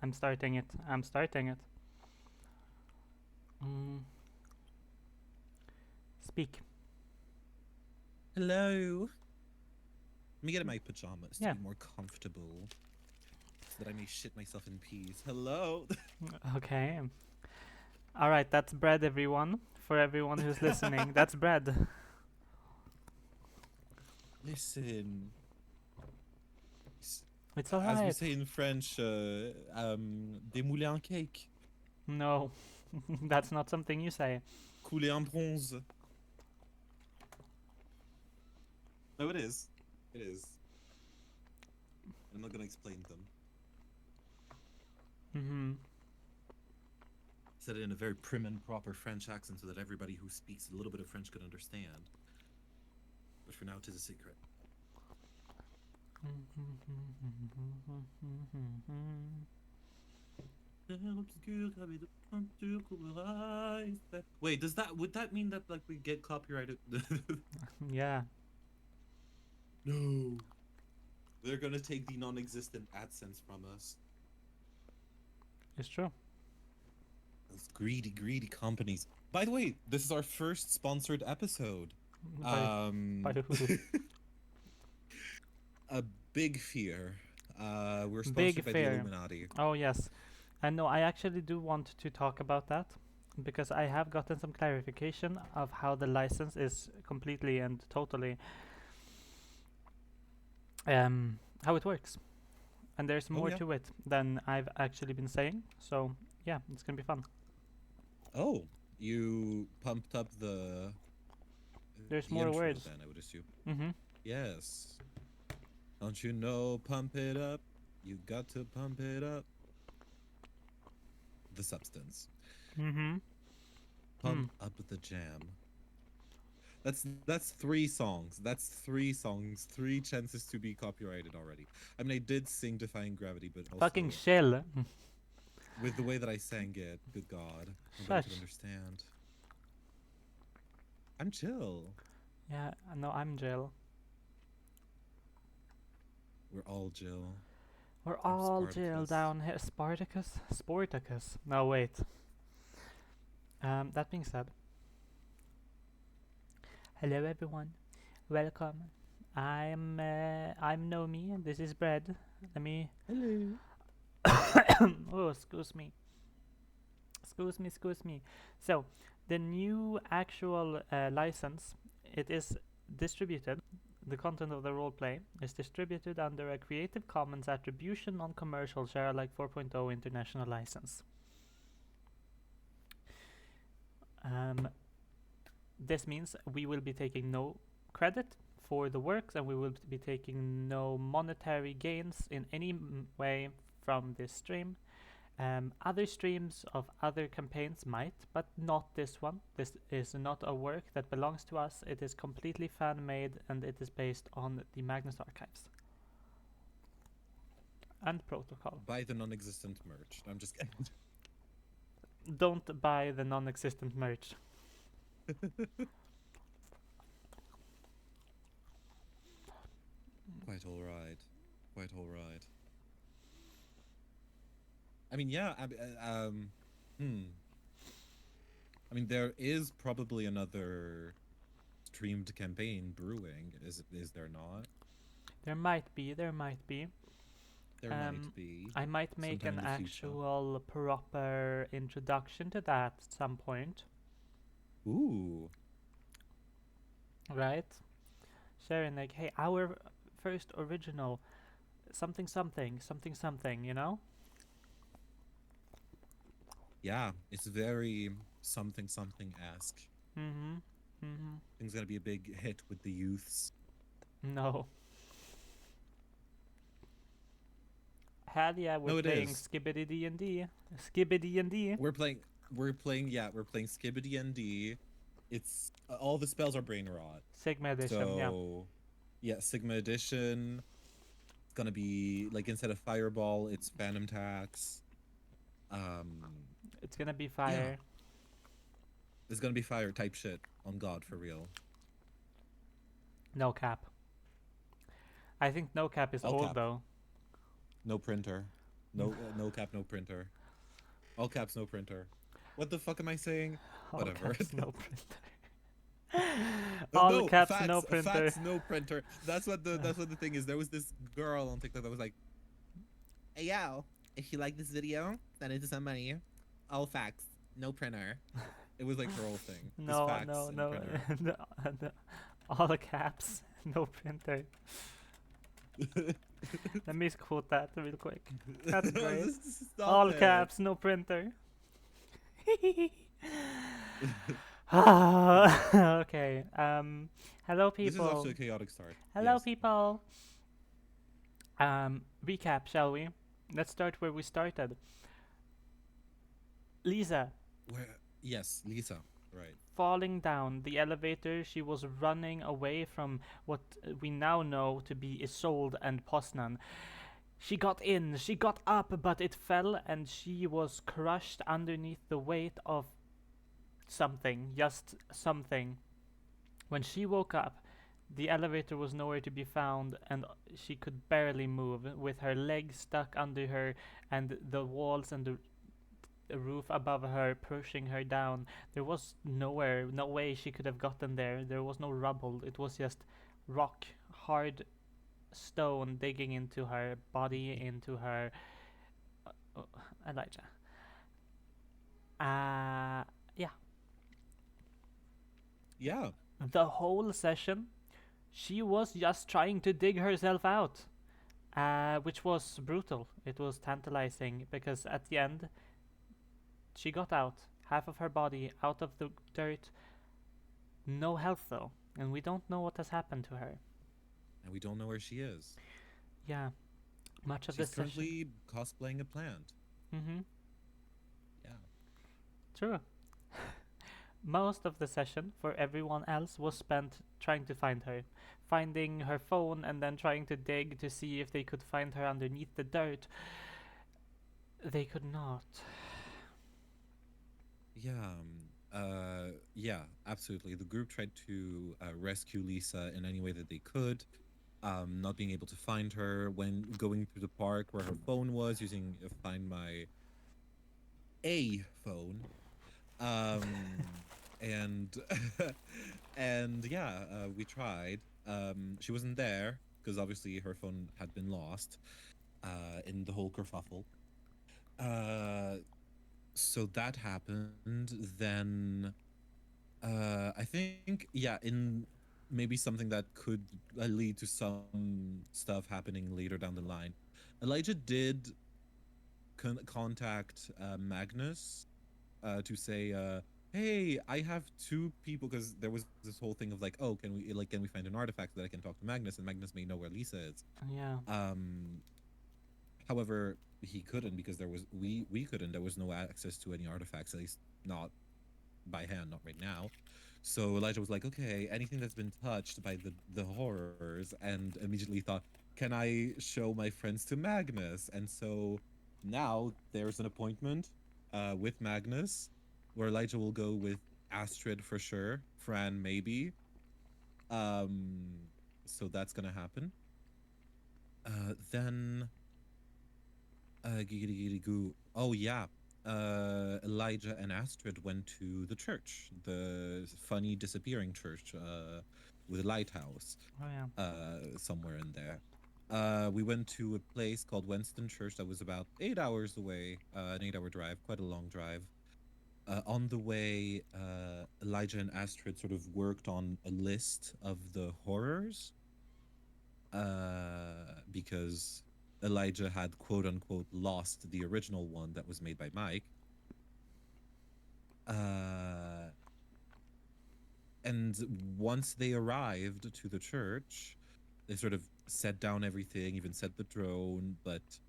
I'm starting it. I'm starting it. Mm, speak. Hello. Let me get in my pajamas to Yeah. be more comfortable so that I may shit myself in peace. Hello. Okay. All right. That's bread, everyone. For everyone who's listening, that's bread. Listen, It's as we alright. say in French, des moulins en cake, No, that's not something you say. couler en bronze. No, it is. It is. I'm not gonna explain them. Mm-hmm. I said it in a very prim and proper French accent so that everybody who speaks a little bit of French could understand. But for now, it is a secret. Wait, would that mean that like we get copyrighted? Yeah, No. They're gonna take the non-existent AdSense from us. it's true. Those greedy, greedy companies. By the way, this is our first sponsored episode. By Um, who? a big fear. We're Big sponsored by the fair. Illuminati. Oh yes, and no, I actually do want to talk about that because I have gotten some clarification of how the license is completely and totally how it works, and there's Oh more yeah. to it than I've actually been saying. So yeah, it's gonna be fun. Oh, you pumped up There's the more intro words. then, I would assume. Mm-hmm. Yes. Don't you know, pump it up. You got to pump it up. The substance. Mm-hmm. Hmm. Pump up the jam. That's three songs. That's three songs, three chances to be copyrighted already. I mean, I did sing Defying Gravity, but Fucking also shell. with the way that I sang it, good God, nobody could Shush. understand. I'm chill. Yeah, no, I'm Jill. We're all Jill. We're I'm all Jill Spartacus. down here. Spartacus? Sportacus. No, wait. That being said, hello everyone. Welcome. I'm Nomi. And this is Bread. Let me. Hello. Oh, excuse me. Excuse me. So, the new actual license, it is distributed. The content of the roleplay is distributed under a Creative Commons Attribution Non-Commercial Share Alike 4.0 international license. Um, this means we will be taking no credit for the works and we will be taking no monetary gains in any way from this stream. Other streams of other campaigns might, but not this one. This is not a work that belongs to us. It is completely fan made and it is based on the Magnus Archives and Protocol. Buy the non-existent merch. I'm just kidding. Don't buy the non existent merch. Quite all right. Quite all right. I mean, yeah. Hmm. I mean, there is probably another streamed campaign brewing. Is there not? There might be, there might be. There might be I might make sometime an in the future. actual proper introduction to that at some point, Ooh. right? Sharing like, hey, our first original something something something something, you know? Yeah, it's very something something esque. Mm-hmm. Mm-hmm. Thing's gonna be a big hit with the youths. No. Hell yeah, we're No, it playing is. Skibbity D&D. Skibbity D&D. We're playing. We're playing Skibbity ND. It's all the spells are brain rot. Sigma edition, yeah. So, yeah, Sigma Edition. It's gonna be like instead of Fireball, it's Phantom Tax. Um, It's gonna be yeah, fire. it's gonna be fire type shit on God for real. No cap. I think no cap is All old cap, though. no printer. No, no cap, no printer. All caps, no printer. What the fuck am I saying? All Whatever. caps, no printer. All No, caps, no facts, printer. facts, no printer. That's what the thing is. There was this girl on TikTok that was like, "Hey yo, if you like this video, send it to somebody. All facts, no printer." It was like her whole thing. Just No, facts no, and no, printer. no, no. All caps, no printer. Let me quote that real quick. That's great. Stop All it. caps, no printer. Okay. Hello, This is off people. to a chaotic start. Hello, Yes. people. Recap, shall we? Let's start where we started. Lisa Where? Yes, Lisa. Right. falling down the elevator. She was running away from what we now know to be Isolde and Poznan. She got in, she got up, but it fell and she was crushed underneath the weight of something, just something. When she woke up, the elevator was nowhere to be found and she could barely move, with her legs stuck under her and the walls and the roof above her pushing her down. There was nowhere, no way she could have gotten there. There was no rubble, it was just rock, hard stone digging into her body, into her. Uh, Elijah. Yeah. Yeah. The whole session, she was just trying to dig herself out, which was brutal. It was tantalizing because at the end, she got out, half of her body out of the dirt. No health though, and we don't know what has happened to her. And we don't know where she is. Yeah, much of She's this session. currently cosplaying a plant. Mm-hmm. Yeah. True. Most of the session for everyone else was spent trying to find her, finding her phone and then trying to dig to see if they could find her underneath the dirt. They could not. Yeah. Yeah, absolutely. The group tried to rescue Lisa in any way that they could. Not being able to find her when going through the park where her phone was, using Find My A phone. Um, and and yeah, we tried. She wasn't there because obviously her phone had been lost in the whole kerfuffle. So that happened. Then I think, yeah, in maybe something that could lead to some stuff happening later down the line. Elijah did contact Magnus to say, "Hey, I have two people," because there was this whole thing of like, "Oh, can we find an artifact so that I can talk to Magnus?" And Magnus may know where Lisa is. Yeah. However, he couldn't because we couldn't. There was no access to any artifacts, at least not by hand, not right now. So Elijah was like, "Okay, anything that's been touched by the horrors," and immediately thought, "Can I show my friends to Magnus?" And so now there's an appointment with Magnus, where Elijah will go with Astrid for sure, Fran maybe. So that's gonna happen. Then giggity giggity goo. Oh yeah. Elijah and Astrid went to the church, the funny disappearing church with a lighthouse Oh yeah. somewhere in there. We went to a place called Winston Church that was about 8 hours away, an 8 hour drive, quite a long drive. On the way, Elijah and Astrid sort of worked on a list of the horrors because Elijah had quote unquote lost the original one that was made by Mike. And once they arrived to the church, they sort of set down everything, even set the drone, but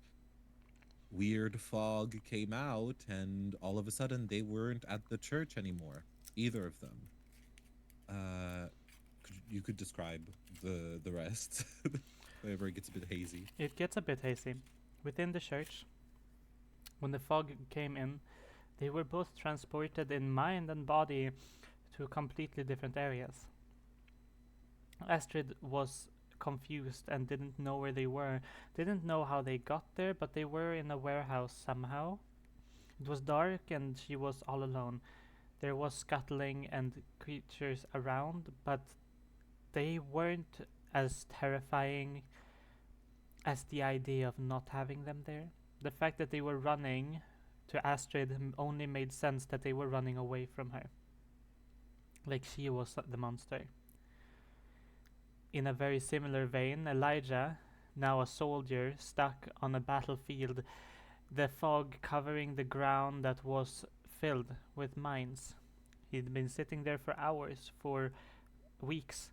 weird fog came out, and all of a sudden they weren't at the church anymore, either of them. You could describe the rest whenever it gets a bit hazy. It gets a bit hazy. Within the church, when the fog came in, they were both transported in mind and body to completely different areas. Astrid was confused and didn't know where they were. Didn't know how they got there, but they were in a warehouse somehow. It was dark and she was all alone. There was scuttling and creatures around, but they weren't as terrifying as the idea of not having them there. The fact that they were running to Astrid only made sense that they were running away from her. Like she was the monster. In a very similar vein, Elijah, now a soldier stuck on a battlefield, the fog covering the ground that was filled with mines. He'd been sitting there for hours, for weeks,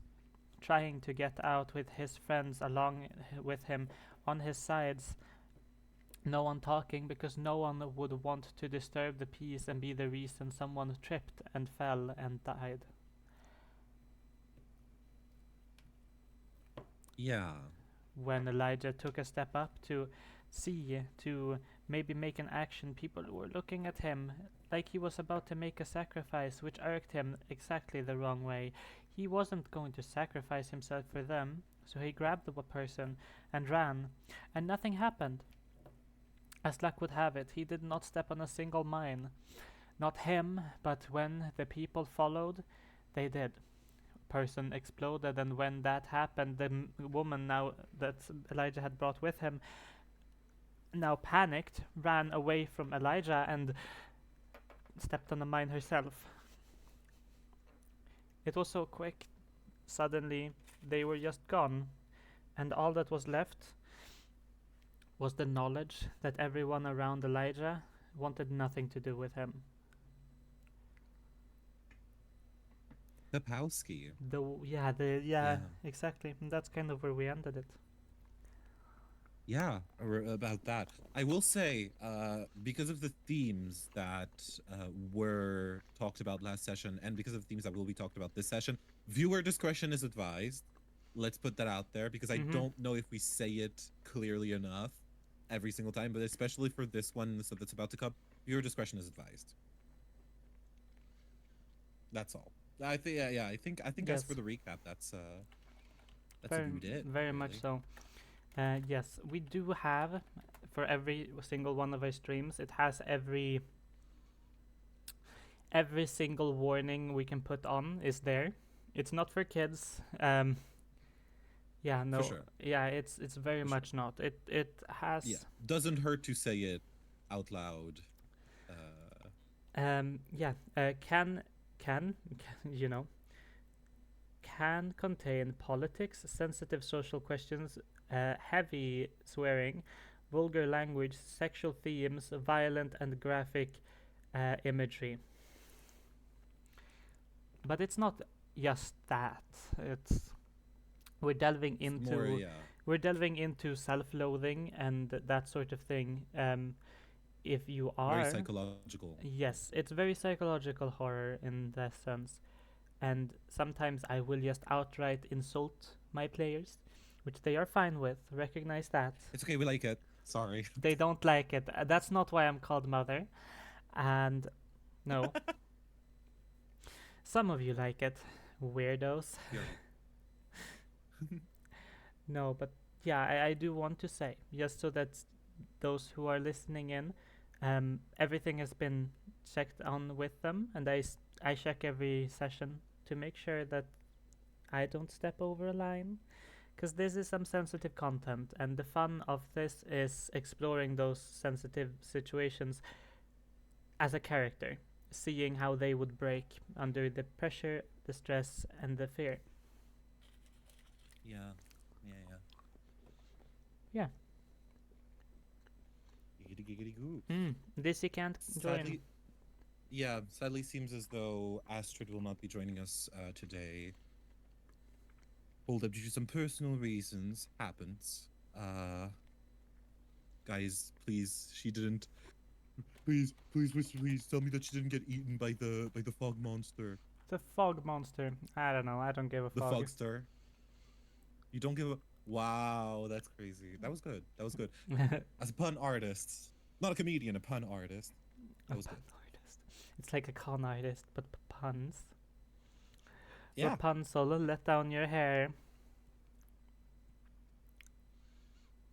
trying to get out with his friends along with him on his sides. No one talking because no one would want to disturb the peace and be the reason someone tripped and fell and died. Yeah. When Elijah took a step up to see, to maybe make an action, people were looking at him like he was about to make a sacrifice, which irked him exactly the wrong way. He wasn't going to sacrifice himself for them, so he grabbed the person and ran, and nothing happened. As luck would have it, he did not step on a single mine. Not him, but when the people followed, they did. Person exploded, and when that happened, the woman now that Elijah had brought with him, now panicked, ran away from Elijah and stepped on a mine herself. It was so quick. Suddenly, they were just gone, and all that was left was the knowledge that everyone around Elijah wanted nothing to do with him. Kapowski. Yeah, exactly. And that's kind of where we ended it. Yeah, about that. I will say, because of the themes that were talked about last session, and because of themes that will be talked about this session, viewer discretion is advised. Let's put that out there, because I don't know if we say it clearly enough every single time, but especially for this one, so that's about to come, viewer discretion is advised. That's all. I think, I think Yes. as for the recap, that's Very, about it. very much really. so. Yes, we do have, for every single one of our streams, it has every single warning we can put on is there. It's not for kids. Yeah, no. sure. Yeah, it's very For much not. It has. Yeah, doesn't hurt to say it out loud. Yeah. Can you know, can contain politics, sensitive social questions, heavy swearing, vulgar language, sexual themes, violent and graphic imagery. But it's not just that. It's we're delving into More, yeah. we're delving into self-loathing and that sort of thing. If you are Very psychological. yes, it's very psychological horror in that sense. And sometimes I will just outright insult my players, which they are fine with. Recognize that. It's okay, we like it. Sorry. They don't like it. That's not why I'm called mother. And no. Some of you like it. Weirdos. Yeah. No, but yeah, I do want to say, just so that those who are listening in, everything has been checked on with them, and I check every session to make sure that I don't step over a line, because this is some sensitive content, and the fun of this is exploring those sensitive situations as a character, seeing how they would break under the pressure, the stress, and the fear. Yeah. Yeah. Giggity goo. This you can't join. Sadly seems as though Astrid will not be joining us today. Hold up due to some personal reasons. Happens. Guys, please, she didn't. Please tell me that she didn't get eaten by the fog monster. The fog monster. I don't know. I don't give a The fuck. fogster. You don't give a. Wow, that's crazy. That was good. As a pun artist, not a comedian, a pun artist. That was good. Artist. It's like a con artist, but puns. Yeah. Rapunzel, let down your hair.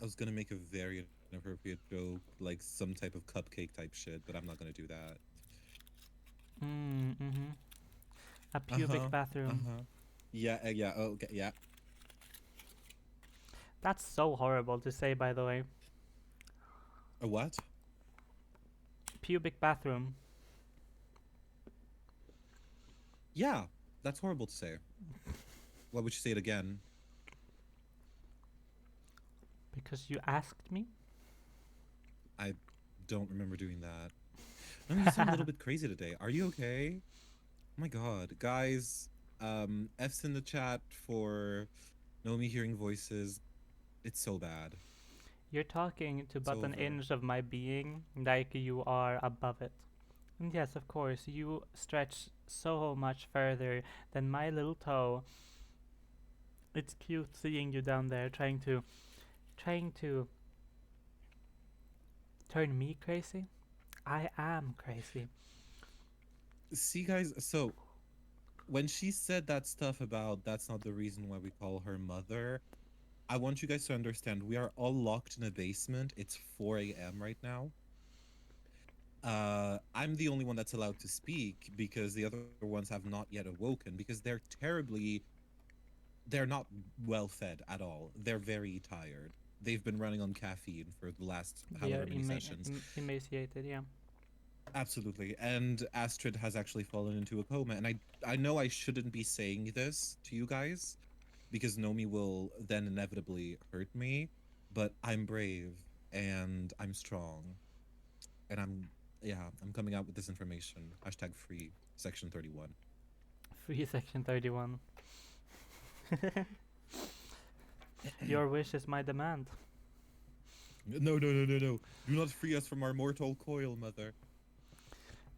I was gonna make a very inappropriate joke, like some type of cupcake type shit, but I'm not gonna do that. Mm-hmm. A Uh pubic huh. Uh bathroom. huh. Yeah. Yeah. Oh, okay. Yeah. That's so horrible to say, by the way. A what? Pubic bathroom. Yeah. That's horrible to say. Why would you say it again? Because you asked me? I don't remember doing that. No, you sound a little bit crazy today. Are you okay? Oh my god, guys. F's in the chat for Nomi hearing voices. It's so bad. You're talking to It's but an over. inch of my being, like you are above it. And yes, of course, you stretch so much further than my little toe. It's cute seeing you down there trying to turn me crazy. I am crazy. See, guys, so when she said that stuff about that's not the reason why we call her mother, I want you guys to understand we are all locked in a basement. It's 4 a.m. right now. I'm the only one that's allowed to speak because the other ones have not yet awoken because they're not well fed at all. They're very tired. They've been running on caffeine for the last They are however many sessions. emaciated, yeah. Absolutely. And Astrid has actually fallen into a coma. And I know I shouldn't be saying this to you guys because Nomi will then inevitably hurt me, but I'm brave and I'm strong. And I'm coming out with this information. Hashtag free section 31. Free section 31. Your wish is my demand. No, no, no, no, no. Do not free us from our mortal coil, mother.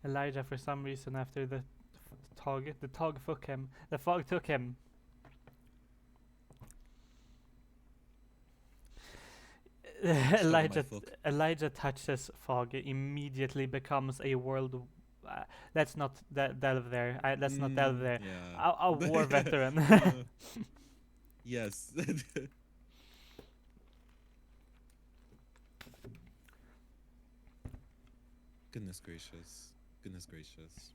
Elijah, for some reason, after the tog took him. The fog took him. Shove my Elijah, foot. Elijah touches fog. It immediately becomes a world. Let's not delve there. Let's not delve there. Yeah. A war veteran. Yes. Goodness gracious. Goodness gracious.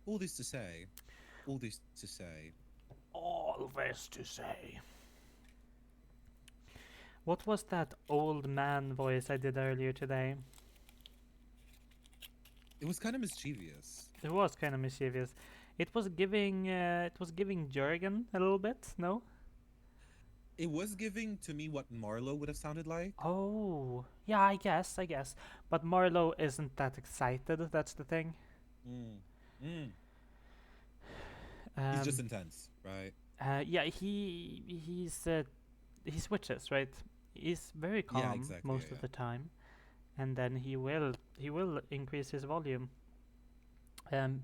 All this to say, all this to say, All this to say. What was that old man voice I did earlier today? it was kind of mischievous. It was kind of mischievous. It was giving Jurgen a little bit. No. It was giving to me what Marlowe would have sounded like. Oh, yeah. I guess. But Marlowe isn't that excited. That's the thing. Mm. Mm. He's just intense, right? Yeah. He switches, right? He's very Yeah, calm exactly. most Yeah, of the time, and then he will increase his volume. Um,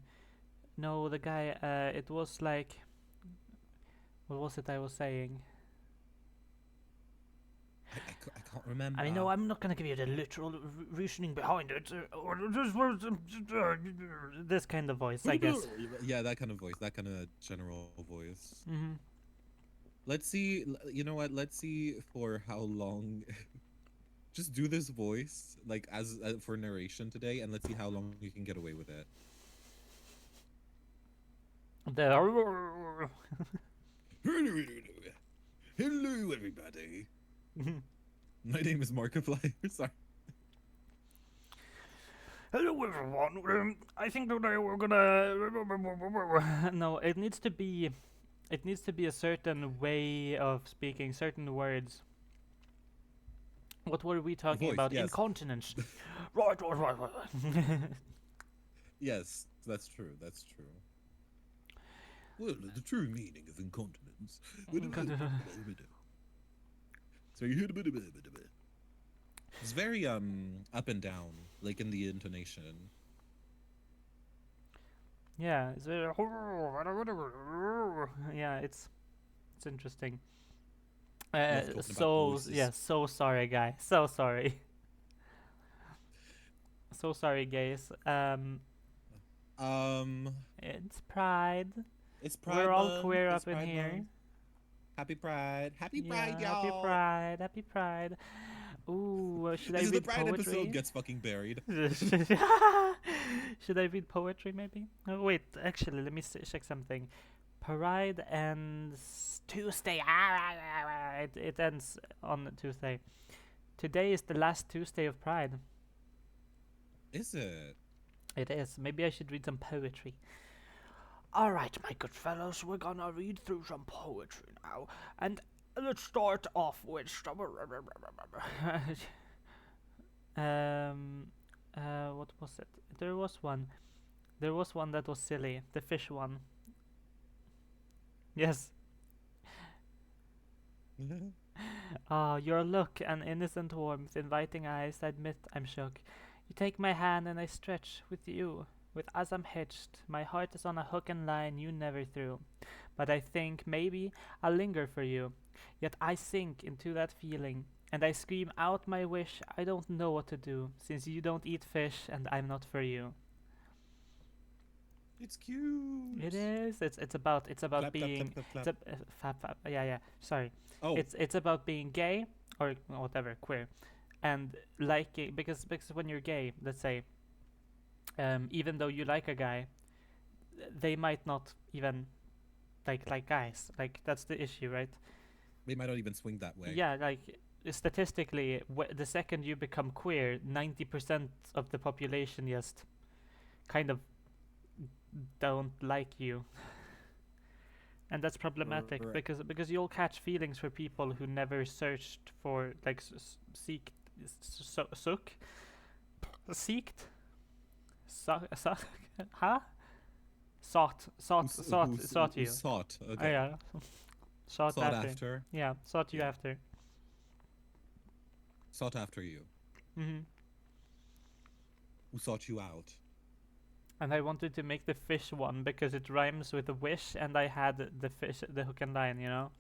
no, the guy. It was like, what was it I was saying? I can't remember. I know I'm not gonna give you the literal reasoning behind it, or this kind of voice, I guess. Yeah, that kind of voice, that kind of general voice. Mm-hmm. Let's see. You know what? Let's see for how long. Just do this voice like as for narration today, and let's see how long you can get away with it. Hello, everybody. My name is Markiplier. Sorry. Hello everyone. I think today we're gonna. No, it needs to be. It needs to be a certain way of speaking, certain words. What were we talking Voice, about? yes. Incontinence. Right. Yes, that's true. That's true. Well, the true meaning of incontinence. So you hear a bit. It's very up and down, like in the intonation. Yeah, it's very. Yeah, it's interesting. Love talking about So voices. yeah, so sorry, guy. So sorry. So sorry, guys. Um, It's Pride. it's Pride We're all Month. queer It's up in Pride here. Month. Happy Pride. Happy Pride, Yeah, happy y'all. Pride, happy Pride. Ooh, should I This is the read Pride episode poetry? gets fucking buried. Should I read poetry maybe? Oh, wait, actually, let me check something. Pride ends Tuesday. It ends on Tuesday. Today is the last Tuesday of Pride. Is it? It is. Maybe I should read some poetry. Alright, my good fellows, we're gonna read through some poetry now. And let's start off with some. What was it? There was one. There was one that was silly. The fish one. Yes. Ah, your look, an innocent warmth, inviting eyes, I admit I'm shook. You take my hand and I stretch with you. With us I'm hitched, my heart is on a hook and line you never threw. But I think maybe I'll linger for you. Yet I sink into that feeling, and I scream out my wish. I don't know what to do, since you don't eat fish and I'm not for you. It's cute. It is. It's about Clap, clap, being. clap, clap, It's clap. fab. Yeah, yeah. Sorry. Oh, It's about being gay or whatever, queer, and liking, because when you're gay, let's say, even though you like a guy, they might not even like guys. Like that's the issue, right? they might not even swing that way. Yeah, like statistically, the second you become queer, 90% of the population just kind of don't like you. And that's problematic Right. because you'll catch feelings for people who never searched for like seeked sook seeked so, huh sought sought sought sought Who you. sought? Oh, Okay. yeah. Sought Sought after. after. Yeah, sought you Yeah. after. Sought after you. Hmm. Who sought you out? And I wanted to make the fish one because it rhymes with a wish, and I had the fish, the hook and line, you know.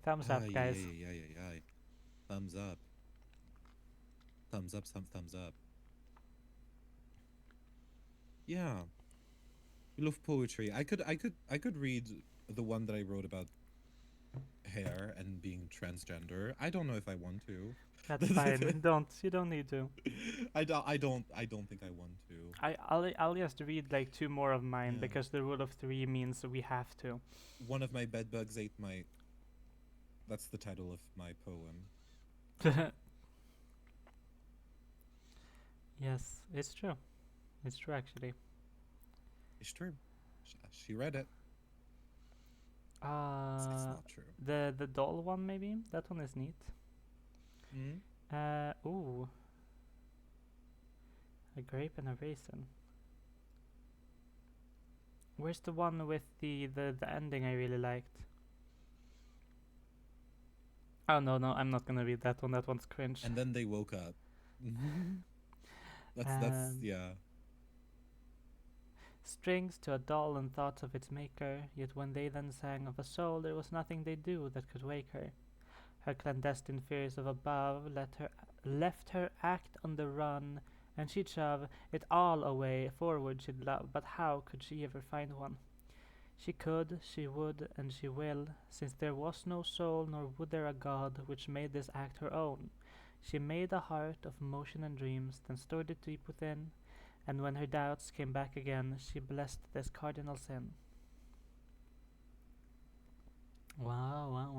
Thumbs up, Ay, guys. ay, ay, ay, ay. Thumbs up. Thumbs up, thumbs up. Yeah. We love poetry. I could read the one that I wrote about hair and being transgender. I don't know if I want to. That's fine. Don't you don't need to. I don't think I want to. I'll just read like two more of mine Yeah. because the rule of three means we have to. One of my bedbugs ate my. That's the title of my poem. Yes, it's true. It's true actually. It's true. She read it. It's not true. The doll one maybe that one is neat. Mm? Ooh, a grape and a raisin. Where's the one with the ending I really liked? Oh no, I'm not gonna read that one. That one's cringe. And then they woke up. That's Um, yeah. Strings to a doll and thoughts of its maker, yet when they then sang of a soul, there was nothing they do that could wake her. Her clandestine fears of above left her act on the run, and she'd shove it all away, forward she'd love, but how could she ever find one? She could, she would, and she will, since there was no soul, nor would there a god which made this act her own. She made a heart of motion and dreams, then stored it deep within, and when her doubts came back again, she blessed this cardinal sin. Wow.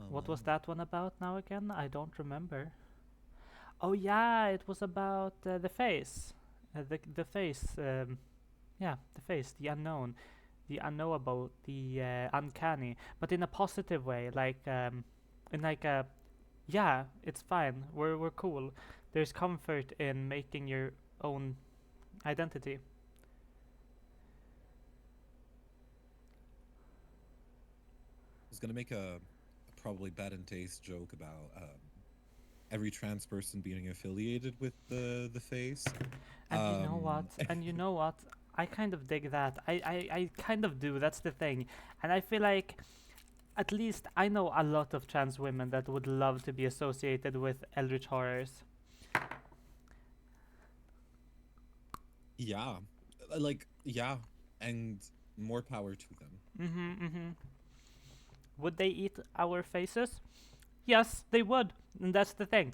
What was that one about now again? I don't remember. Oh yeah, it was about the face. The face. Yeah, the face, the unknown, the unknowable, the uncanny, but in a positive way, like in like a yeah, it's fine. We're cool. There's comfort in making your own identity. I was gonna make a probably bad in taste joke about every trans person being affiliated with the face. And you know what? Um, And you know what? I kind of dig that. I kind of do. That's the thing. And I feel like at least I know a lot of trans women that would love to be associated with Eldritch Horrors. yeah, like yeah, and more power to them. Would they eat our faces? Yes, they would. And that's the thing.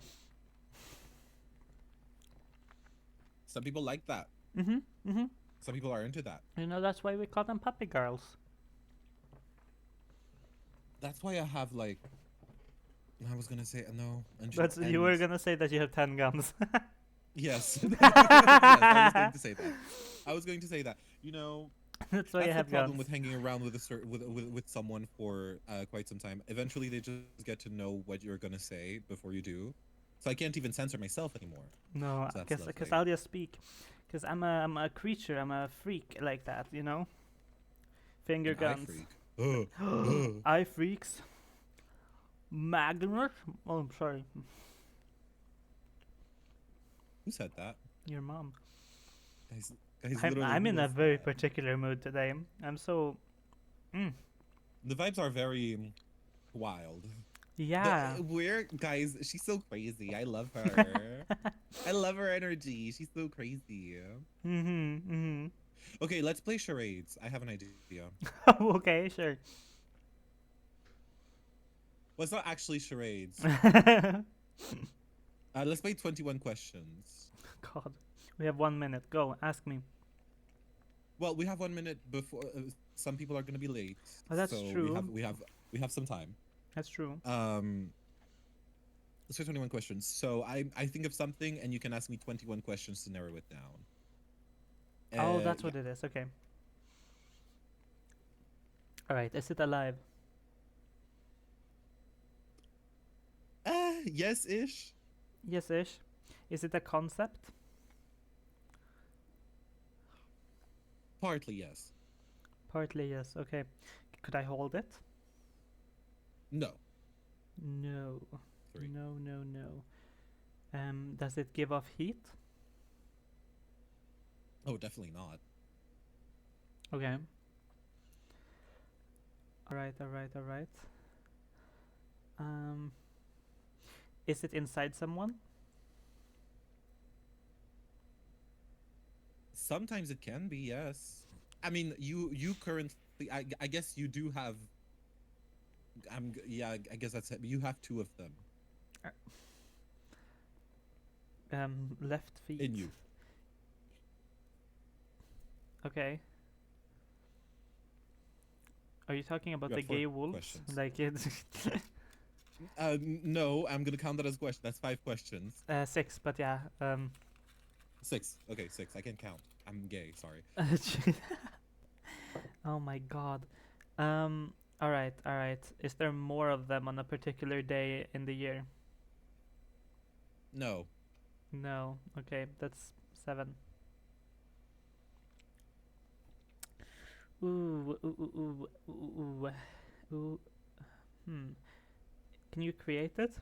Some people like that. Some people are into that. You know, that's why we call them puppy girls. That's why I have like. I was gonna say no. But you were gonna say that you have 10 guns. Yes. Yes, I was going to say that. I was going to say that. You know, That's why that's you the have problem guns. with hanging around with with someone for quite some time. Eventually, they just get to know what you're gonna say before you do. So I can't even censor myself anymore. No, So that's because lovely. I'll just speak. Because I'm a creature, I'm a freak like that, you know? Finger An eye guns. freak. Ugh. Eye freaks. Magnet. Oh, I'm sorry. Who said that? Your mom. Guys, I'm literally, in who a was very that? particular mood today. I'm so. The vibes are very wild. Yeah. We're guys. She's so crazy. I love her. I love her energy. She's so crazy. Okay, let's play charades. I have an idea. Okay, sure. Well, it's not actually charades. Let's play 21 questions. God. We have 1 minute. Go, ask me. Well, we have 1 minute before. Some people are gonna be late. Oh, that's so true. we have some time. That's true. Let's play 21 questions. So I think of something, and you can ask me 21 questions to narrow it down. Oh, that's Yeah. what it is. Okay. Alright, is it alive? Yes-ish. Yes-ish. Is it a concept? Partly yes. Partly yes. Okay. Could I hold it? No. No. 3. No, no, no. Does it give off heat? Oh, definitely not. Okay. Alright. Is it inside someone? Sometimes it can be, yes. I mean, you currently, I guess you do have. Yeah, I guess that's it. You have 2 of them Left feet. in you. Okay. Are you talking about You the got 4 gay wolves? questions. Like it's No, I'm gonna count that as a question. That's 5 questions. 6, but yeah. 6. Okay, 6. I can count. I'm gay. Sorry. Oh my god. Alright. Is there more of them on a particular day in the year? No. No. Okay, that's 7. Ooh. Can you create it?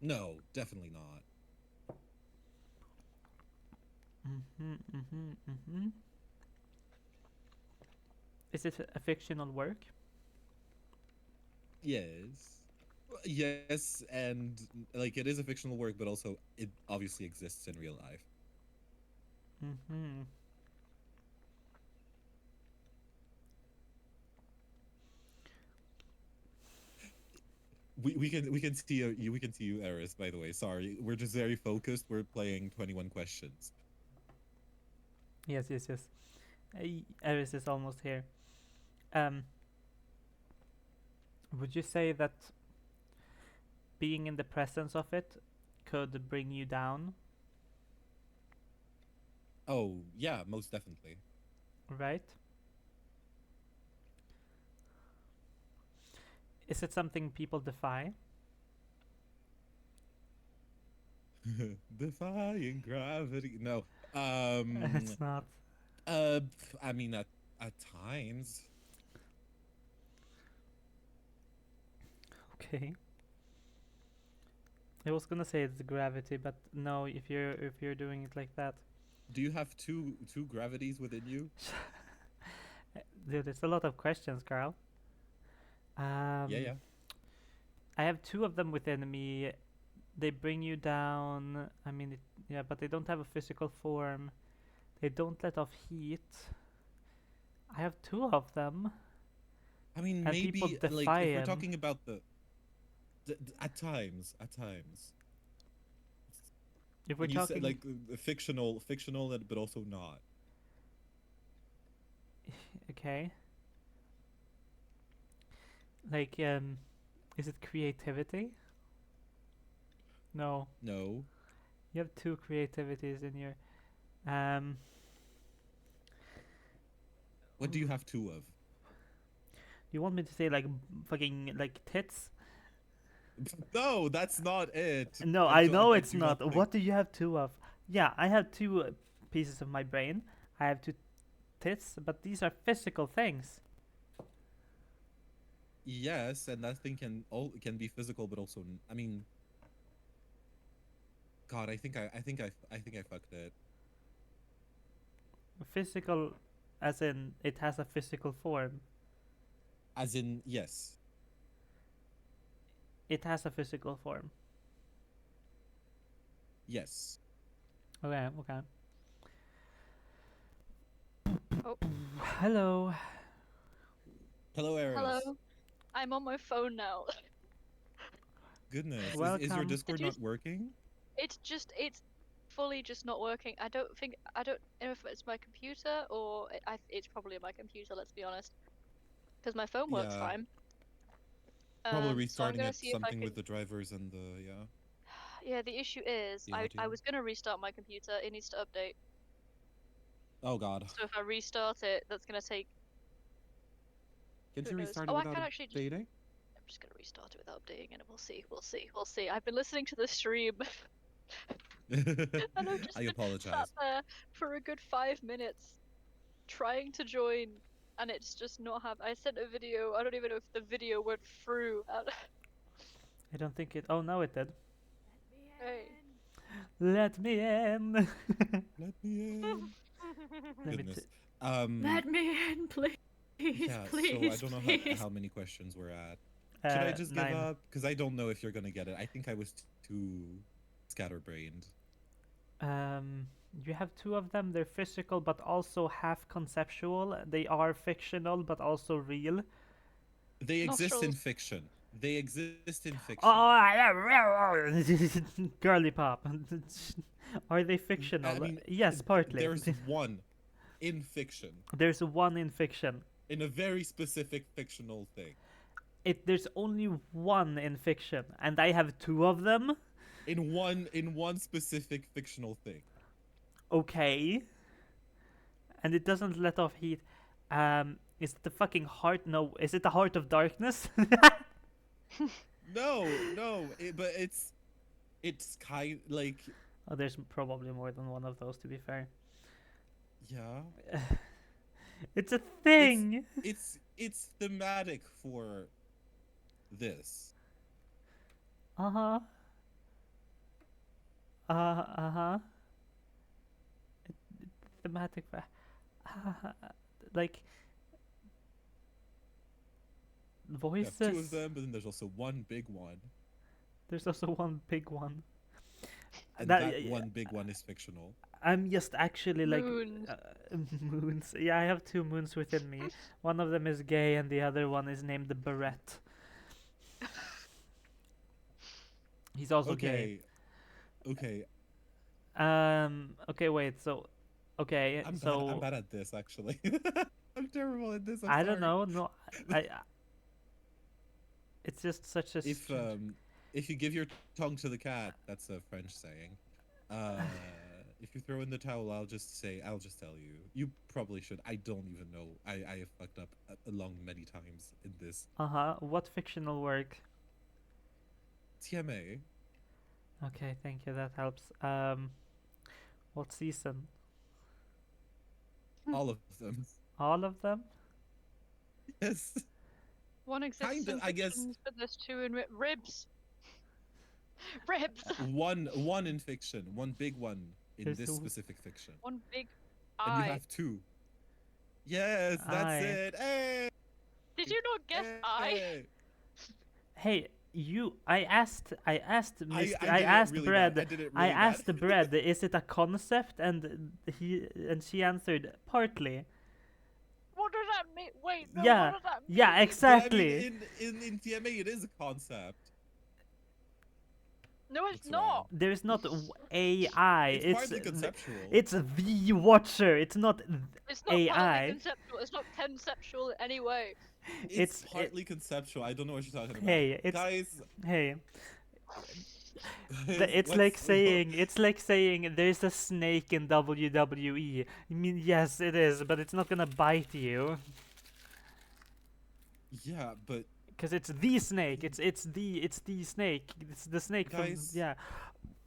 No, definitely not. Is it a fictional work? Yes. Yes, and like it is a fictional work, but also it obviously exists in real life. We can see you, we can see you, Eris, by the way. Sorry. We're just very focused. We're playing 21 questions. Yes. Eris is almost here. Um, would you say that being in the presence of it could bring you down? Oh, yeah, most definitely. Right? Is it something people defy? Defying gravity. No. It's not. I mean at times. Okay. I was gonna say it's gravity, but no. If you're doing it like that, Do you have two gravities within you? dude, it's a lot of questions, Carl. Yeah. I have 2 of them within me. They bring you down. I mean, yeah, but they don't have a physical form. They don't let off heat. I have two of them. I mean, And people maybe like defy if we're him. talking about at times, If we're you said talking, like fictional, but also not. okay. Like, is it creativity? No, No. you have two creativities in your. Um, What do you have two of? you want me to say like fucking like tits? No, that's not it. No, I know it's do not. think- What do you have two of? Yeah, I have two pieces of my brain. I have two tits, but these are physical things. Yes, and that thing can be physical, but also I mean, God, I think I fucked it. Physical, as in it has a physical form. As in, yes, It has a physical form. yes. Okay, okay. Oh. Hello. Hello, Eris. Hello. I'm on my phone now. Goodness, is your Welcome. Discord Did you not working? it's fully just not working. I don't know if it's my computer or it's probably my computer. Let's be honest, because my phone works Yeah. fine. Probably So I'm restarting gonna it see if I something can. with the drivers and the yeah. Yeah, the issue is The I audio. was gonna restart my computer. It needs to update. Oh God. So if I restart it, that's gonna take. Can't Who you knows? restart Oh, it I without can actually just. updating? I'm just gonna restart it without updating, and we'll see. We'll see. We'll see. I've been listening to the stream. And I've just I been apologize. sat there for a good 5 minutes trying to join, and it's just not happening. I sent a video. I don't even know if the video went through. I don't think it. Oh, no, it did. Hey. Let me in. Let me in. Let me Goodness. Let me in, please. Yeah. Please, so I don't know please. how many questions we're at. Should I just give 9. up? Because I don't know if you're gonna get it. I think I was too scatterbrained. You have two of them. They're physical, but also half conceptual. They are fictional, but also real. They exist in Nostrils. fiction. They exist in fiction. Oh, girly pop. Are they fictional? mean, Yes, partly. There's one in fiction, There's one in fiction. in a very specific fictional thing. There's only one in fiction, and I have two of them. In one specific fictional thing. Okay. And it doesn't let off heat. Is it the fucking heart? No, is it the heart of darkness? No, but it's kind like Oh, there's probably more than one of those, to be fair. yeah. It's a thing. It's thematic for this. Uh-huh. Uh-huh. Thematic like You voices. have two of them, but then there's also one big one, There's also one big one. and That- that one big one is fictional. I'm just actually like Moons. moons. Yeah, I have two moons within me. One of them is gay, and the other one is named the Barrett. He's also gay. Okay. Okay, wait. So, okay. I'm so bad at this actually. I'm terrible at this. I'm I don't sorry. know. No, I. It's just such a. If you give your tongue to the cat, that's a French saying. If you throw in the towel, I'll just tell you. You probably should. I don't even know. I have fucked up along many times in this. What fictional work? TMA. Okay, thank you. That helps. What season? All of them. All of them? Yes. One exists Kinda, in I guess. fictions, but there's two in ribs. Ribs. One in fiction. One big one in There's this the- specific fiction. One big And you eye. have two. Yes, that's Eye. it. Hey. Did you not guess eye? Hey. Hey, you. I asked. Mr. I I did it asked really Bread. bad. I did it I really asked bad. Bread, is it a concept? And she answered partly. what does that mean? Wait, no, Yeah, what does that mean? yeah, But I exactly. mean, in TMA, it is a concept. No, it's That's not. wrong. There is not AI. It's partly conceptual. It's the Watcher. It's not It's not AI. partly conceptual. It's not conceptual in any way. It's it- partly conceptual. I don't know what you're talking about. Hey, it's Guys, hey. guys, It's like saying there's a snake in WWE. I mean, yes, it is, but it's not gonna bite you yeah, but because it's the snake. It's the snake. It's the snake Guys, from yeah.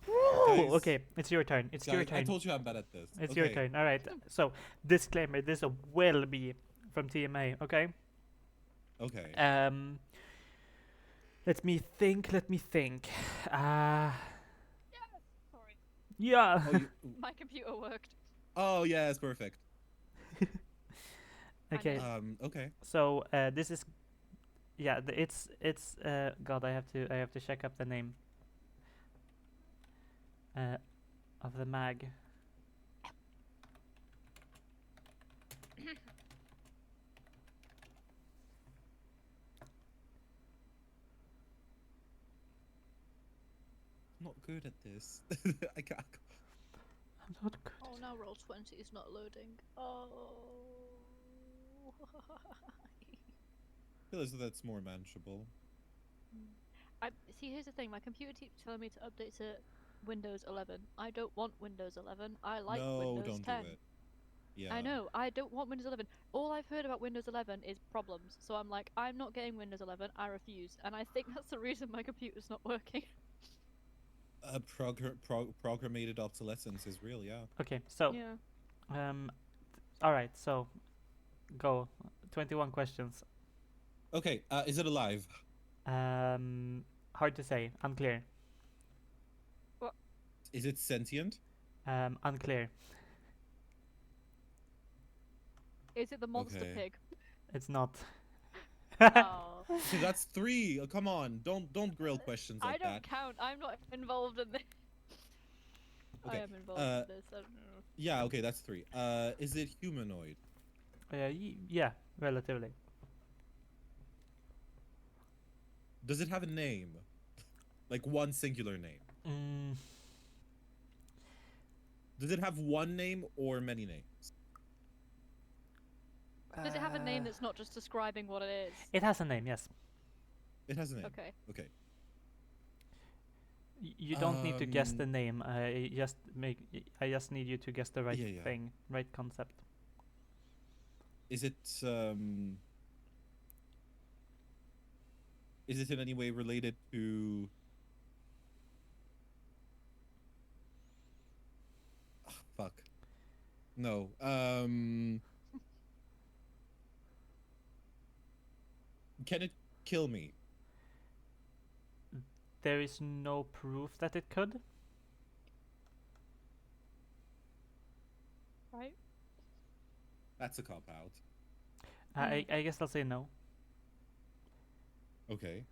guys, Woo! Okay, it's your turn. It's your guys, I turn. told you I'm bad at this. It's your Okay. turn. All right. So disclaimer: this will be from TMA. Okay. Okay. Let me think. Let me think. Sorry, Yeah. Oh, you, my computer worked. oh yeah, it's perfect. Okay. Okay. So this is yeah. It's God. I have to check up the name. Of the mag. I'm not good at this. I can't. I'm not good. Oh, now Roll20 is not loading. Oh. I feel as though that's more manageable. I see. Here's the thing. My computer keeps telling me to update to Windows 11. I don't want Windows 11. I like no, Windows don't 10. do it. Yeah. I know. I don't want Windows 11. All I've heard about Windows 11 is problems. So I'm like, I'm not getting Windows 11. I refuse. And I think that's the reason my computer's not working. Programmated obsolescence is real, yeah. Okay. So Yeah. all right. So go. 21 questions. Okay, is it alive? Hard to say. Unclear. Is it sentient? Unclear. Is it the monster Okay. pig? It's not. Oh. Okay, that's 3. Oh, come on, don't grill questions I like don't that. count. I'm not involved in this. Okay, I am involved in this. I don't know. Yeah, okay, that's 3. Is it humanoid? Yeah, relatively. Does it have a name? Like one singular name? Mm, Does it have one name or many names? Does it have a name that's not just describing what it is? It has a name. Yes. It has a name. Okay. Okay. You don't need to guess the Um, name. I just need you to guess the right Yeah, yeah. thing, right concept. Is it in any way related to fuck. No. Can it kill me? There is no proof that it could. Right? That's a cop out. I guess I'll say no. Okay.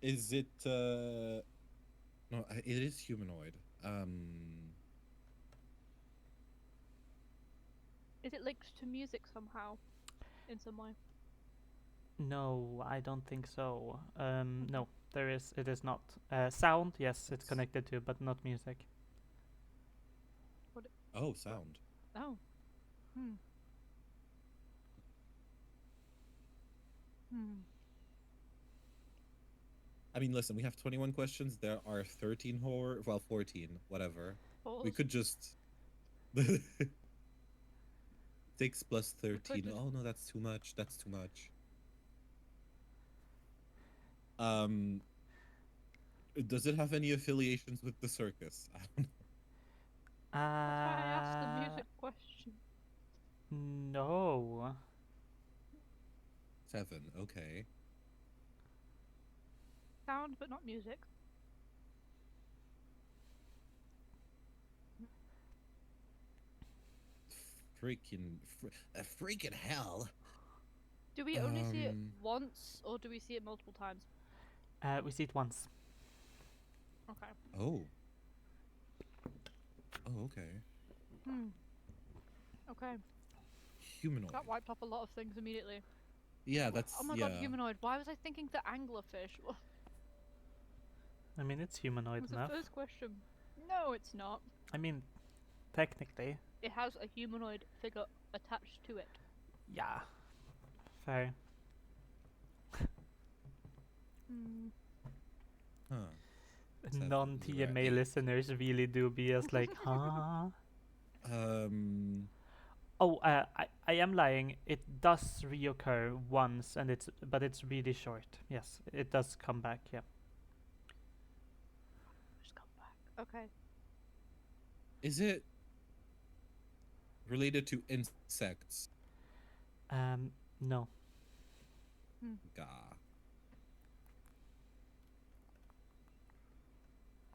Is it no, it is humanoid. Is it linked to music somehow? In some way? No, I don't think so. No, it is not. Sound, yes, it's connected to, but not music. Oh, sound. Oh. Hmm. I mean, listen, we have 21 questions. There are 13 horror, well, 14, whatever. We Pause. could just 6 plus 13. just- Oh no, that's too much. That's too much. Does it have any affiliations with the circus? I don't know. That's why I asked the music question. No. 7. Okay. Sound, but not music. Freaking hell. Do we only see it Um, once, or do we see it multiple times? We see it once. Okay. Oh. Oh, okay. Hmm. Okay. humanoid. That wiped off a lot of things immediately. Yeah, that's Oh my god, humanoid. Why was I thinking the anglerfish? What I mean, it's humanoid was the enough. first question? No, it's not. I mean, technically, It has a humanoid figure attached to it. yeah. Fair. Hmm. Huh. So Non-TMA right. listeners really do be as like, huh? Oh, I am lying. It does reoccur once, and but it's really short. Yes, it does come back. Yeah. Just come back. Okay. Is it related to insects? No. Gah.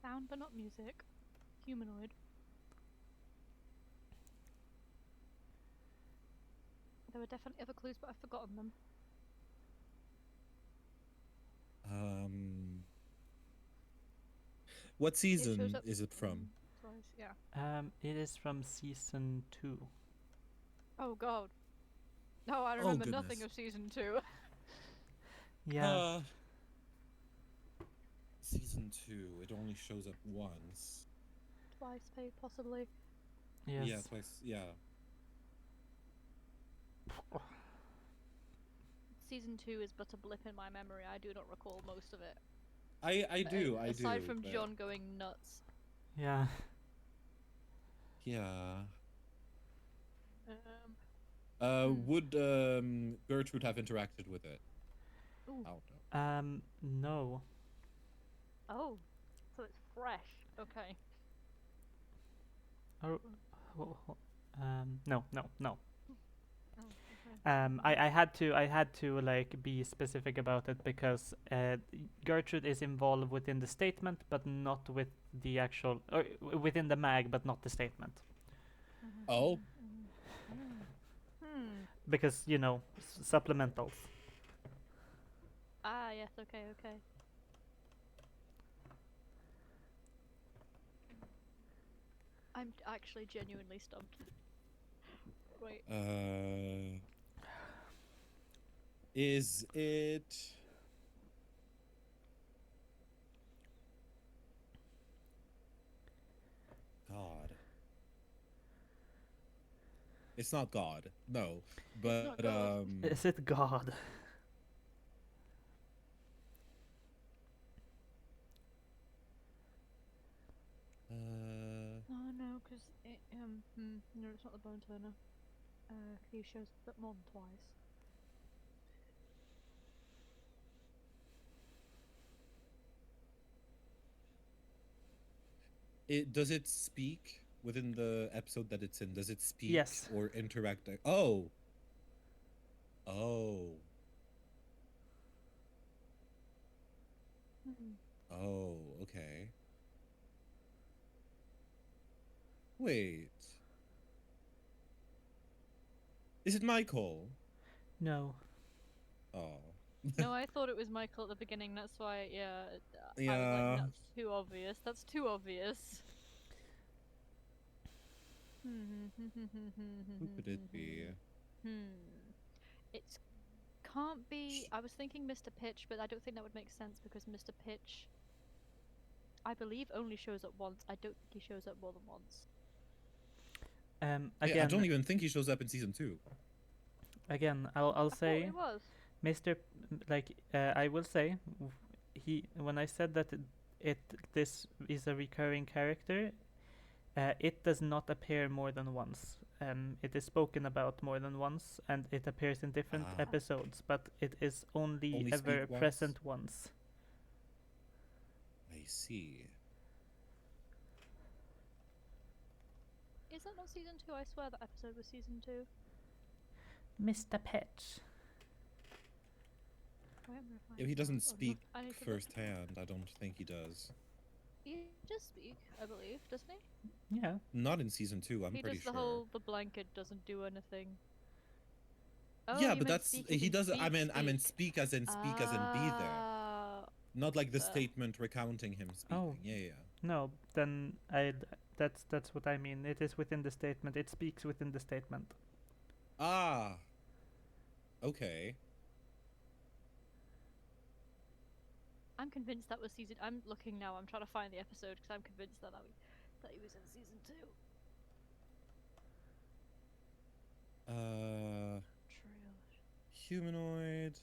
Sound but not music. Humanoid. There were definitely other clues, but I've forgotten them. What season shows up is it from? Twice, yeah. It is from season 2. Oh god. No, I remember nothing goodness. of season 2. Yeah. Season 2. It only shows up once. Twice, possibly. Yes. Yeah, twice. Yeah. Season 2 is but a blip in my memory. I do not recall most of it. I do. Aside from but- John going nuts. Yeah. Yeah. Hmm. Would Gertrude have interacted with it? Ooh. I don't know. No. Oh, so it's fresh. Okay. Or, no. Oh, okay. I had to like be specific about it because Gertrude is involved within the statement, but not with the actual, or within the mag, but not the statement. Oh. Because supplementals. Ah, yes. Okay. Okay. I'm actually genuinely stumped. Wait. Is it? God. It's not God. No, but not God. Is it God? Oh no, because no, it's not the bone turner. He shows up more than twice. Does it speak within the episode that it's in? Does it speak Yes. or interact? Oh. Oh. Oh, okay. Wait. Is it Michael? No. Oh. No, I thought it was Michael at the beginning. That's why, yeah. I was Yeah. like, that's too obvious. That's too obvious. Who could it be? It can't be. I was thinking Mr. Pitch, but I don't think that would make sense because Mr. Pitch, I believe, only shows up once. I don't think he shows up more than once. Again, Yeah, I don't even think he shows up in season 2. again, I'll I thought say, he was. Mr. I will say, when I said that this is a recurring character, it does not appear more than once. It is spoken about more than once, and it appears in different Ah. episodes, but it is only Only ever speak once? present once. I see. Is that not season 2? I swear that episode was season 2. Mr. Pitch. Wait, I'm gonna find If he it doesn't now. Oh, no, speak I need to look. firsthand, I don't think he does. He does speak, I believe, doesn't he? Yeah. Not in season 2, I'm he pretty does sure. the whole the blanket doesn't do anything. Oh, Yeah, you but meant that's speak as he in does. speak, I mean, speak. speak as in be there, Ah, not like the fair. statement recounting him speaking. Oh. Yeah. No, then that's what I mean. It is within the statement. It speaks within the statement. Ah. Okay. I'm convinced that was season. I'm looking now. I'm trying to find the episode because I'm convinced that that he was in season 2. Trailers. Humanoid.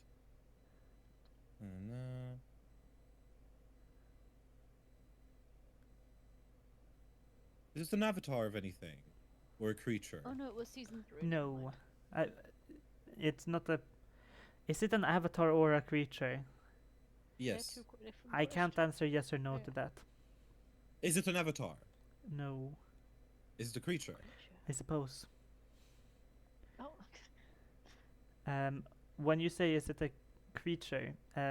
No. Is this an avatar of anything? Or a creature? Oh no, it was season 3. never No, mind. it's not a. Is it an avatar or a creature? Yes. They're two different I can't questions. answer yes or no Yeah. to that. Is it an avatar? No, Is it a creature? I suppose. Oh, When you say is it a creature, Like,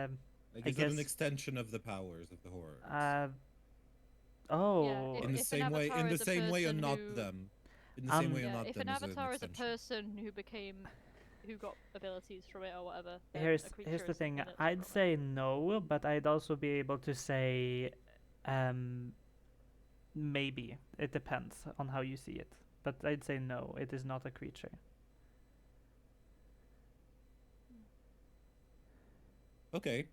I is it an guess- extension of the powers of the horror? oh, In the if an same way, avatar in the is a same way, or person not who- them. In the same way, or yeah. not If them. an is avatar is a extension. person who got abilities from it or whatever, then here's a creature here's the is thing. something that's I'd from it. say no, but I'd also be able to say, maybe. It depends on how you see it. But I'd say no. It is not a creature. Okay.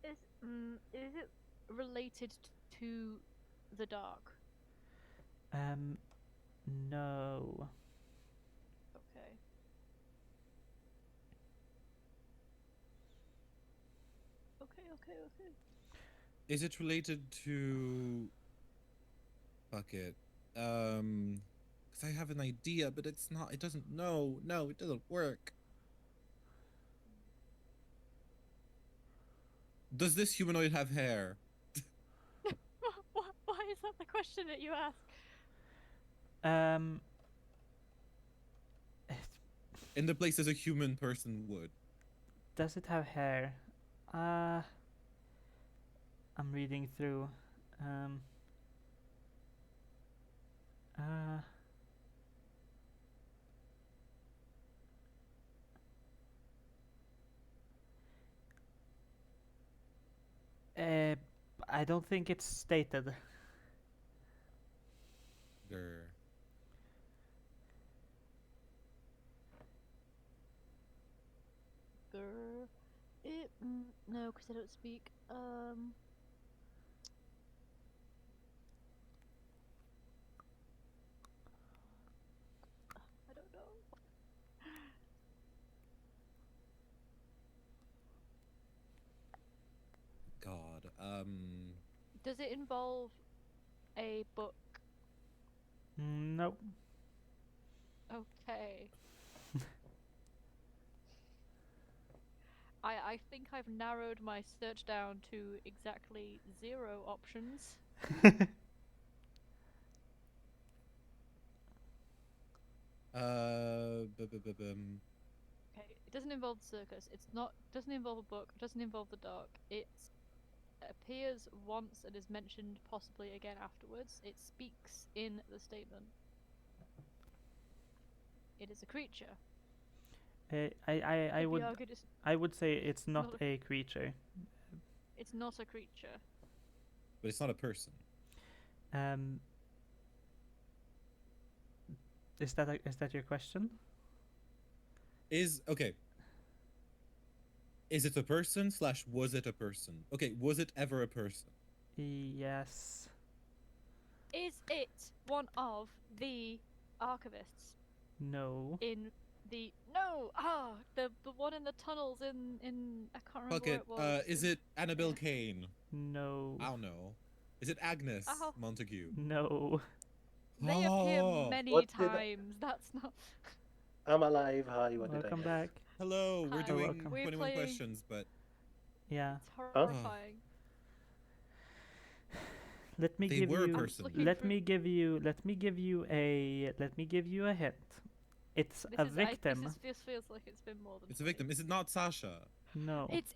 Is it related to the dark? No. Okay. Okay. Is it related to? Fuck it. Because I have an idea, but it's not. It doesn't. No, it doesn't work. Does this humanoid have hair? Why is that the question that you ask? In the places a human person would. Does it have hair? I'm reading through. Uh, I don't think it's stated. Grr. No, because I don't speak. I don't know. God. Does it involve a book? Nope. Okay. I think I've narrowed my search down to exactly 0 options. Okay, it doesn't involve the circus. Doesn't involve a book. Doesn't involve the dark. It appears once and is mentioned possibly again afterwards. It speaks in the statement. It is a creature. I would say it's not not a creature. It's not a creature. But it's not a person. Is that your question? Okay. Is it a person / was it a person? Okay, was it ever a person? Yes. Is it one of the archivists No. in the the one in the tunnels in I can't remember Fuck where it. it was. Is it Annabelle Kane? No. I don't know. Is it Agnes Montague? No. They appear Oh, many What did I- times. That's not. I'm alive. Hi, what did I Welcome miss? back. hello. We're Hi. doing Welcome. We're 21 playing- questions, but Yeah. It's horrifying. Let me They give were a you. person. Let me give you a hint. It's a victim. This feels like it's been more than. it's a victim. Is it not Sasha? No. It's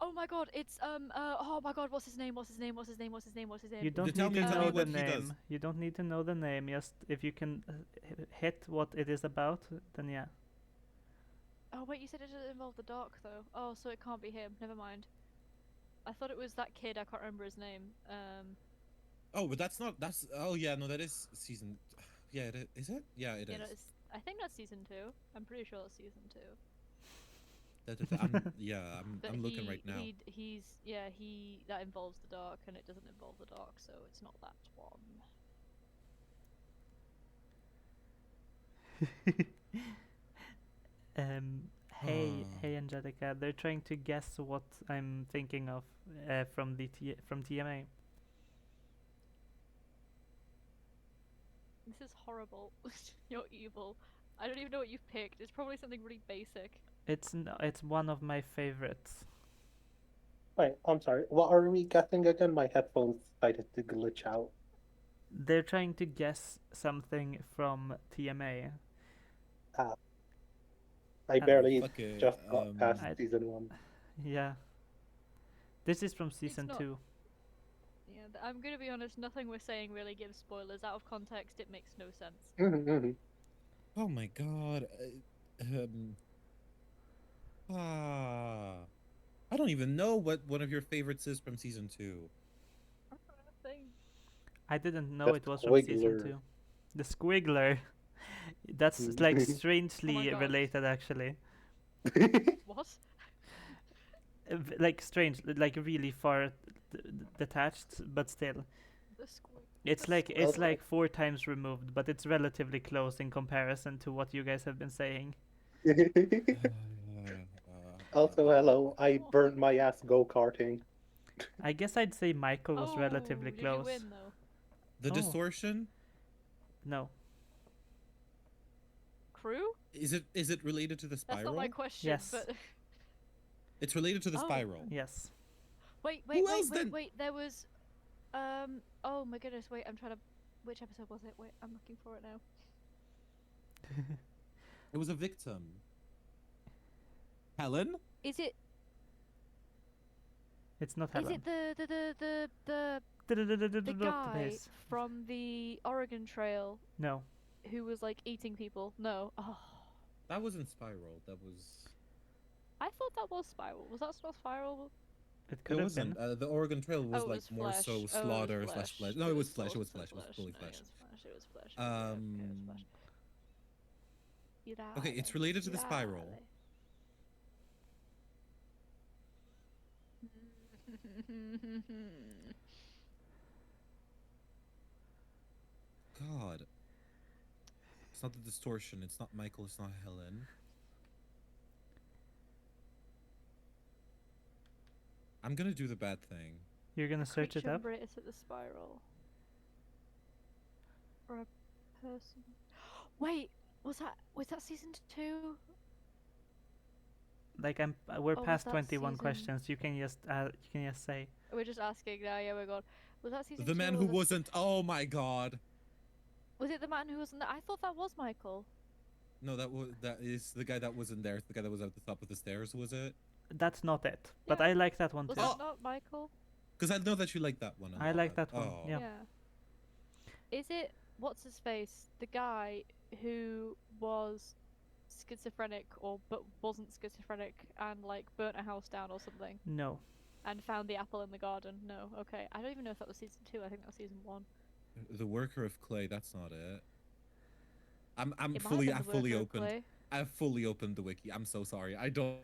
oh my god, it's oh my god, what's his name? You don't tell need me- to tell me know the what he does. name. You don't need to know the name. Just if you can hit what it is about, then yeah. Oh wait, you said it doesn't involve the dark though. Oh, so it can't be him. Never mind. I thought it was that kid. I can't remember his name. Oh, but that's not. That's. Oh yeah, no, that is season. Yeah, is it? Yeah, it You know, is. I think that's season 2. I'm pretty sure it's season 2. Yeah, But I'm looking right now. he that involves the dark, and it doesn't involve the dark, so it's not that one. Hey, Angelica. They're trying to guess what I'm thinking of from from TMA. This is horrible. You're evil. I don't even know what you've picked. It's probably something really basic. It's one of my favorites. Wait, I'm sorry. What are we guessing again? My headphones decided to glitch out. They're trying to guess something from TMA. I barely Okay, just got past I- season 1. Yeah. This is from season not- 2. Yeah, I'm gonna be honest. Nothing we're saying really gives spoilers. Out of context, it makes no sense. Oh my god. I don't even know what one of your favorites is from season 2. Thing. I didn't know The it was from season Squiggler. 2. The Squiggler. That's like strangely God. related, actually. What? Like strange, like really far detached, but still. The squid. It's The like it's Squiggler. like 4 times removed, but it's relatively close in comparison to what you guys have been saying. Also, hello. I burned my ass go-karting. I guess I'd say Michael was relatively did close. you win though? The Oh. distortion? No. Crew? Is it related to the That's spiral? not my question. Yes. But It's related to the Oh. spiral. Yes. wait, Who else then? There was, Oh my goodness! Wait, I'm trying to. Which episode was it? Wait, I'm looking for it now. It was a victim. Helen? Is it? It's not Is Helen. it the guy Base. from the Oregon Trail No. who was like eating people? No. Oh, That wasn't spiral. That was. I thought that was Spiral. Was that not Spiral? It It could have been. wasn't. The Oregon Trail was Oh, it like was more flesh. so Oh, it was slaughter flesh. slash flesh. No, it was flesh. It was also flesh. It was fully No, flesh. It was flesh. It was flesh. Okay, it was flesh. Okay, it's related to the spiral. God. It's not the distortion. It's not Michael. It's not Helen. I'm gonna do the bad thing. You're gonna search it up? Is it the spiral? Or a person? Wait, was that season 2? Like we're Oh, was past that 21 season- questions. You can just say. We're just asking now. Yeah, we're gone. Was that season 2? The man or who the- wasn't. Oh my God. Was it the man who wasn't there? I thought that was Michael. No, that is the guy that wasn't there. The guy that was at the top of the stairs. Was it? That's not it. But Yeah. I like that one Was too. that not Michael? Because I know that you like that one. a I like lot. that one, Oh. yeah. Is it what's his face? The guy who was schizophrenic but wasn't schizophrenic and like burnt a house down or something No. and found the apple in the garden? No. Okay. I don't even know if that was season 2. I think that was season 1. The worker of clay. That's not it. I'm It might have fully been I the fully worker of opened. clay. I've fully opened the wiki. I'm so sorry. I don't.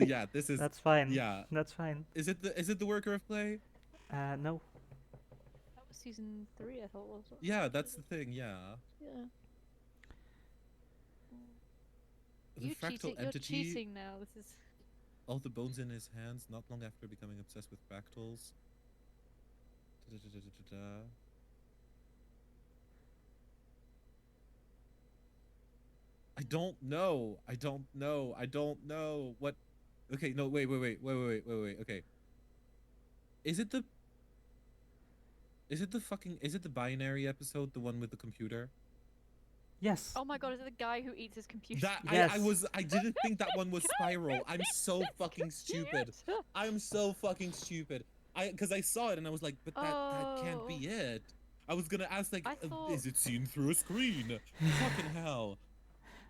Yeah. This is. That's fine. Yeah. That's fine. Is it the worker of clay? No. That was season 3. I thought was it? Yeah, that's the thing. Yeah. Yeah. The You fractal cheating? You're entity. cheating now. This is. All the bones in his hands. Not long after becoming obsessed with fractals. Da-da-da-da-da-da. I don't know. I don't know. I don't know what. Okay, no, wait. Okay, is it the fucking? Is it the binary episode, the one with the computer? Yes. Oh my god! Is it the guy who eats his computer? That Yes. I didn't think that one was spiral. I'm so fucking stupid. I'm so fucking stupid. Because I saw it and I was like, but that can't be it. I was gonna ask like, I thought- is it seen through a screen? Fucking hell.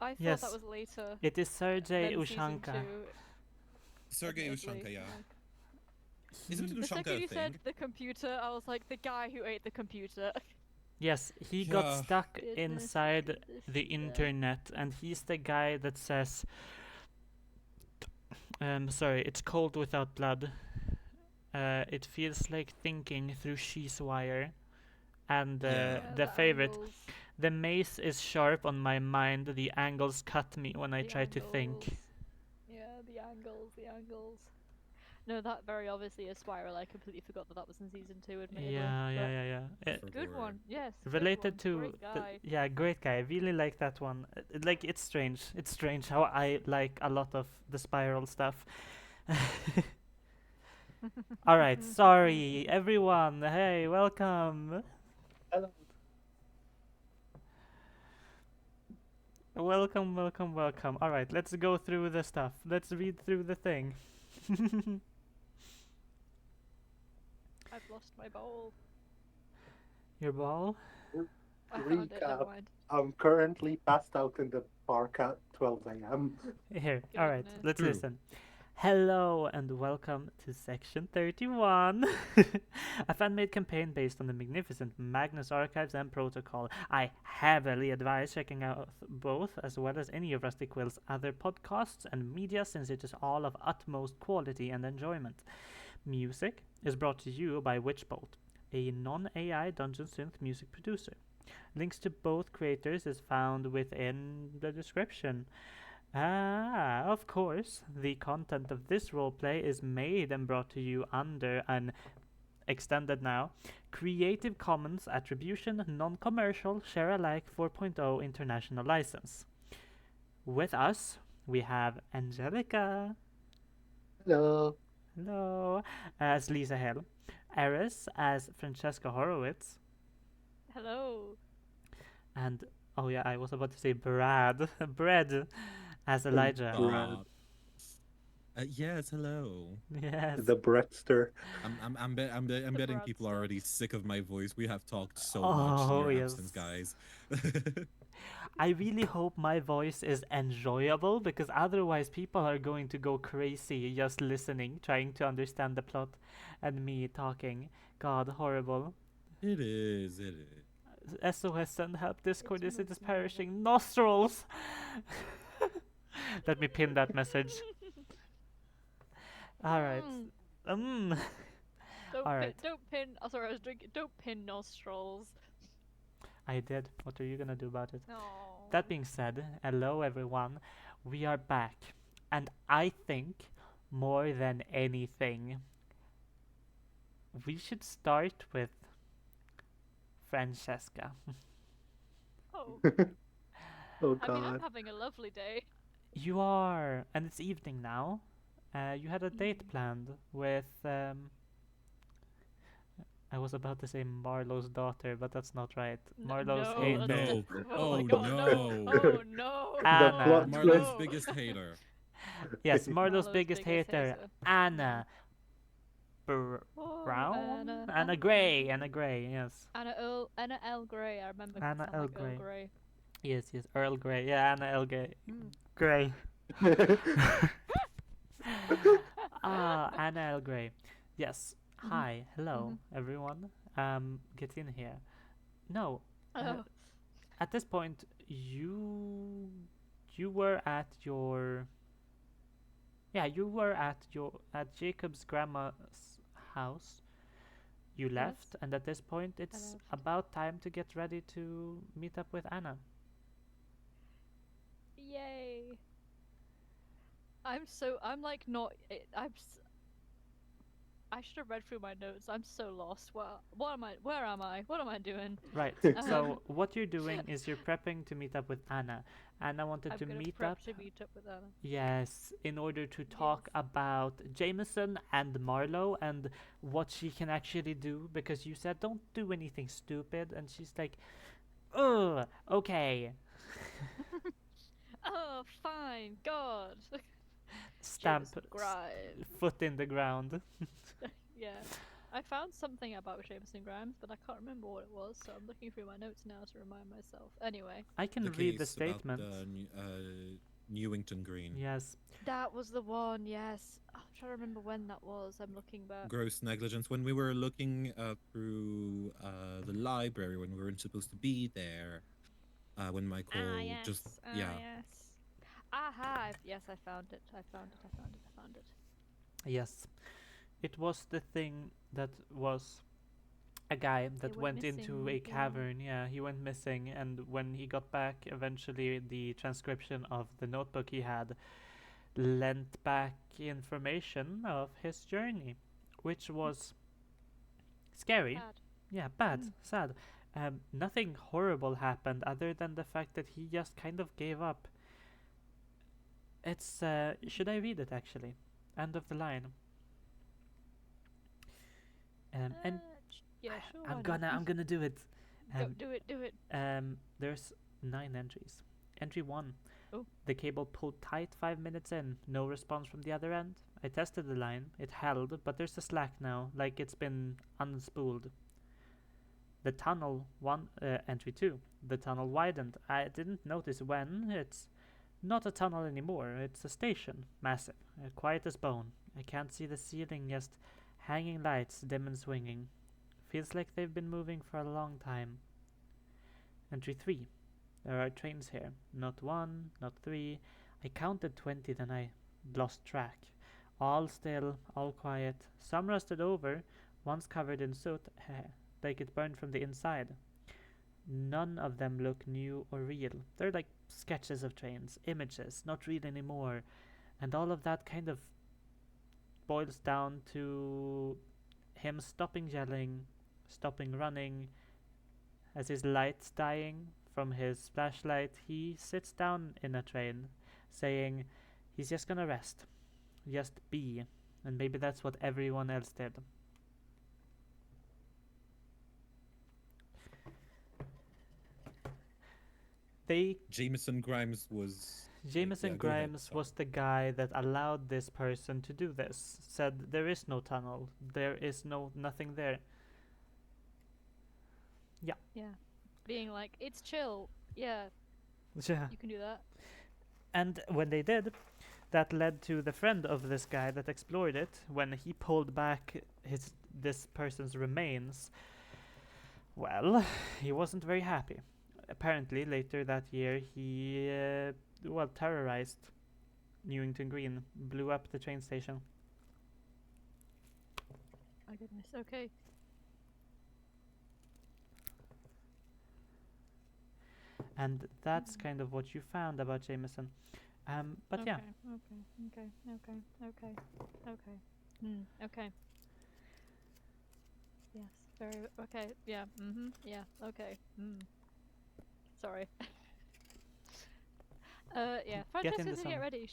I thought Yes. that was later. It is Sergei than season Ushanka. 2. Sergei admittedly, Ushanka, yeah. Isn't He- The Lushanka second a you said thing? the computer, I was like, the guy who ate the computer. yes, he got Yeah. stuck Goodness inside gracious, the yeah. internet, and he's the guy that says, sorry, it's cold without blood. It feels like thinking through sheath wire. And Yeah. the favorite, angles, the mace is sharp on my mind. The angles cut me when I the try to think. angles. Yeah, the angles. No, that very obviously is Spiral. I completely forgot that was in season 2, admittedly. Yeah. but Good one, yes. good Related one, to great guy. yeah, great guy. I really like that one. Like it's strange. It's strange how I like a lot of the Spiral stuff. All right, sorry everyone. Hey, welcome. Hello. Welcome. All right, let's go through the stuff. Let's read through the thing. I've lost my bowl. Your ball? I found it, never Recap. mind. I'm currently passed out in the park at 12 a.m. Here. All right, Goodness. let's True. listen. Hello and welcome to Section 31, a fan-made campaign based on the magnificent Magnus Archives and Protocol. I heavily advise checking out both, as well as any of Rusty Quill's other podcasts and media, since it is all of utmost quality and enjoyment. Music is brought to you by Witchbolt, a non-AI dungeon synth music producer. Links to both creators is found within the description. Of course, the content of this roleplay is made and brought to you under an extended now Creative Commons Attribution Non-Commercial Share Alike 4.0 International License. With us, we have Angelica. Hello. Hello. As Lisa Hill. Eris as Francesca Horowitz. Hello. And, oh yeah, I was about to say Brad. Bread as Elijah. Stop. Yes, hello. Yes. The breadster. I'm betting people are Bradster. already sick of my voice. We have talked so Oh, much in your yes. absence, guys. I really hope my voice is enjoyable, because otherwise people are going to go crazy just listening, trying to understand the plot, and me talking. God, horrible. It is. SOS send help, Discord, It's it is most perishing. Nostrils! Let me pin that message. Alright. Mm, Don't Alright. Don't pin. Oh, sorry, I was drinking. Don't pin nostrils. I did. What are you gonna do about it? No. That being said, hello everyone. We are back. And I think, more than anything, we should start with Francesca. Oh, Oh I mean, I'm god. having a lovely day. You are, and it's evening now. You had a date planned with, I was about to say Marlowe's daughter, but that's not right. Marlowe's no, hater. that's- No. Oh, Oh, my God, no. Oh no. Anna. Oh, plot Marlowe's no. biggest hater. Yes, Marlowe's Marlowe's biggest hater, hater. Anna Oh, Brown? Anna. Anna Gray, yes. Anna L. Grey. I remember. it Anna sounded L. like Earl Grey. Grey. Yes, Earl Grey. Yeah, Anna L. Grey. Mm. Grey. Anna L. Grey. Yes. Hi, hello, everyone. Get in here. No, Oh, at this point, you were at your at Jacob's grandma's house. You Yes. left, and at this point, it's left. about time to get ready to meet up with Anna. yay. I'm like not. I should have read through my notes. I'm so lost. What am I? Where am I? What am I doing? Right. So what you're doing is you're prepping to meet up with Anna. Anna wanted I'm to gonna meet prep up. to meet up with Anna. Yes, in order to talk Yes. about Jameson and Marlowe and what she can actually do, because you said don't do anything stupid, and she's like, "Oh, okay." Oh, fine. God. Stamp Jameson Grimes. foot in the ground. Yeah. I found something about Jameson Grimes, but I can't remember what it was, so I'm looking through my notes now to remind myself. Anyway. I can The read the case about statement. Newington Green. Yes. That was the one. Yes. I'm trying to remember when that was. I'm looking back. Gross negligence. When we were looking through the library, when we weren't supposed to be there, when Michael just yeah. Yes. Aha! Yes, I found it. I found it. I found it. I found it. Yes. It was the thing that was a guy that went went into missing, a yeah. cavern. Yeah, he went missing, and when he got back, eventually the transcription of the notebook he had lent back information of his journey, which was scary. Bad. Yeah, bad, Mm. sad. Nothing horrible happened other than the fact that he just kind of gave up. It's should I read it actually? End of the line. And Yeah, sure. I'm why gonna not? I'm gonna do it. Go, do it. Do it. There's 9 entries. Entry 1. Oh. The cable pulled tight 5 minutes in. No response from the other end. I tested the line. It held, but there's a slack now, like it's been unspooled. The tunnel entry 2. The tunnel widened. I didn't notice when. It's not a tunnel anymore. It's a station. Massive. Quiet as bone. I can't see the ceiling, just hanging lights, dim and swinging. Feels like they've been moving for a long time. Entry 3. There are trains here. Not 1, not 3. I counted 20, then I lost track. All still, all quiet. Some rusted over, once covered in soot, like it burned from the inside. None of them look new or real. They're like sketches of trains, images, not real anymore. And all of that kind of boils down to him stopping yelling, stopping running. As his light's dying from his flashlight, he sits down in a train, saying he's just gonna rest, just be, and maybe that's what everyone else did. Jameson Grimes was. Jameson yeah, go ahead, Grimes sorry. was the guy that allowed this person to do this. Said there is no tunnel, there is nothing there. Yeah. Being like, it's chill. Yeah, Yeah. you can do that. And when they did, that led to the friend of this guy that explored it. When he pulled back this person's remains, well, he wasn't very happy. Apparently, later that year, he terrorized Newington Green, blew up the train station. My goodness. Okay. And that's kind of what you found about Jameson. But okay. yeah, Okay. Okay. Yes. Very. Okay. Yeah. Yeah. Okay. Sorry. Yeah. Get in Francesca's the gonna get sun. ready.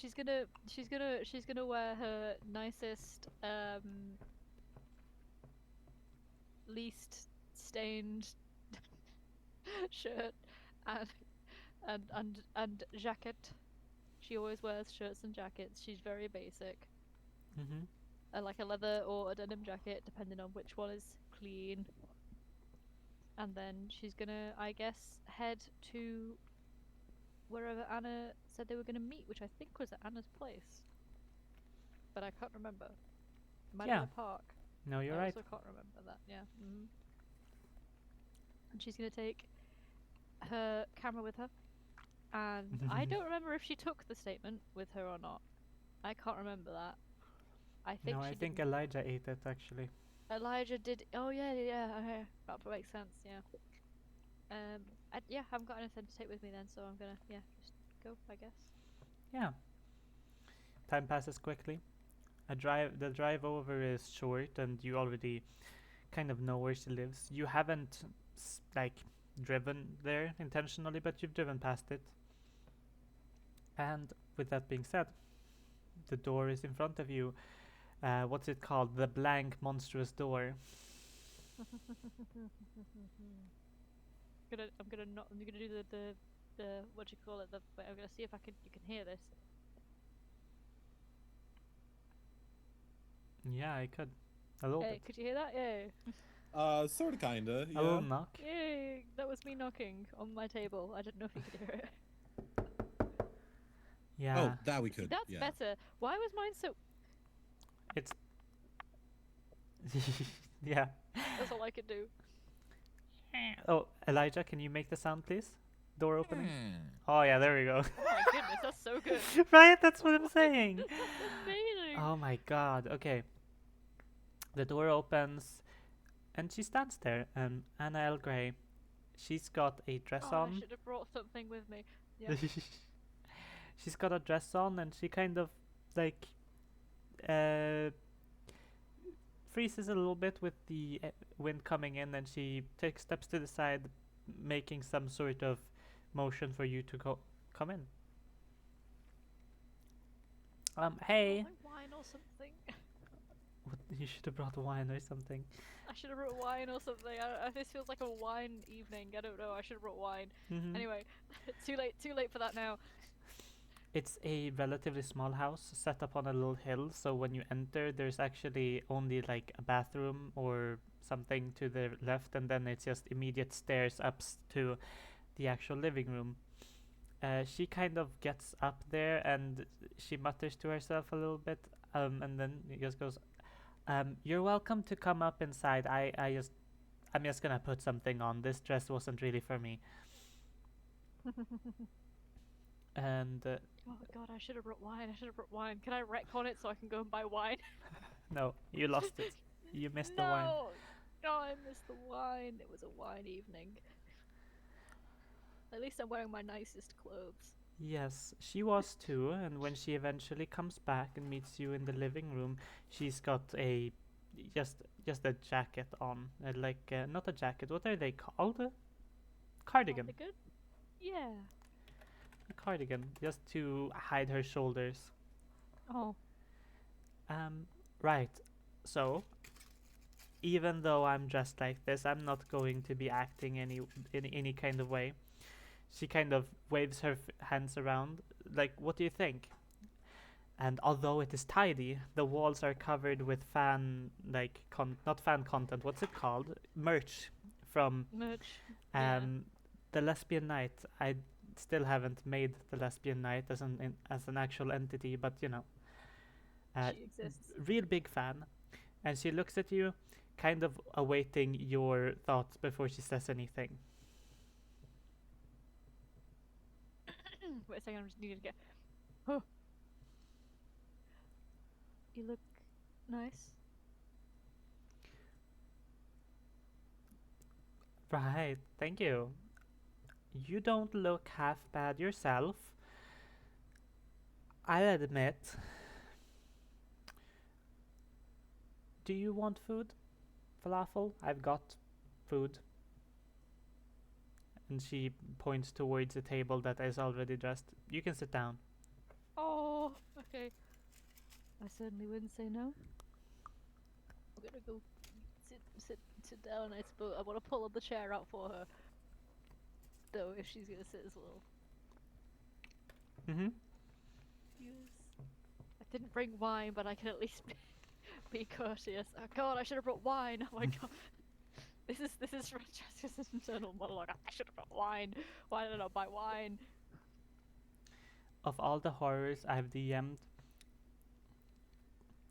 She's gonna wear her nicest, least stained shirt and jacket. She always wears shirts and jackets. She's very basic. Like a leather or a denim jacket, depending on which one is clean. And then she's gonna, I guess, head to wherever Anna said they were gonna meet, which I think was at Anna's place. But I can't remember. Might have Yeah. been a park. No, you're I right. also can't remember that. Yeah. And she's gonna take her camera with her. And I don't remember if she took the statement with her or not. I can't remember that. I think No, she I think didn't. Elijah ate it actually. Elijah did. Oh yeah. Okay. That makes sense. Yeah. Yeah. Haven't got anything to take with me then, so I'm gonna just go, I guess. Yeah. Time passes quickly. The drive over is short, and you already kind of know where she lives. You haven't driven there intentionally, but you've driven past it. And with that being said, the door is in front of you. What's it called? The blank monstrous door. I'm gonna do the what do you call it? Wait, I'm gonna see if you can hear this. Yeah, I could. A little Hey, bit. could you hear that? Yay! Sort of, kinda. A little Yeah. knock. Yay! That was me knocking on my table. I didn't know if you could hear it. Yeah, Oh, that we See, could. that's Yeah. better. Why was mine so? it's yeah. That's all I could do. Oh, Elijah, can you make the sound, please? Door opening. Hmm. Oh yeah, there we go. Oh my goodness, that's so good. Right, that's what I'm saying. That's amazing. Oh my god. Okay. The door opens, and she stands there. And Anna L. Grey, she's got a dress Oh, I on. should have brought something with me. Yeah. She's got a dress on, and she kind of like uh freezes a little bit with the wind coming in, and she takes steps to the side, making some sort of motion for you to come in. Hey. Like wine or something. What, you should have brought wine or something. I should have brought wine or something. This feels like a wine evening. I don't know. I should have brought wine. Mhm. Anyway, too late for that now. It's a relatively small house set up on a little hill, so when you enter, there's actually only like a bathroom or something to the left, and then it's just immediate stairs up to the actual living room. She kind of gets up there and she mutters to herself a little bit, and then he just goes, "You're welcome to come up inside. I'm just gonna put something on. This dress wasn't really for me." And Oh god, I should have brought wine. Can I wreck on it so I can go and buy wine? no, you lost it. You missed the wine. No, I missed the wine. It was a wine evening. At least I'm wearing my nicest clothes. Yes, she was too, and when she eventually comes back and meets you in the living room, she's got a just a jacket on, not a jacket. What are they called? Cardigan. Are they good? Yeah. A cardigan, just to hide her shoulders. Oh. Right. So, even though I'm dressed like this, I'm not going to be acting in any kind of way. She kind of waves her hands around, like, "What do you think?" And although it is tidy, the walls are covered with not fan content. What's it called? Merch from Merch. Yeah. the Lesbian Night. I still haven't made the Lesbian Night as an actual entity, but you know, She exists. real big fan. And she looks at you, kind of awaiting your thoughts before she says anything. Wait a second, I just needed to get. Oh. You look nice. Right, thank you. You don't look half bad yourself. I'll admit. Do you want food? Falafel? I've got food. And she points towards a table that is already dressed. You can sit down. Oh, okay. I certainly wouldn't say no. I'm gonna go sit down. I suppose I want to pull up the chair out for her. Though, if she's gonna sit as well. Mm-hmm. Yes. I didn't bring wine, but I can at least be courteous. Oh god, I should have brought wine. Oh my god. This is Francesca's internal monologue. I should have brought wine. Why did I not buy wine? Of all the horrors I've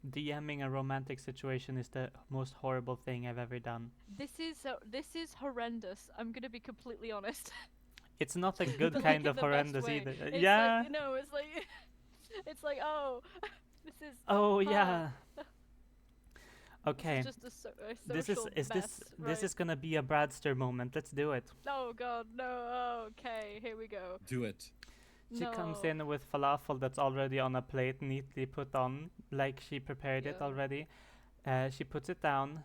DMing a romantic situation is the most horrible thing I've ever done. This is horrendous. I'm gonna be completely honest. It's not a good But, kind like, in of the best horrendous way. either. It's Yeah. Like, no, it's like it's like, oh, this is Oh yeah. Okay. this is just a, a This is social this mess, this right? is gonna be a Bradster moment. Let's do it. Oh god, no. Okay, here we go. Do it. She comes No. in with falafel that's already on a plate, neatly put on, like she prepared it Yeah. already. She puts it down,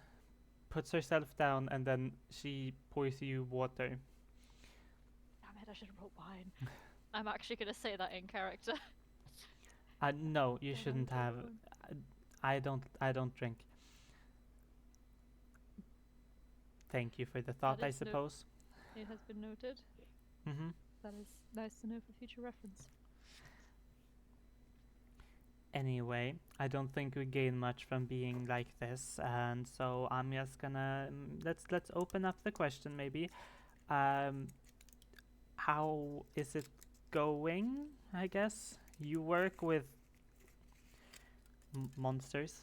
puts herself down, and then she pours you water. Damn it, I should have brought wine. I'm actually gonna say that in character. No, you Damn, I shouldn't brought have. wine. I don't drink. Thank you for the thought, I is no- suppose. It has been noted. Mm-hmm. That is nice to know for future reference. Anyway, I don't think we gain much from being like this, and so I'm just gonna let's open up the question maybe. How is it going? I guess You work with monsters.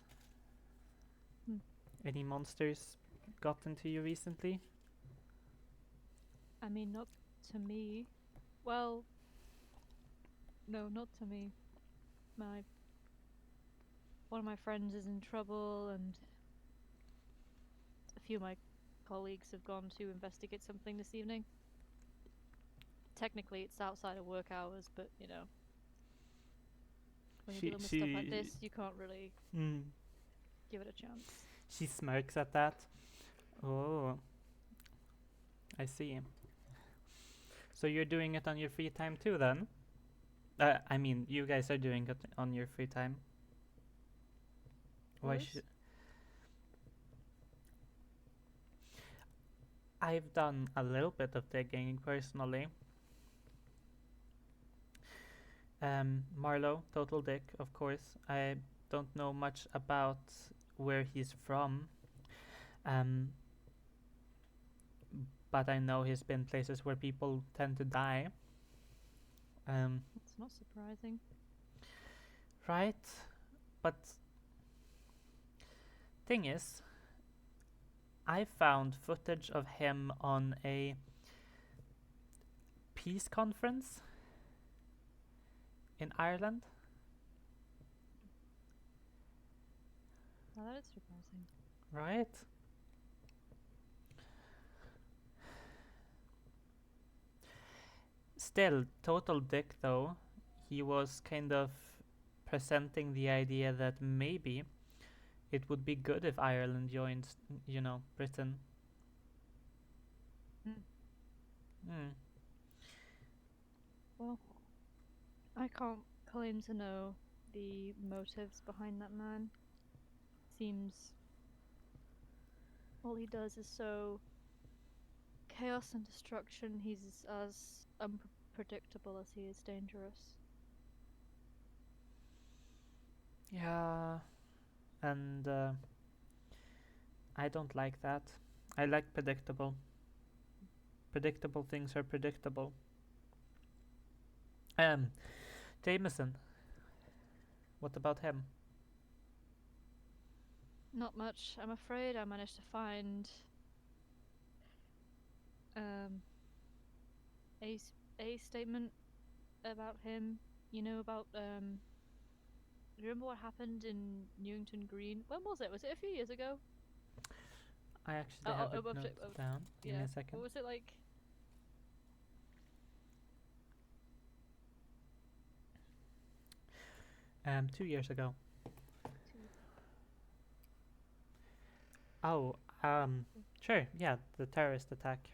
Hmm. Any monsters gotten to you recently? I mean, not to me. Well, no, not to me. One of my friends is in trouble, and a few of my colleagues have gone to investigate something this evening. Technically, it's outside of work hours, but you know, when you're dealing with stuff like this, you can't really give it a chance. She smirks at that. Oh, I see. So you're doing it on your free time too, then? I mean, you guys are doing it on your free time. Why Yours? should? I've done a little bit of digging personally. Marlowe, total dick, of course. I don't know much about where he's from. But I know he's been places where people tend to die. That's not surprising. Right? But thing is, I found footage of him on a peace conference in Ireland. Well, that is surprising. Right? Still, total dick though. He was kind of presenting the idea that maybe it would be good if Ireland joined, Britain. Hmm. Well, I can't claim to know the motives behind that man. Seems all he does is sow chaos and destruction. He's as unpredictable as he is dangerous. Yeah, and I don't like that. I like predictable. Predictable things are predictable. Jameson. What about him? Not much, I'm afraid. I managed to find a statement about him. You know about do you remember what happened in Newington Green? When was it? Was it a few years ago? I actually have it was noted it- down. Give me a second. What was it like? 2 years ago. Two- Oh, sure. Yeah, the terrorist attack.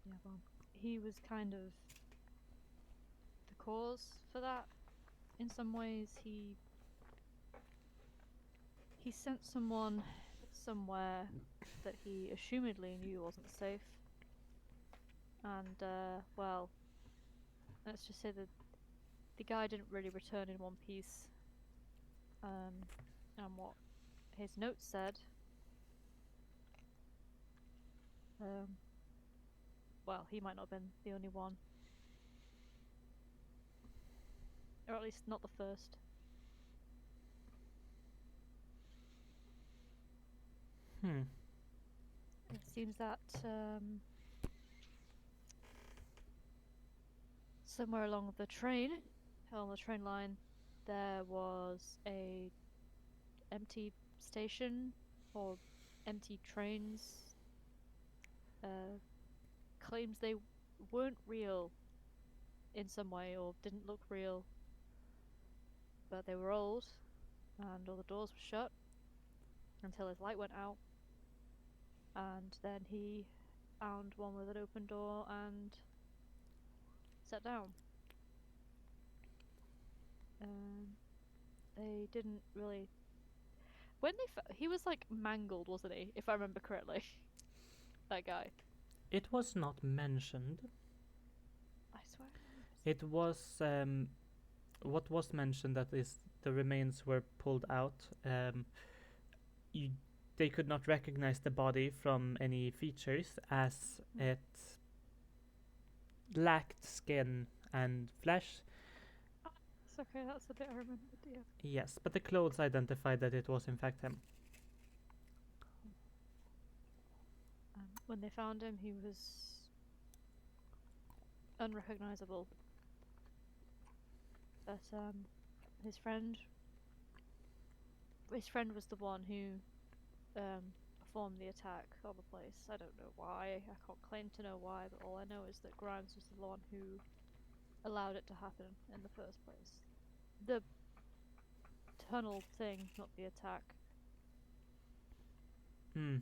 Yeah, well, he was kind of the cause for that. In some ways, he sent someone somewhere that he assumedly knew wasn't safe. And well, let's just say that the guy didn't really return in one piece. And what his notes said, well, he might not have been the only one. Or at least not the first. It seems that somewhere along the train, on the train line, there was a empty station or empty trains. Claims they weren't real in some way or didn't look real, but they were old and all the doors were shut until his light went out, and then he found one with an open door and sat down. They didn't really. When he was like mangled, wasn't he? If I remember correctly, that guy. It was not mentioned. I swear. It was what was mentioned, that is the remains were pulled out. They could not recognize the body from any features, as it lacked skin and flesh. Okay, that's the bit I remembered. Yeah. Yes, but the clothes identified that it was in fact him. When they found him, he was unrecognizable. But his friend was the one who performed the attack on the place. I don't know why. I can't claim to know why, but all I know is that Grimes was the one who allowed it to happen in the first place. The tunnel thing, not the attack. Hmm.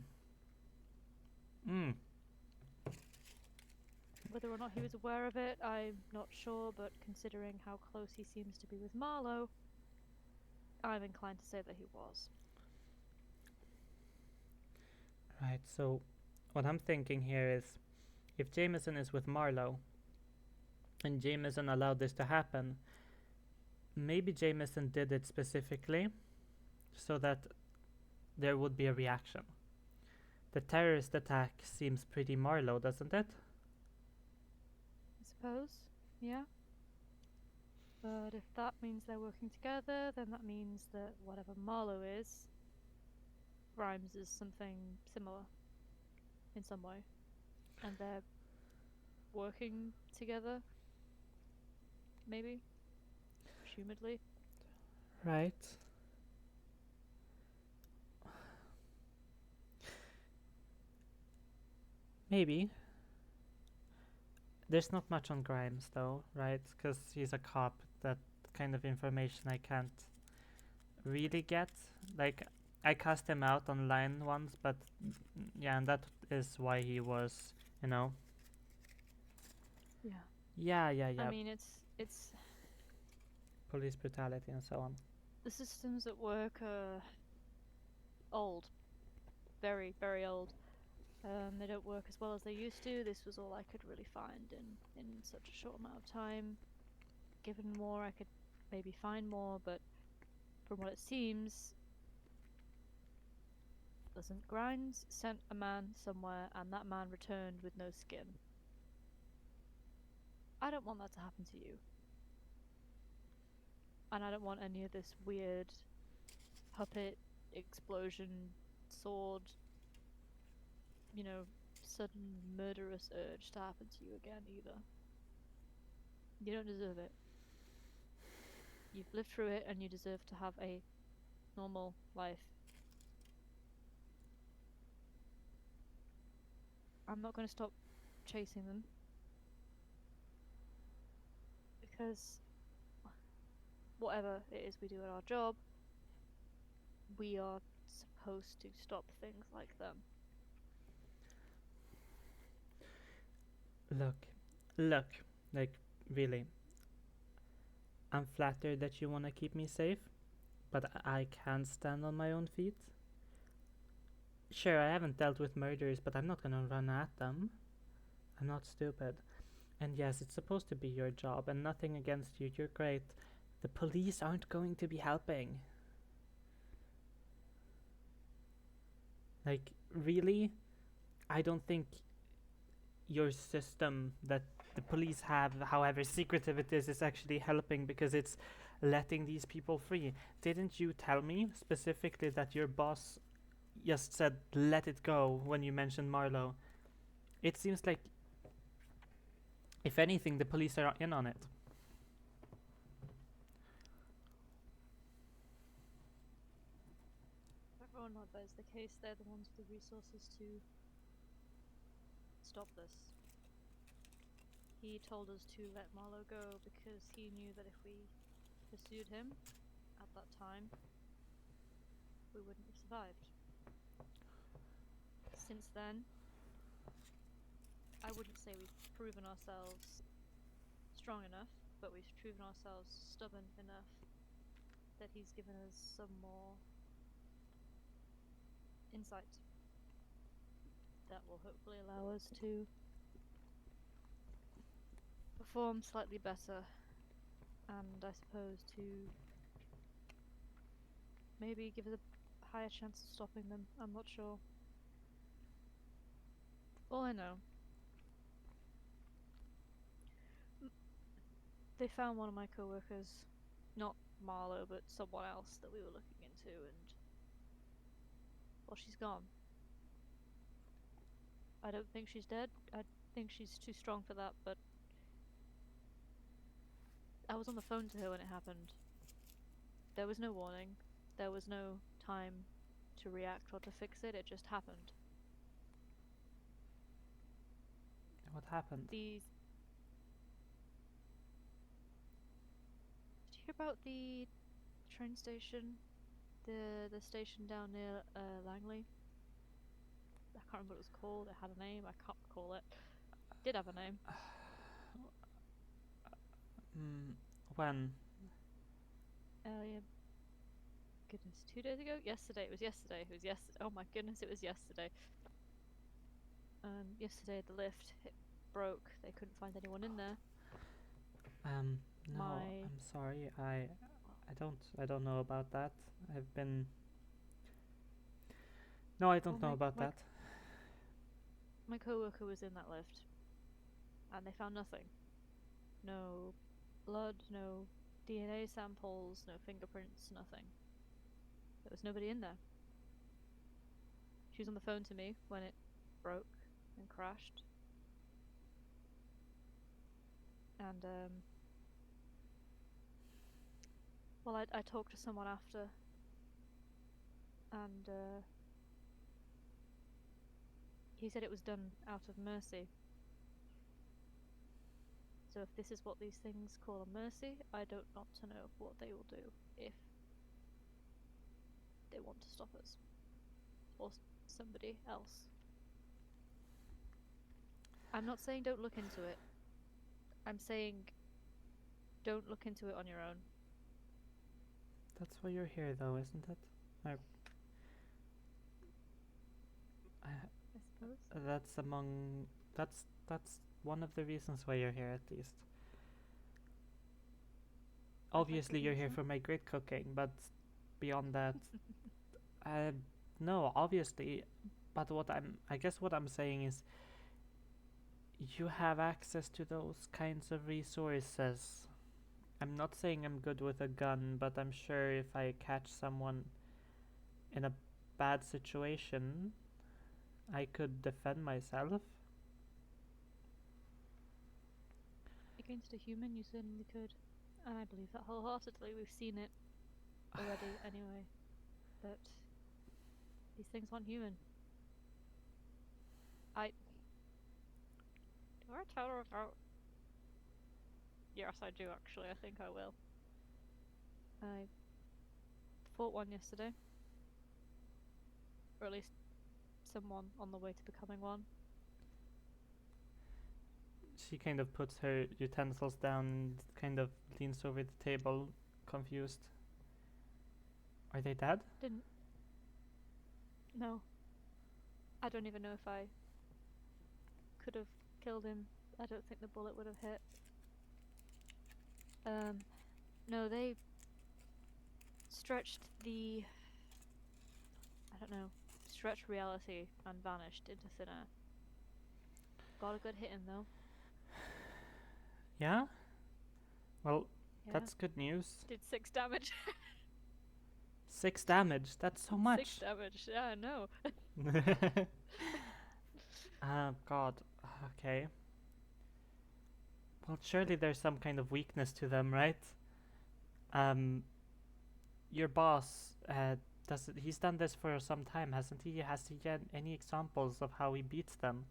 Hmm. Whether or not he was aware of it, I'm not sure, but considering how close he seems to be with Marlowe, I'm inclined to say that he was. Right, so what I'm thinking here is if Jameson is with Marlowe and Jameson allowed this to happen, maybe Jameson did it specifically so that there would be a reaction. The terrorist attack seems pretty Marlowe, doesn't it? I suppose, yeah. But if that means they're working together, then that means that whatever Marlowe is, Grimes is something similar in some way. And they're working together, maybe? Presumably. Right. Maybe. There's not much on Grimes though, right? Because he's a cop. That kind of information I can't really get. Like, I cast him out online once, but yeah, and that is why he was, you know. Yeah. Yeah. I mean, it's Police brutality and so on. the systems at work are old, very, very old. They don't work as well as they used to. This was all I could really find in such a short amount of time. Given more, I could maybe find more, but from what it seems, listen, Grimes sent a man somewhere, and that man returned with no skin. I don't want that to happen to you. And I don't want any of this weird puppet explosion sword, sudden murderous urge to happen to you again either. You don't deserve it. You've lived through it and you deserve to have a normal life. I'm not going to stop chasing them. Because whatever it is we do at our job, we are supposed to stop things like them. Look, like, really. I'm flattered that you want to keep me safe, but I can't stand on my own feet. Sure, I haven't dealt with murderers, but I'm not gonna run at them. I'm not stupid. And yes, it's supposed to be your job, and nothing against you, you're great. The police aren't going to be helping. Like, really? I don't think your system that the police have, however secretive it is actually helping, because it's letting these people free. Didn't you tell me specifically that your boss just said let it go when you mentioned Marlowe? It seems like, if anything, the police are in on it. Everyone not that is the case, they're the ones with the resources to stop this. He told us to let Marlowe go because he knew that if we pursued him at that time, we wouldn't have survived. Since then, I wouldn't say we've proven ourselves strong enough, but we've proven ourselves stubborn enough that he's given us some more insight that will hopefully allow us to perform slightly better, and I suppose to maybe give us a higher chance of stopping them. I'm not sure. All I know, they found one of my co-workers not Marlowe, but someone else that we were looking into, and well, she's gone. I don't think she's dead. I think she's too strong for that, but I was on the phone to her when it happened. There was no warning. There was no time to react or to fix it. It just happened. What happened? Did you hear about the train station? The station down near Langley? I can't remember what it was called. It had a name. I can't recall it. It did have a name. When? Yeah. Goodness, 2 days ago? Yesterday. It was yesterday. It was yesterday. Oh my goodness, it was yesterday. Yesterday the lift it broke. They couldn't find anyone in there. No, I'm sorry. I don't know about that. I've been. No, I don't know about that. My coworker was in that lift, and they found nothing. No blood, no DNA samples, no fingerprints, nothing. There was nobody in there. She was on the phone to me when it broke and crashed. And well, I talked to someone after, and he said it was done out of mercy. So if this is what these things call a mercy, I don't want to know what they will do if they want to stop us. Or somebody else. I'm not saying don't look into it. I'm saying don't look into it on your own. That's why you're here, though, isn't it? I suppose. That's one of the reasons why you're here, at least. Obviously, you're here for my great cooking, but beyond that, no, obviously. But I guess what I'm saying is, you have access to those kinds of resources. I'm not saying I'm good with a gun, but I'm sure if I catch someone in a bad situation, I could defend myself. Against a human, you certainly could. And I believe that wholeheartedly. We've seen it already anyway. But these things aren't human. Do I tell her about... Yes, I do actually. I think I will. I fought one yesterday. Or at least someone on the way to becoming one. She kind of puts her utensils down and kind of leans over the table, confused. Are they dead? No. I don't even know if I could have killed him. I don't think the bullet would have hit. No, they stretched stretched reality and vanished into thin air. Got a good hit in though. Yeah? Well, Yeah. that's good news. Did 6 damage. 6 damage, that's so much. 6 damage, yeah, I know. God, okay. Well, surely there's some kind of weakness to them, right? Your boss, he's done this for some time, hasn't he? Has he had any examples of how he beats them?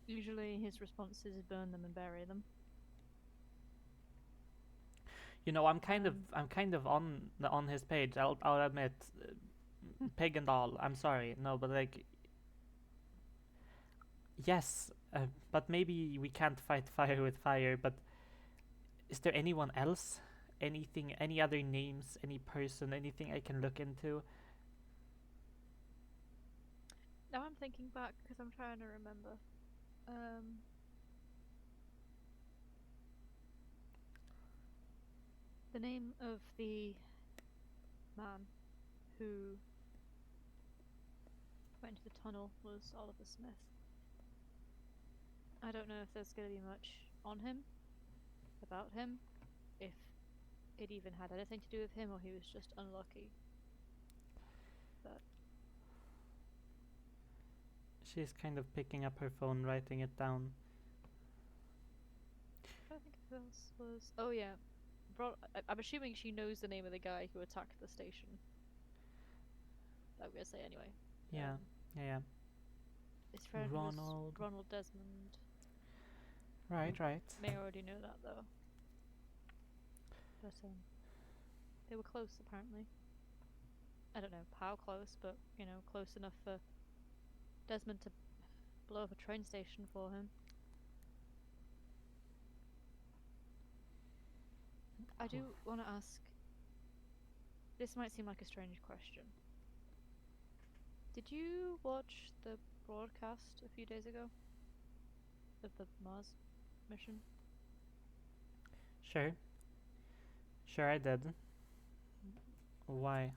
Usually his response is burn them and bury them. You know, I'm kind of on his page. I'll admit, pig and all. I'm sorry, no, but like, yes, but maybe we can't fight fire with fire. But is there anyone else? Anything? Any other names? Any person? Anything I can look into? Now I'm thinking back because I'm trying to remember. The name of the man who went into the tunnel was Oliver Smith. I don't know if there's going to be much on him, about him, it even had anything to do with him or he was just unlucky. But She's kind of picking up her phone, writing it down. I don't think who else was. Oh yeah, I'm assuming she knows the name of the guy who attacked the station. I'm gonna say anyway. Yeah, yeah. His friend Ronald. was Ronald Desmond. Right, right. May already know that though. But they were close apparently. I don't know how close, but you know, close enough for Desmond to blow up a train station for him. I do want to ask. This might seem like a strange question. Did you watch the broadcast a few days ago of the Mars mission? Sure. Sure, I did. Why?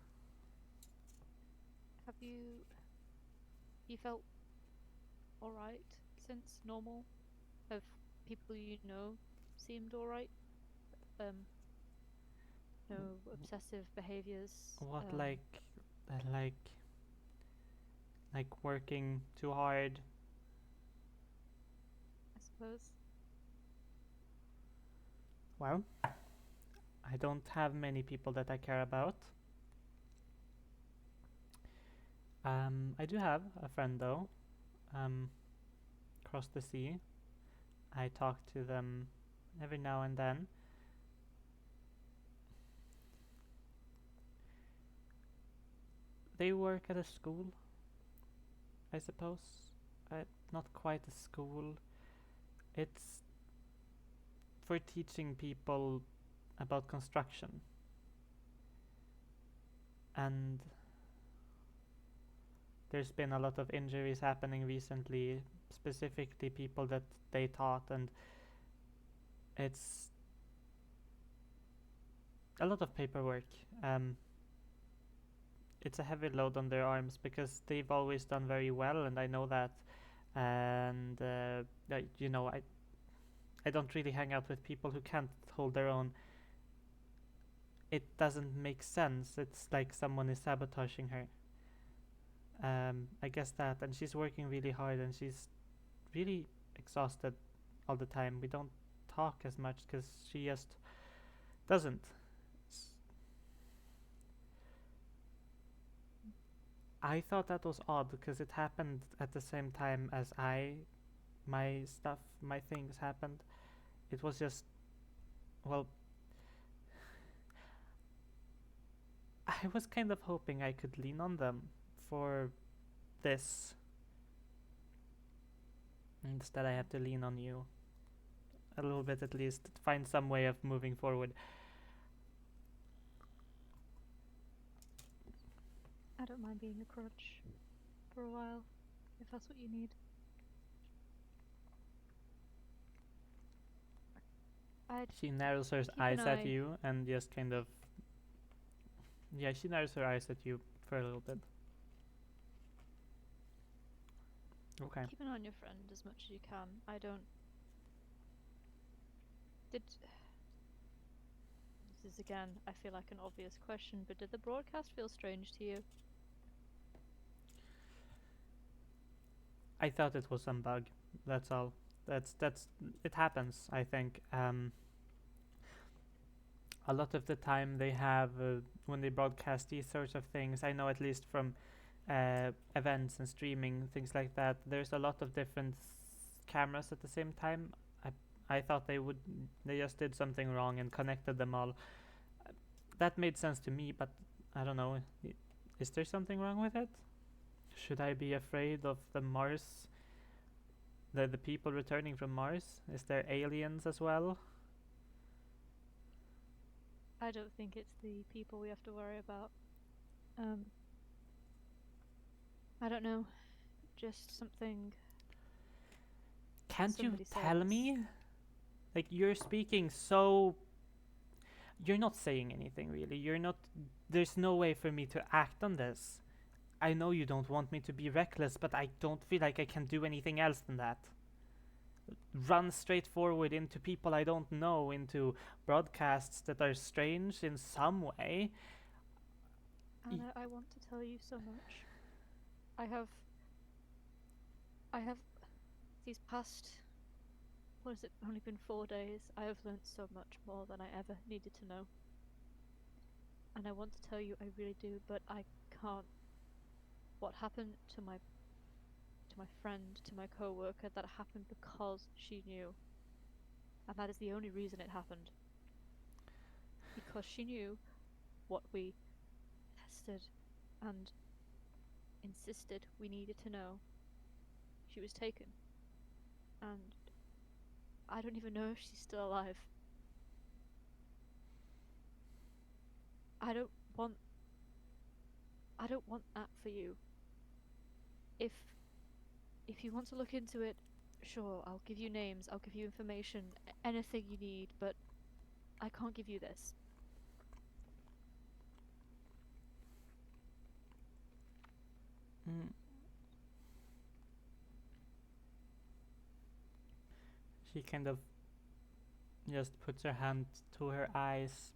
Have you felt alright since normal? Have people you know seemed alright? No obsessive behaviors. What, like working too hard? I suppose. Well, I don't have many people that I care about. I do have a friend though, across the sea. I talk to them every now and then. They work at a school, I suppose. Not quite a school. It's for teaching people about construction. And there's been a lot of injuries happening recently, specifically people that they taught, and it's a lot of paperwork. It's a heavy load on their arms because they've always done very well, and I know that. And you know, I don't really hang out with people who can't hold their own. It doesn't make sense. It's like someone is sabotaging her. I guess that, and she's working really hard, and she's really exhausted all the time. We don't talk as much because she just doesn't. I thought that was odd because it happened at the same time as my things happened. It was just, well, I was kind of hoping I could lean on them for this. Instead, I have to lean on you a little bit at least, find some way of moving forward. I don't mind being a crutch for a while, if that's what you need. She narrows her eyes at you and just kind of... Yeah, she narrows her eyes at you for a little bit. Okay. Keep an eye on your friend as much as you can. I don't... This is again, I feel like an obvious question, but did the broadcast feel strange to you? I thought it was some bug. That's all. That's it happens, I think. A lot of the time they have when they broadcast these sorts of things, I know at least from events and streaming, things like that, there's a lot of different cameras at the same time. I thought they just did something wrong and connected them all. That made sense to me, but I don't know. Is there something wrong with it? Should I be afraid of the Mars? The people returning from Mars? Is there aliens as well? I don't think it's the people we have to worry about. I don't know. Just something. Can't you somebody tell says. me? Like, you're speaking so... You're not saying anything, really. You're not... There's no way for me to act on this. I know you don't want me to be reckless, but I don't feel like I can do anything else than that. run straight forward into people I don't know, into broadcasts that are strange in some way. Anna, I want to tell you so much. I have these past, what has it only been 4 days, I have learnt so much more than I ever needed to know. And I want to tell you I really do, but I can't. What happened to my friend, to my co-worker, that happened because she knew. And that is the only reason it happened. Because she knew what we tested and insisted we needed to know. She was taken. And I don't even know if she's still alive. I don't want that for you. If you want to look into it, sure, I'll give you names, I'll give you information, anything you need, but I can't give you this. Mm. She kind of just puts her hand to her eyes.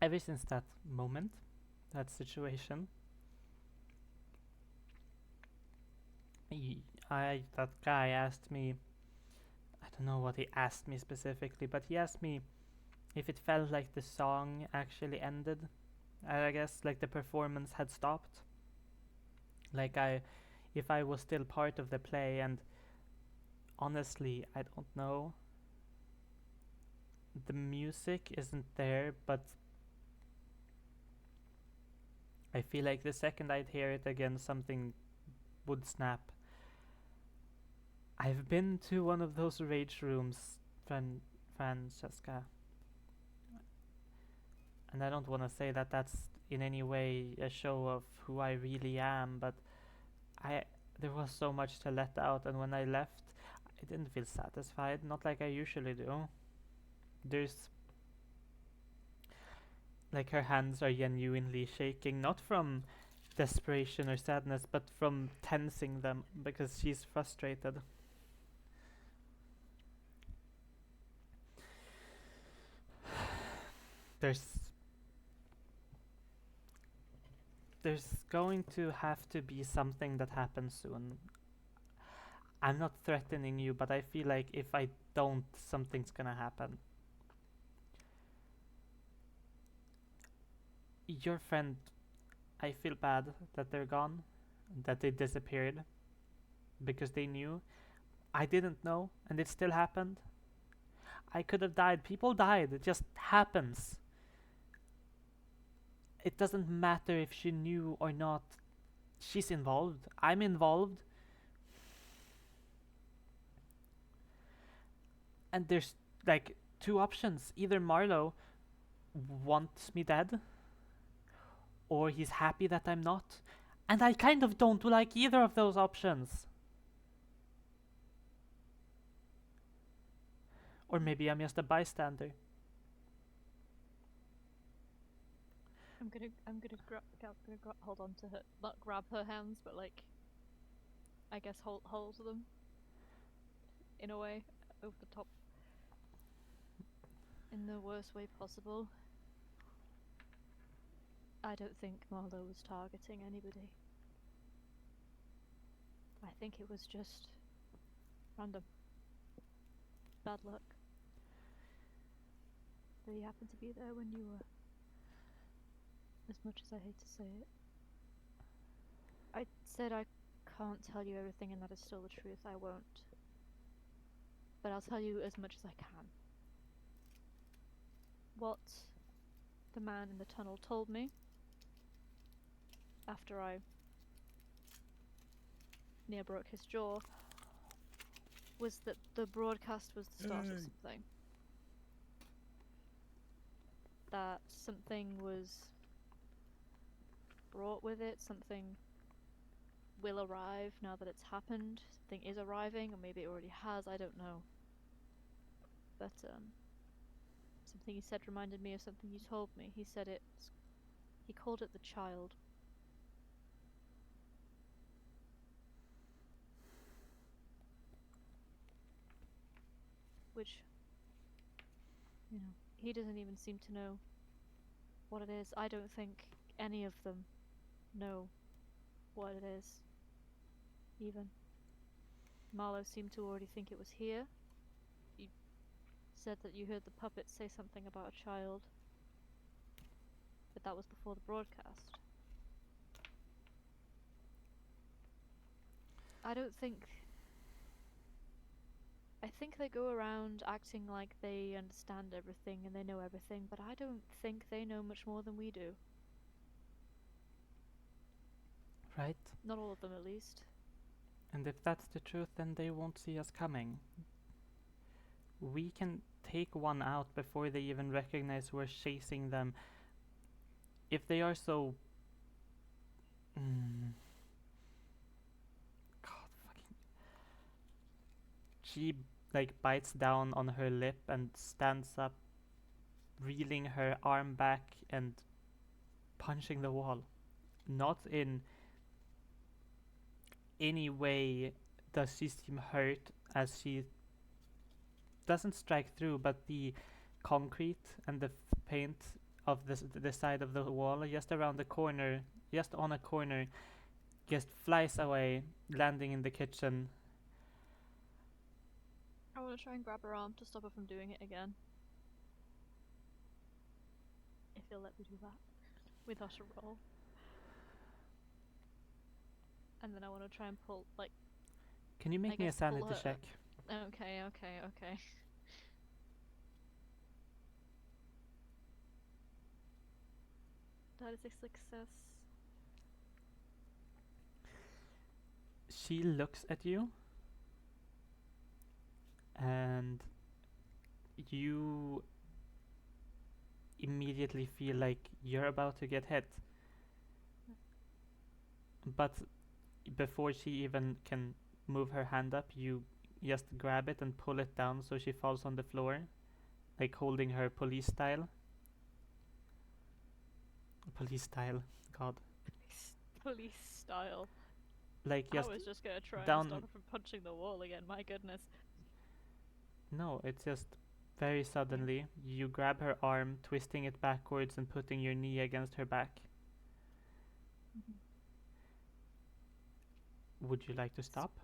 Ever since that moment, that situation, that guy asked me, I don't know what he asked me specifically, but he asked me if it felt like the song actually ended. I guess like the performance had stopped. Like if I was still part of the play, and honestly, I don't know. The music isn't there, but I feel like the second I'd hear it again, something would snap. I've been to one of those rage rooms, Francesca. And I don't want to say that that's in any way a show of who I really am, but there was so much to let out, and when I left, I didn't feel satisfied, not like I usually do. There's like her hands are genuinely shaking, not from desperation or sadness, but from tensing them because she's frustrated. There's going to have to be something that happens soon. I'm not threatening you, but I feel like if I don't, something's gonna happen. Your friend, I feel bad that they're gone, that they disappeared, because they knew. I didn't know, and it still happened. I could have died. People died. It just happens. It doesn't matter if she knew or not. She's involved. I'm involved. And there's like two options. Either Marlowe wants me dead, or he's happy that I'm not. And I kind of don't like either of those options. Or maybe I'm just a bystander. I'm gonna hold on to her, not grab her hands, but like, I guess hold them in a way, over the top, in the worst way possible. I don't think Marlowe was targeting anybody. I think it was just random. Bad luck. That he happened to be there when you were. As much as I hate to say it. I said I can't tell you everything, and that is still the truth. I won't. But I'll tell you as much as I can. What the man in the tunnel told me after I near broke his jaw was that the broadcast was the start of something. That something was brought with it, something will arrive now that it's happened, something is arriving, or maybe it already has, I don't know. But something he said reminded me of something you told me. He said he called it the child. Which, he doesn't even seem to know what it is. I don't think any of them know what it is, even. Marlowe seemed to already think it was here. You said that you heard the puppet say something about a child, but that was before the broadcast. I think they go around acting like they understand everything and they know everything, but I don't think they know much more than we do. Right? Not all of them, at least. And if that's the truth, then they won't see us coming. We can take one out before they even recognize we're chasing them. If they are so... God, fucking... She, bites down on her lip and stands up, reeling her arm back and punching the wall. Not in any way does she seem hurt, as she doesn't strike through, but the concrete and the paint of the side of the wall just around the corner, just on a corner, just flies away, landing in the kitchen. I want to try and grab her arm to stop her from doing it again. If you'll let me do that without a roll. And then I want to try and pull, Can you make me a guess pull sanity her- check? Okay. That is a success. She looks at you, and you immediately feel like you're about to get hit. But before she even can move her hand up, you just grab it and pull it down so she falls on the floor, holding her police style. Police style, God. Police style. Just I was just gonna try down- and stop her from punching the wall again, my goodness. No, it's just very suddenly you grab her arm, twisting it backwards and putting your knee against her back. Would you like to stop?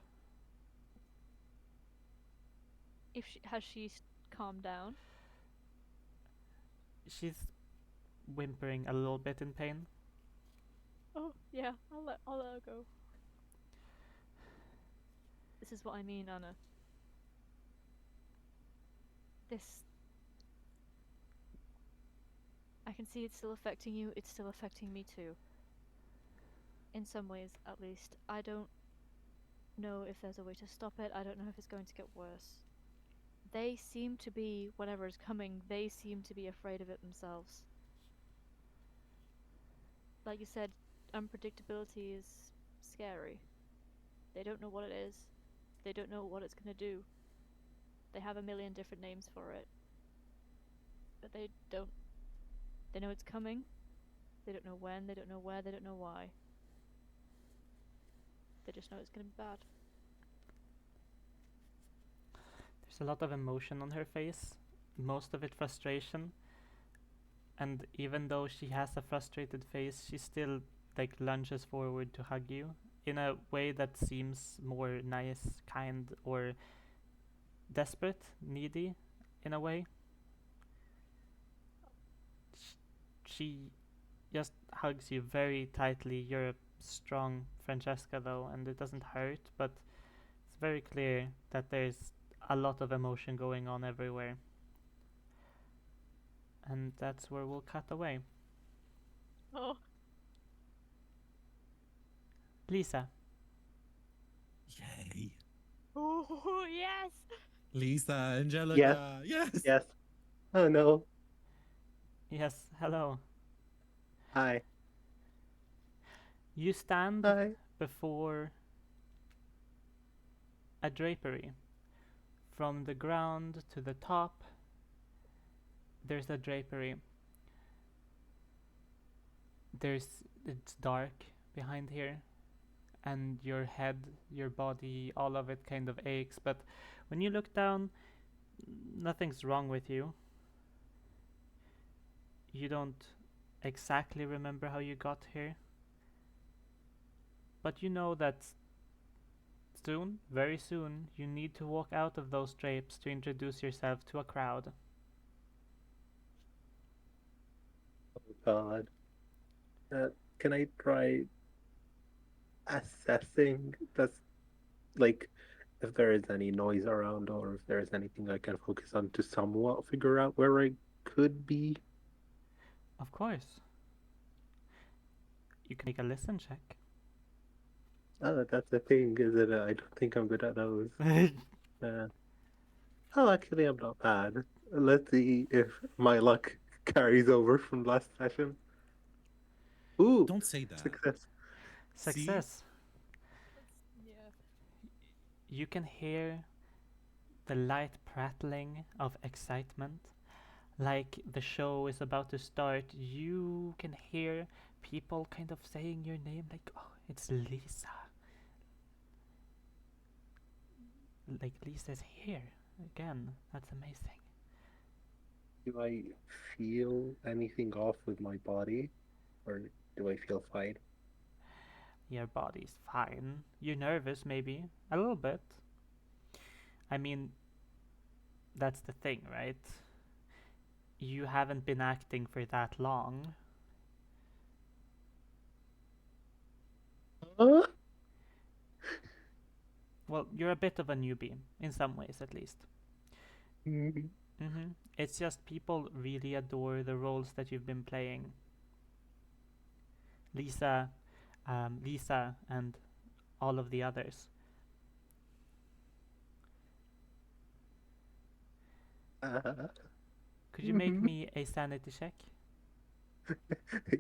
Has she calmed down? She's whimpering a little bit in pain. Oh, yeah, I'll let her go. This is what I mean, Anna. I can see it's still affecting you, it's still affecting me too. In some ways, at least. I don't know if there's a way to stop it, I don't know if it's going to get worse. They seem to be, whatever is coming, they seem to be afraid of it themselves. Like you said, unpredictability is scary. They don't know what it is. They don't know what it's gonna do. They have a million different names for it. But they don't... They know it's coming. They don't know when, they don't know where, they don't know why. They just know it's gonna be bad. There's a lot of emotion on her face, most of it frustration. And even though she has a frustrated face, she still lunges forward to hug you in a way that seems more nice, kind, or desperate, needy in a way. She just hugs you very tightly. You're a strong Francesca though, and it doesn't hurt, but it's very clear that there's a lot of emotion going on everywhere. And that's where we'll cut away. Oh. Lisa. Yay. Oh, yes! Lisa, Angelica. Yes. Yes. Oh no. Yes, hello. Hi. You stand Hi. before a drapery. From the ground to the top, there's a drapery. It's dark behind here, and your head, your body, all of it kind of aches. But when you look down, nothing's wrong with you. You don't exactly remember how you got here, but you know that soon, very soon, you need to walk out of those drapes to introduce yourself to a crowd. Oh God. Can I try assessing this, like, if there is any noise around or if there is anything I can focus on to somewhat figure out where I could be? Of course. You can make a listen check. Oh, that's the thing, is it? I don't think I'm good at those. Oh, actually, I'm not bad. Let's see if my luck carries over from last session. Ooh, Don't say that. success. Success. Yeah. You can hear the light prattling of excitement. Like the show is about to start, you can hear people kind of saying your name, like, oh, it's Lisa. Like, Lisa's here again. That's amazing. Do I feel anything off with my body? Or do I feel fine? Your body's fine. You're nervous, maybe. A little bit. I mean, that's the thing, right? You haven't been acting for that long. Huh? Well, you're a bit of a newbie, in some ways at least. It's just people really adore the roles that you've been playing. Lisa, Lisa, and all of the others. Could you make me a sanity check?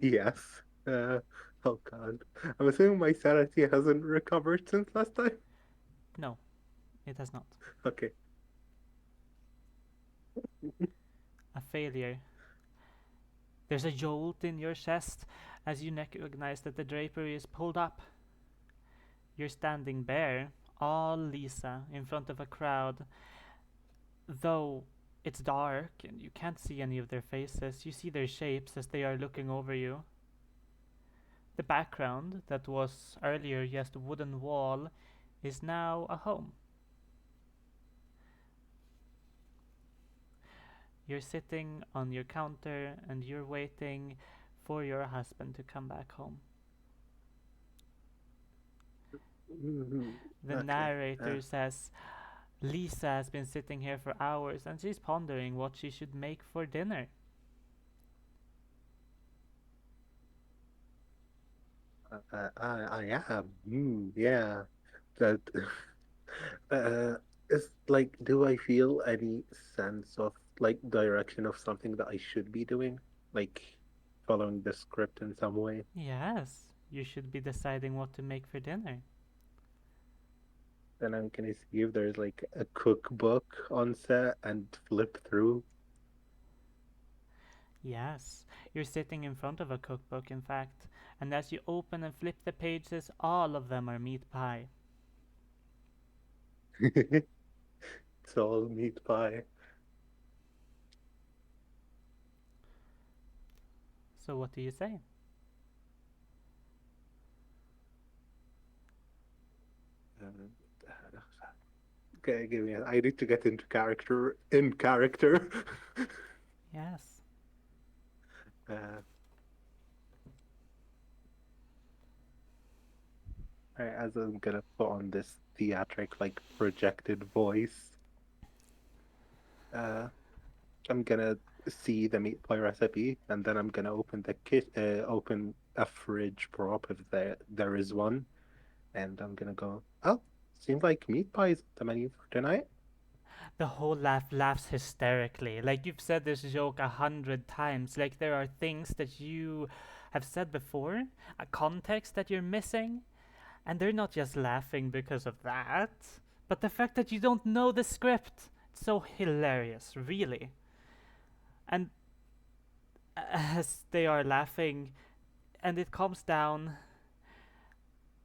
Yes. Oh God. I'm assuming my sanity hasn't recovered since last time. No, it has not. Okay. A failure. There's a jolt in your chest as you recognize that the drapery is pulled up. You're standing bare, all Lisa, in front of a crowd. Though it's dark and you can't see any of their faces, you see their shapes as they are looking over you. The background, that was earlier just a wooden wall, is now a home. You're sitting on your counter and you're waiting for your husband to come back home. The Okay, narrator says, Lisa has been sitting here for hours and she's pondering what she should make for dinner. I am. Yeah. That. Is like, do I feel any sense of like direction of something that I should be doing? Like following the script in some way? Yes, you should be deciding what to make for dinner. Then I'm gonna see if there's like a cookbook on set and flip through. Yes, you're sitting in front of a cookbook, in fact, and as you open and flip the pages, all of them are meat pie. It's all meat pie. So what do you say? Okay, give me. I need to get into character. In character. Yes. Alright, as I'm gonna put on this theatric, like projected voice, I'm gonna see the meat pie recipe, and then I'm gonna open open a fridge prop if there is one, and I'm gonna go. Oh, seems like meat pie is the menu for tonight. The whole laughs hysterically. Like you've said this joke 100 times. Like there are things that you have said before, a context that you're missing, and they're not just laughing because of that, but the fact that you don't know the script. It's so hilarious, really. And as they are laughing, and it calms down,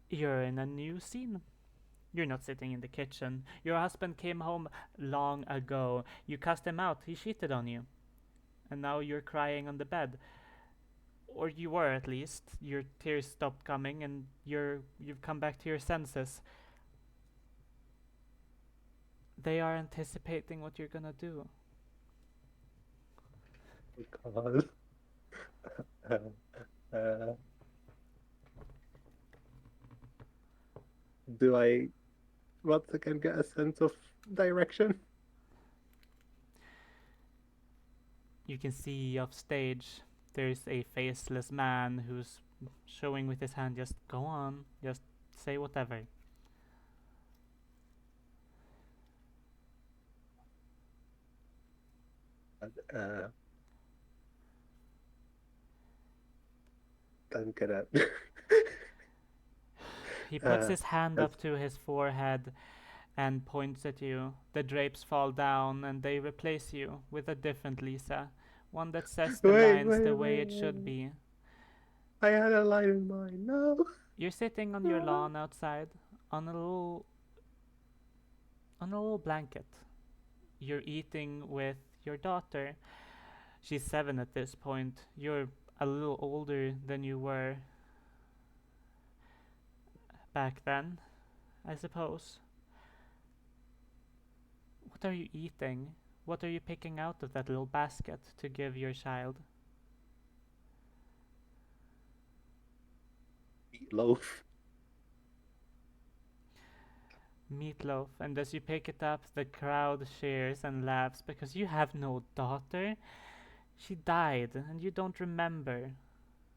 you're in a new scene. You're not sitting in the kitchen. Your husband came home long ago. You cast him out. He cheated on you. And now you're crying on the bed. Or you were, at least. Your tears stopped coming and you've come back to your senses. They are anticipating what you're gonna do. Oh God. Uh, do I once again get a sense of direction? You can see off stage there's a faceless man who's showing with his hand, just go on, just say whatever. Uh, I'm gonna. He puts Uh, his hand as- up to his forehead and points at you. The drapes fall down and they replace you with a different Lisa. One that says the lines the way it should be. I had a line in mind. No. You're sitting on your lawn outside on a little blanket. You're eating with your daughter. She's 7 at this point. You're a little older than you were back then, I suppose. What are you eating? What are you picking out of that little basket to give your child? Meatloaf. Meatloaf. And as you pick it up, the crowd cheers and laughs because you have no daughter. She died and you don't remember.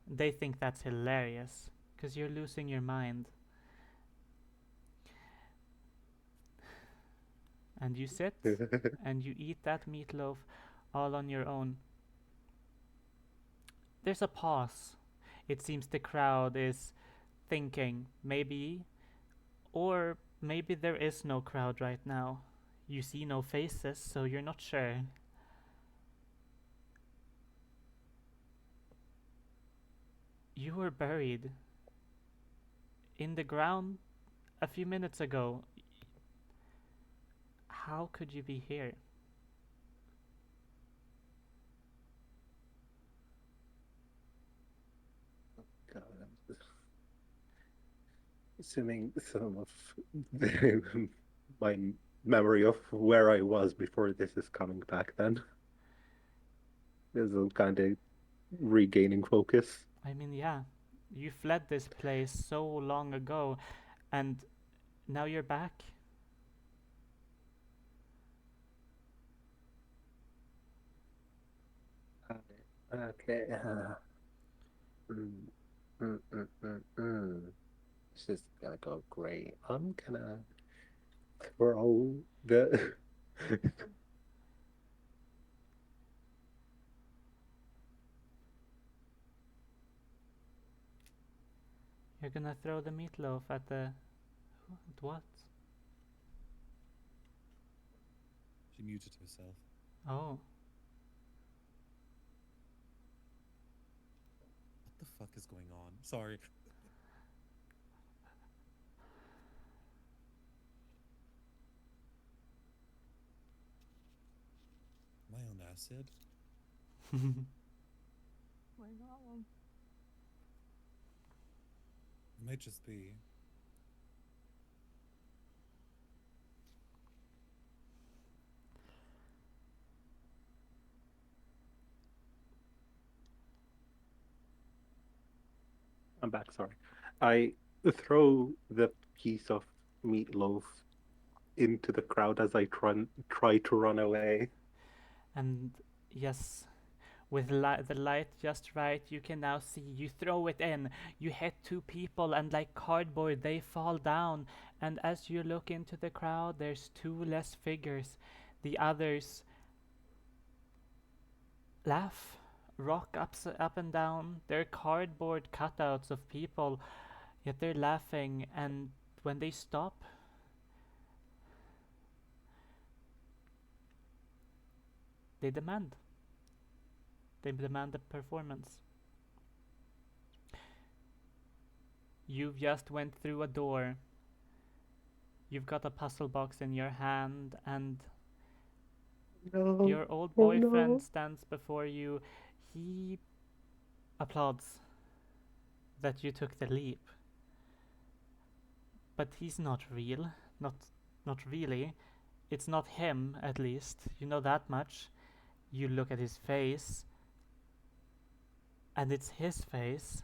They think that's hilarious because you're losing your mind. And you sit and you eat that meatloaf all on your own. There's a pause. It seems the crowd is thinking, maybe, or maybe there is no crowd right now. You see no faces, so you're not sure. You were buried in the ground a few minutes ago. How could you be here? God, I'm just assuming some of the, my memory of where I was before this is coming back. Then is kind of regaining focus. I mean, yeah, you fled this place so long ago, and now you're back. Okay. Mm, mm. This is gonna go great. I'm gonna throw the. You're gonna throw the meatloaf at the... At what? She muted herself. Oh. What the fuck is going on? Sorry. Am I on acid? Why not one? It might just be. I'm back. Sorry. I throw the piece of meatloaf into the crowd as I try to run away. And yes, with the light just right, you can now see. You throw it in. You hit 2 people, and like cardboard, they fall down. And as you look into the crowd, there's 2 less figures. The others laugh, rock up and down. They're cardboard cutouts of people, yet they're laughing. And when they stop, they demand. They demand a performance. You've just went through a door. You've got a puzzle box in your hand, and No. your old Oh, boyfriend no. stands before you. He applauds that you took the leap. But he's not real. Not really. It's not him, at least. You know that much. You look at his face, and it's his face,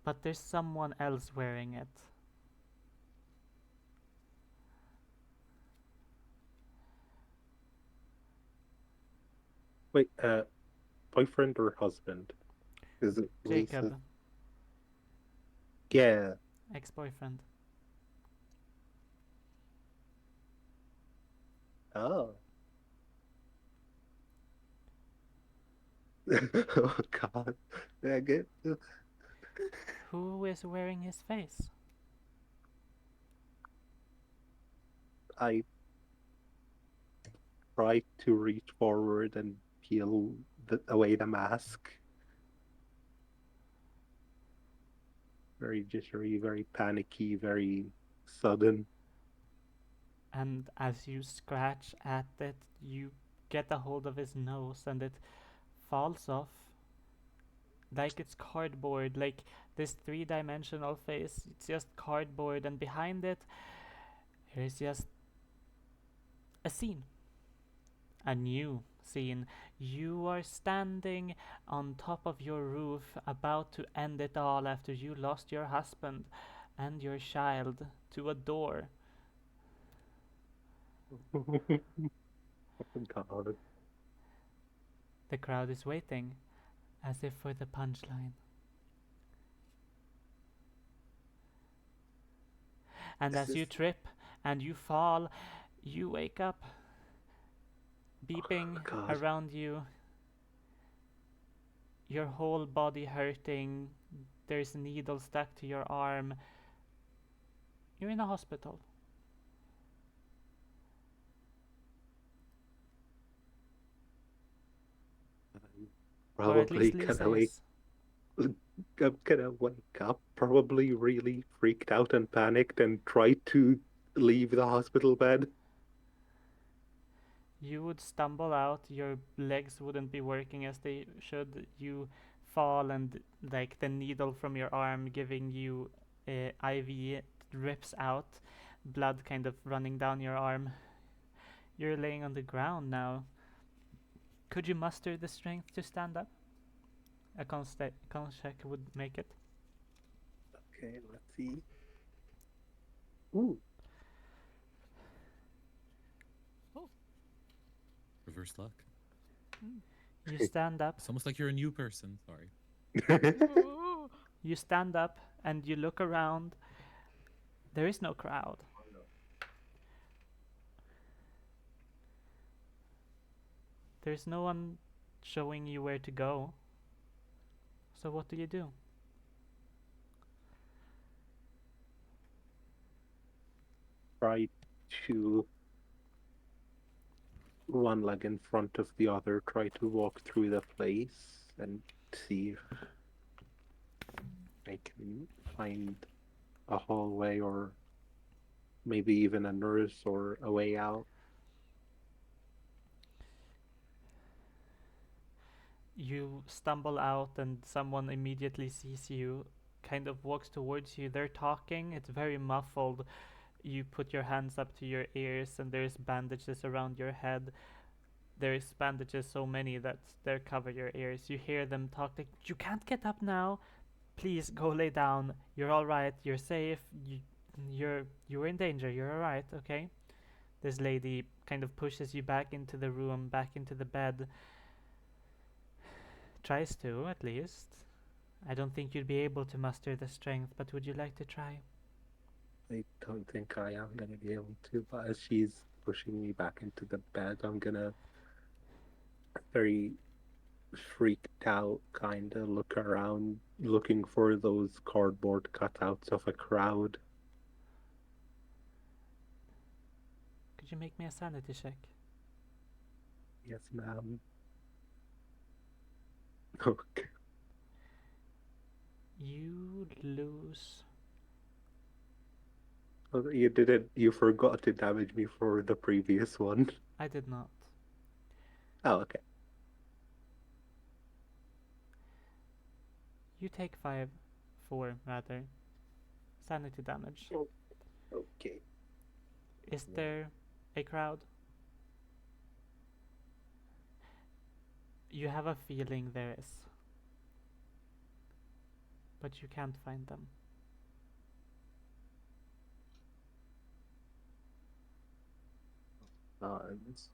but there's someone else wearing it. Wait, boyfriend or husband? Is it Jacob, Lisa? Yeah. ex-boyfriend. Oh. Oh God. I get Who is wearing his face? I try to reach forward and peel away the mask. Very jittery, very panicky, very sudden. And as you scratch at it, you get a hold of his nose and it falls off like it's cardboard, like this three-dimensional face. It's just cardboard, and behind it, there's just a scene. A new scene. You are standing on top of your roof, about to end it all after you lost your husband and your child to a door. Oh God. The crowd is waiting, as if for the punchline. And This as you is- trip and you fall, you wake up, beeping God. around you, your whole body hurting, there's a needle stuck to your arm. You're in a hospital. I'm Or at probably least Lisa gonna wake. is. I'm gonna wake up, probably really freaked out and panicked, and try to leave the hospital bed. You would stumble out, your legs wouldn't be working as they should. You fall, and like the needle from your arm giving you IV rips out, blood kind of running down your arm. You're laying on the ground now. Could you muster the strength to stand up? A con check would make it. Okay, let's see. Ooh, Reverse luck. You stand up. It's almost like you're a new person. Sorry. You stand up and you look around. There is no crowd. There's no one showing you where to go. So what do you do? try to one leg in front of the other, try to walk through the place and see if I can find a hallway or maybe even a nurse or a way out. You stumble out and someone immediately sees you, kind of walks towards you. They're talking, it's very muffled. You put your hands up to your ears and there's bandages around your head. There's bandages so many that they cover your ears. You hear them talk like, you can't get up now. Please go lay down. You're all right. You're safe. You're in danger. You're all right. Okay. This lady kind of pushes you back into the room, back into the bed. Tries to, at least. I don't think you'd be able to muster the strength, but would you like to try? I don't think I am gonna be able to, but as she's pushing me back into the bed, I'm gonna very freaked out kinda look around looking for those cardboard cutouts of a crowd. Could you make me a sanity check? Yes, ma'am. Okay. You lose. Oh, you didn't. You forgot to damage me for the previous one. I did not. Oh, okay. You take 4 rather. Sanity damage. Okay. Is there a crowd? You have a feeling there is. But you can't find them.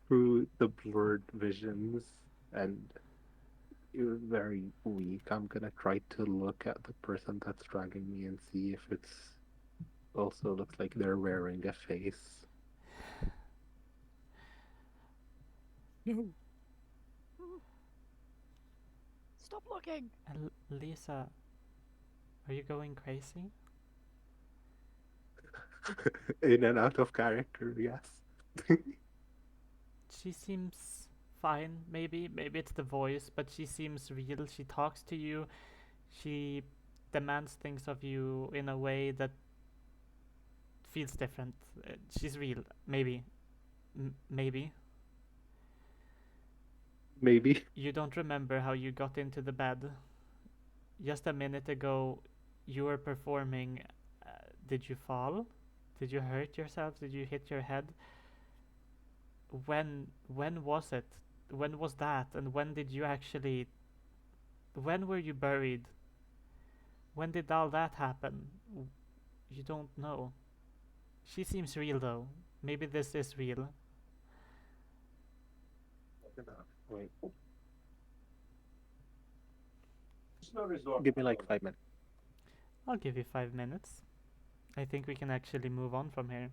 Through the blurred visions and you're very weak, I'm gonna try to look at the person that's dragging me and see if it's also looks like they're wearing a face. No. Stop looking. Lisa, are you going crazy? In and out of character, yes. She seems fine, maybe. Maybe it's the voice, but she seems real. She talks to you. She demands things of you in a way that feels different. She's real. Maybe. Maybe. Maybe. You don't remember how you got into the bed. Just a minute ago, you were performing. Did you fall? Did you hurt yourself? Did you hit your head? When was it? When was that? And when did you actually? When were you buried? When did all that happen? You don't know. She seems real though. Maybe this is real. Wait. Give me like 5 minutes. I'll give you 5 minutes. I think we can actually move on from here.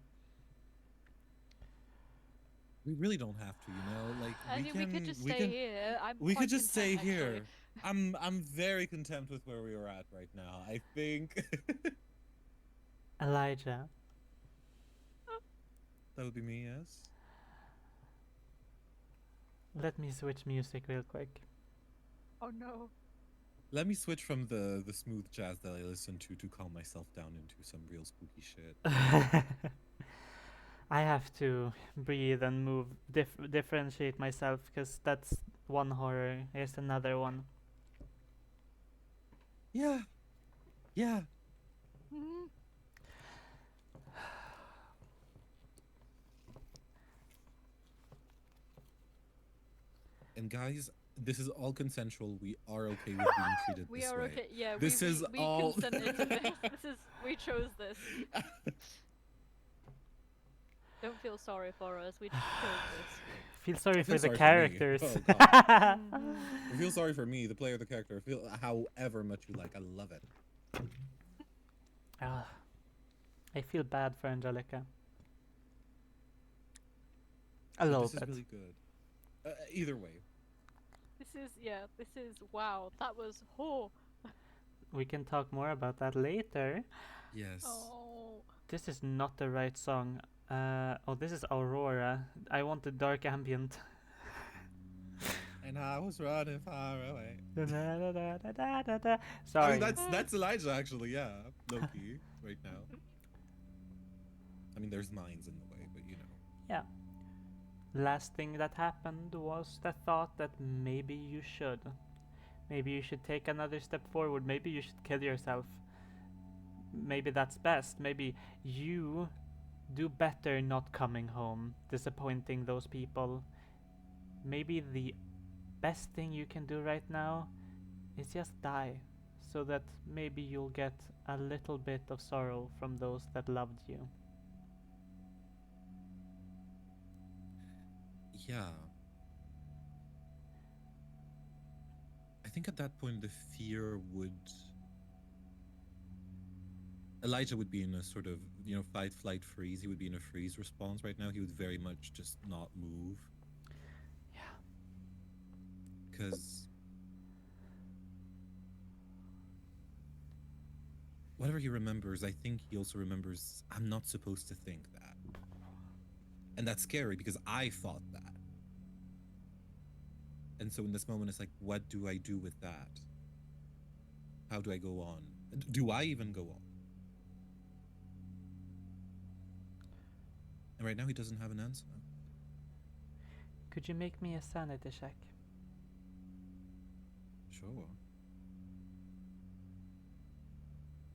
We really don't have to, you know. Like I mean, we could just stay here. We quite could just stay content, actually. here. I'm very content with where we are at right now. I think Elijah, that would be me. Yes. let me switch music real quick. Oh no. Let me switch from the smooth jazz that I listen to calm myself down into some real spooky shit. I have to breathe and move, differentiate myself, because that's one horror. Here's another one. Yeah. Yeah. Mhm. And guys, this is all consensual. We are okay with being treated We this are way. okay. Yeah, This is we all- consented to this. We chose this. Don't feel sorry for us. We just chose Feel sorry feel for the sorry for me. characters. Oh, God. this. Feel sorry for me, the player, the character. Feel however much you like. I love it. Ah, I feel bad for Angelica. A But little this is bit. really good. Either way. This is wow. That was We can talk more about that later. Yes. oh. This is not the right song. Oh, this is Aurora. I want the dark ambient. And I was running far away. Sorry. I mean, that's Elijah actually. Yeah, Loki right now. I mean, there's mines in the way, but you know. Yeah. Last thing that happened was the thought that maybe you should. Maybe you should take another step forward. Maybe you should kill yourself. Maybe that's best. Maybe you do better not coming home, disappointing those people. Maybe the best thing you can do right now is just die, so that maybe you'll get a little bit of sorrow from those that loved you. Yeah. I think at that point the fear would. Elijah would be in a sort of, you know, fight, flight, freeze. He would be in a freeze response right now. He would very much just not move. Yeah. Because whatever he remembers, I think he also remembers, I'm not supposed to think that. And that's scary because I thought that. And so in this moment, it's like, what do I do with that? How do I go on? Do I even go on? And right now, he doesn't have an answer. Could you make me a sanity check? Sure.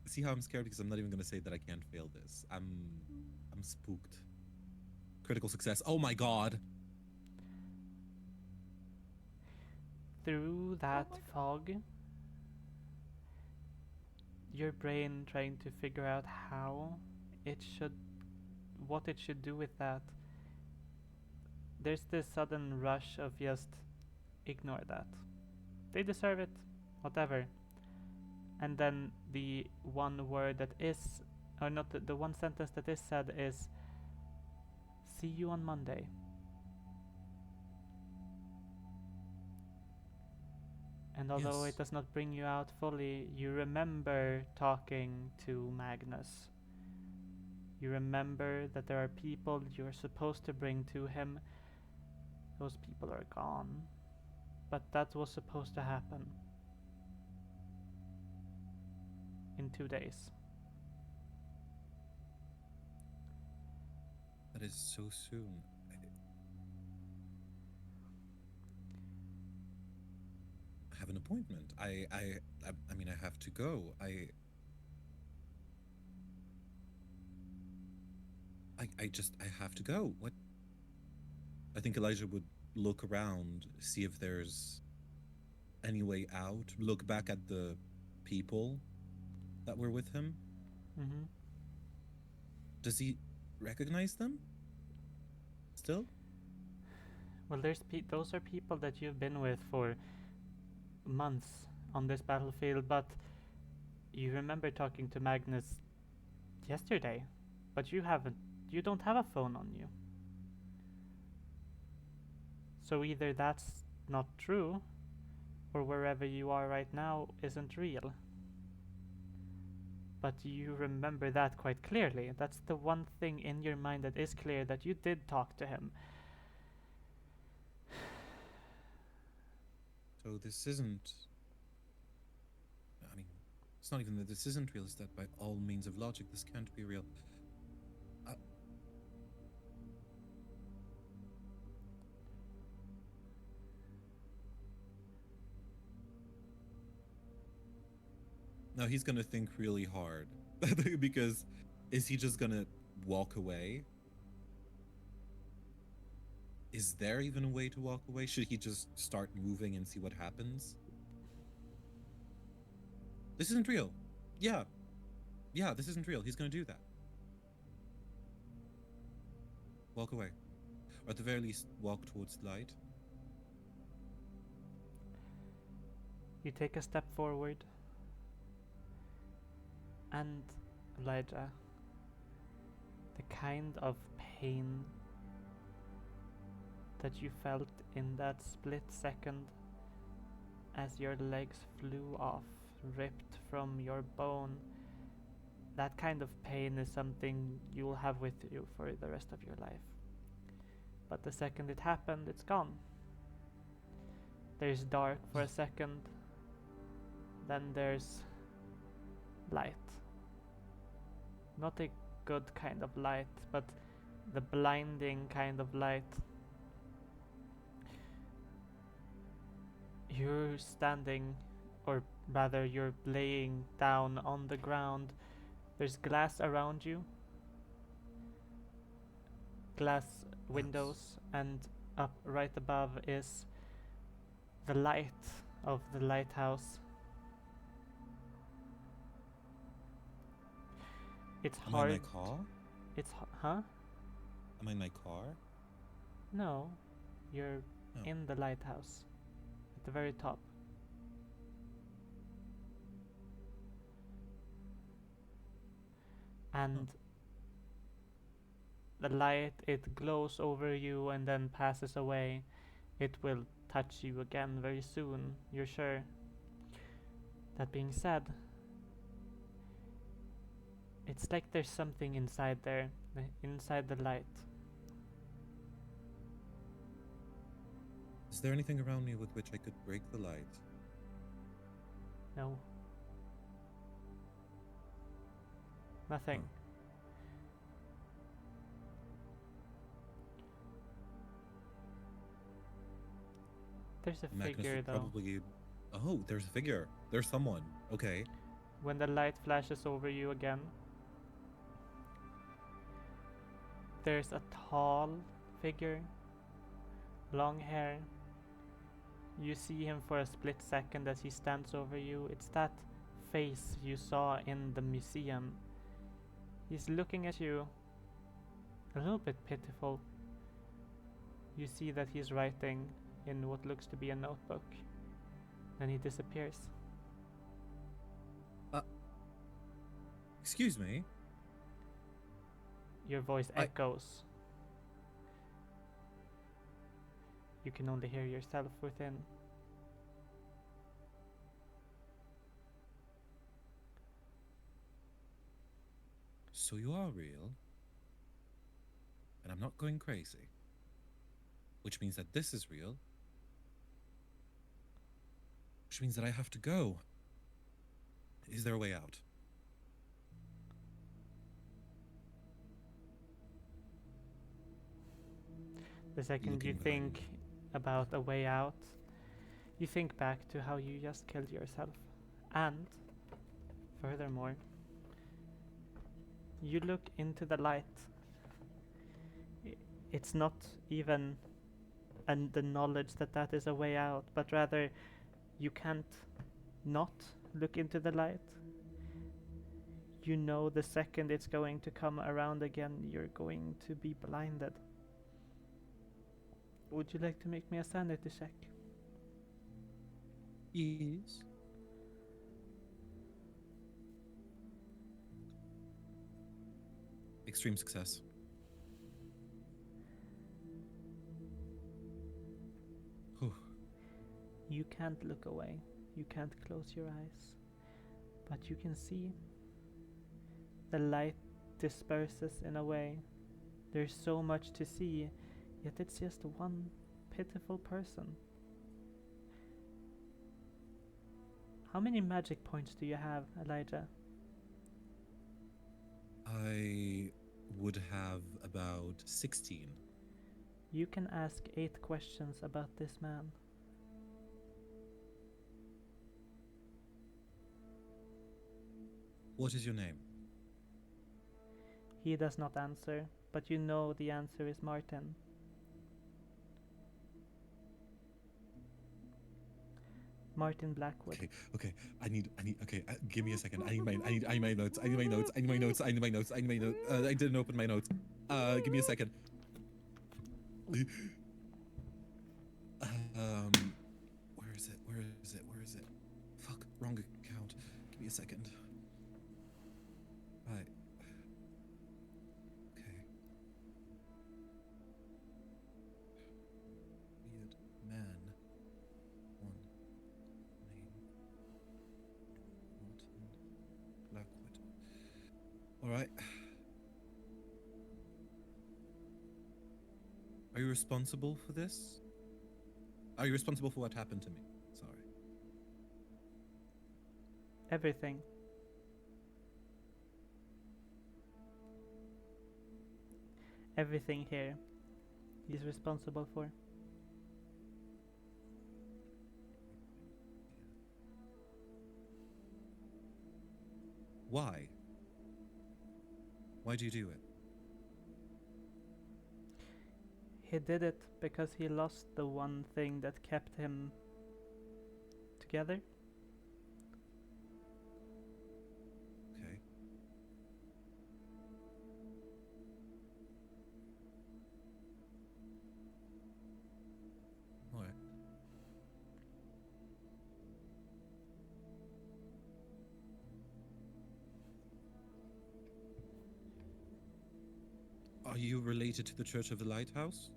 See how I'm scared because I'm not even gonna say that I can't fail this. I'm spooked. Critical success. Oh my god. Through that my fog, your brain trying to figure out what it should do with that. There's this sudden rush of just ignore that. They deserve it, whatever. And then the one word that is, or not the one sentence that is said is, see you on Monday. And although Yes. it does not bring you out fully, you remember talking to Magnus. You remember that there are people you're supposed to bring to him. Those people are gone. But that was supposed to happen in 2 days. That is so soon. I have an appointment. I mean, I have to go. I have to go. What? I think Elijah would look around, see if there's any way out, look back at the people that were with him. Mm-hmm. Does he recognize them? Still? Well, those are people that you've been with for months on this battlefield, but you remember talking to Magnus yesterday, but you don't have a phone on you. So either that's not true, or wherever you are right now isn't real. But you remember that quite clearly. That's the one thing in your mind that is clear, that you did talk to him. So this isn't. I mean, it's not even that this isn't real, it's that by all means of logic, this can't be real. Now he's gonna think really hard. Because is he just gonna walk away? Is there even a way to walk away? Should he just start moving and see what happens? This isn't real. Yeah. Yeah, this isn't real. He's gonna do that. Walk away. Or at the very least, walk towards the light. You take a step forward, and Elijah, the kind of pain that you felt in that split second as your legs flew off, ripped from your bone, that kind of pain is something you'll have with you for the rest of your life. But the second it happened, it's gone. There's dark for a second, then there's light. Not a good kind of light, but the blinding kind of light. You're standing, or rather you're laying down on the ground. There's glass around you, glass windows, and up right above is the light of the lighthouse. It's Am I hard. in my car? Huh? Am I in my car? No, you're Oh. in the lighthouse at the very top. And the light, it glows over you and then passes away. It will touch you again very soon, you're sure. That being said, it's like there's something inside there, inside the light. Is there anything around me with which I could break the light? No. Nothing. Huh. There's a Magnus figure would though. probably. Oh, there's a figure. There's someone. Okay. When the light flashes over you again, there's a tall figure, long hair. You see him for a split second as he stands over you. It's that face you saw in the museum. He's looking at you, a little bit pitiful. You see that he's writing in what looks to be a notebook. Then he disappears. Excuse me. Your voice I- echoes. You can only hear yourself within. So you are real. And I'm not going crazy. Which means that this is real. Which means that I have to go. Is there a way out? The second you Looking think behind. about a way out, you think back to how you just killed yourself. And, furthermore, you look into the light. It's not even the knowledge that that is a way out, but rather you can't not look into the light. You know the second it's going to come around again, you're going to be blinded. Would you like to make me a sanity check? Yes. Extreme success. Whew. You can't look away. You can't close your eyes. But you can see the light disperses in a way. There's so much to see, yet it's just one pitiful person. How many magic points do you have, Elijah? I would have about 16. You can ask 8 questions about this man. What is your name? He does not answer, but you know the answer is Martin. Martin Blackwood. Okay. I need. Okay. Give me a second. I need my notes. I need my notes. I need my notes. I didn't open my notes. Give me a second. Where is it? Where is it? Fuck, wrong account. Give me a second. Right. Okay. Weird man. One name. Martin Blackwood. All right. Are you responsible for this? Are you responsible for what happened to me? Sorry. Everything. Everything here he's responsible for. Why? Why do you do it? He did it because he lost the one thing that kept him together. Okay. All right. Are you related to the Church of the Lighthouse?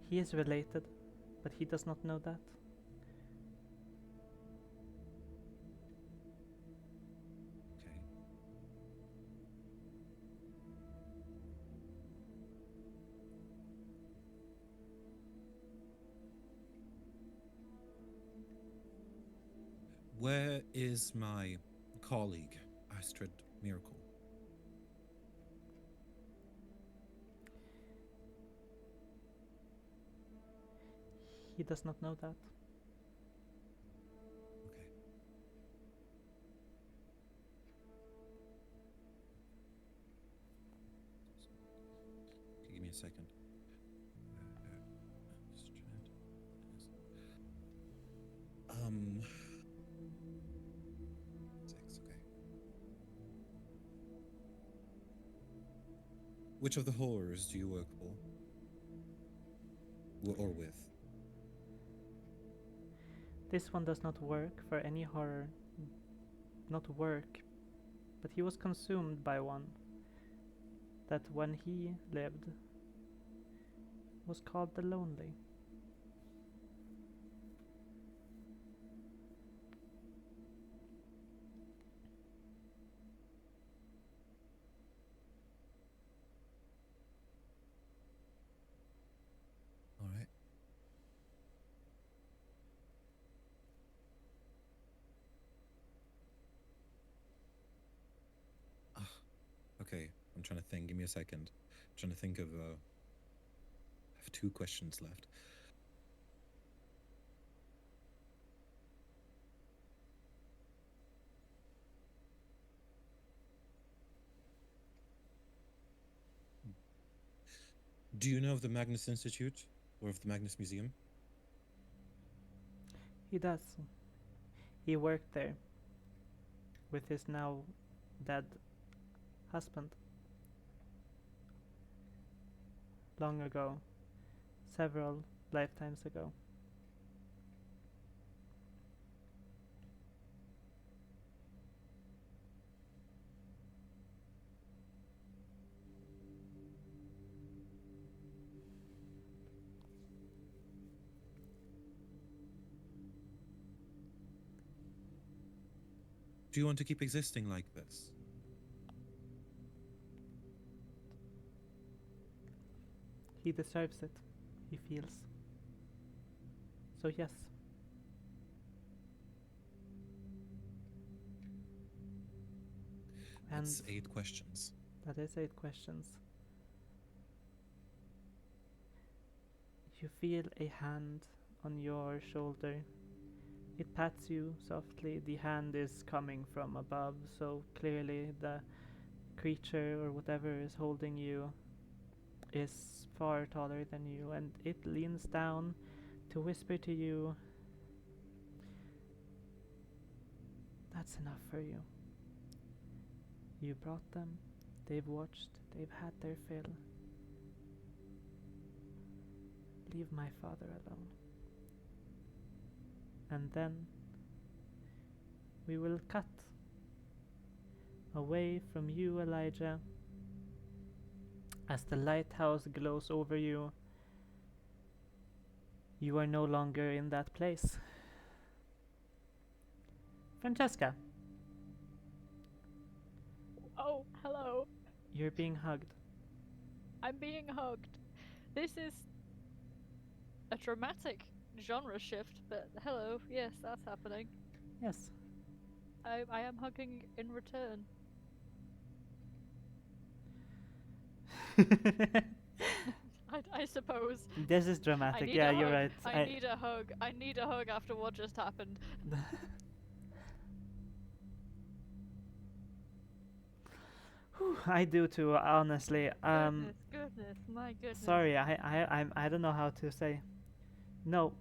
He is related, but he does not know that. Okay. Where is my colleague, Astrid Miracle? He does not know that. Okay. Okay, give me a second. Um, 6, okay. Which of the horrors do you work for? Or with? This one does not work for any horror. Not work. But he was consumed by one. That when he lived was called the Lonely. All right. Okay, I'm trying to think. Give me a second. I'm trying to think of. I have 2 questions left. Do you know of the Magnus Institute or of the Magnus Museum? He does. He worked there with his now dead husband. Long ago. Several lifetimes ago. Do you want to keep existing like this? He deserves it, he feels. So yes. And That's 8 questions. that is 8 questions. You feel a hand on your shoulder. It pats you softly. The hand is coming from above, so clearly the creature or whatever is holding you is far taller than you, and it leans down to whisper to you, "That's enough for you. You brought them, they've watched, they've had their fill. Leave my father alone. And then we will cut away from you, Elijah, as the lighthouse glows over you. You are no longer in that place. Francesca, Oh, hello. you're being hugged. I'm being hugged. This is a dramatic genre shift, but hello. Yes, that's happening. Yes. I am hugging in return. I suppose. This is I dramatic. need Yeah, a you're hug. right. I need a hug. I need a hug after what just happened. I do too, honestly. Goodness, my goodness. Sorry, I don't know how to say. No.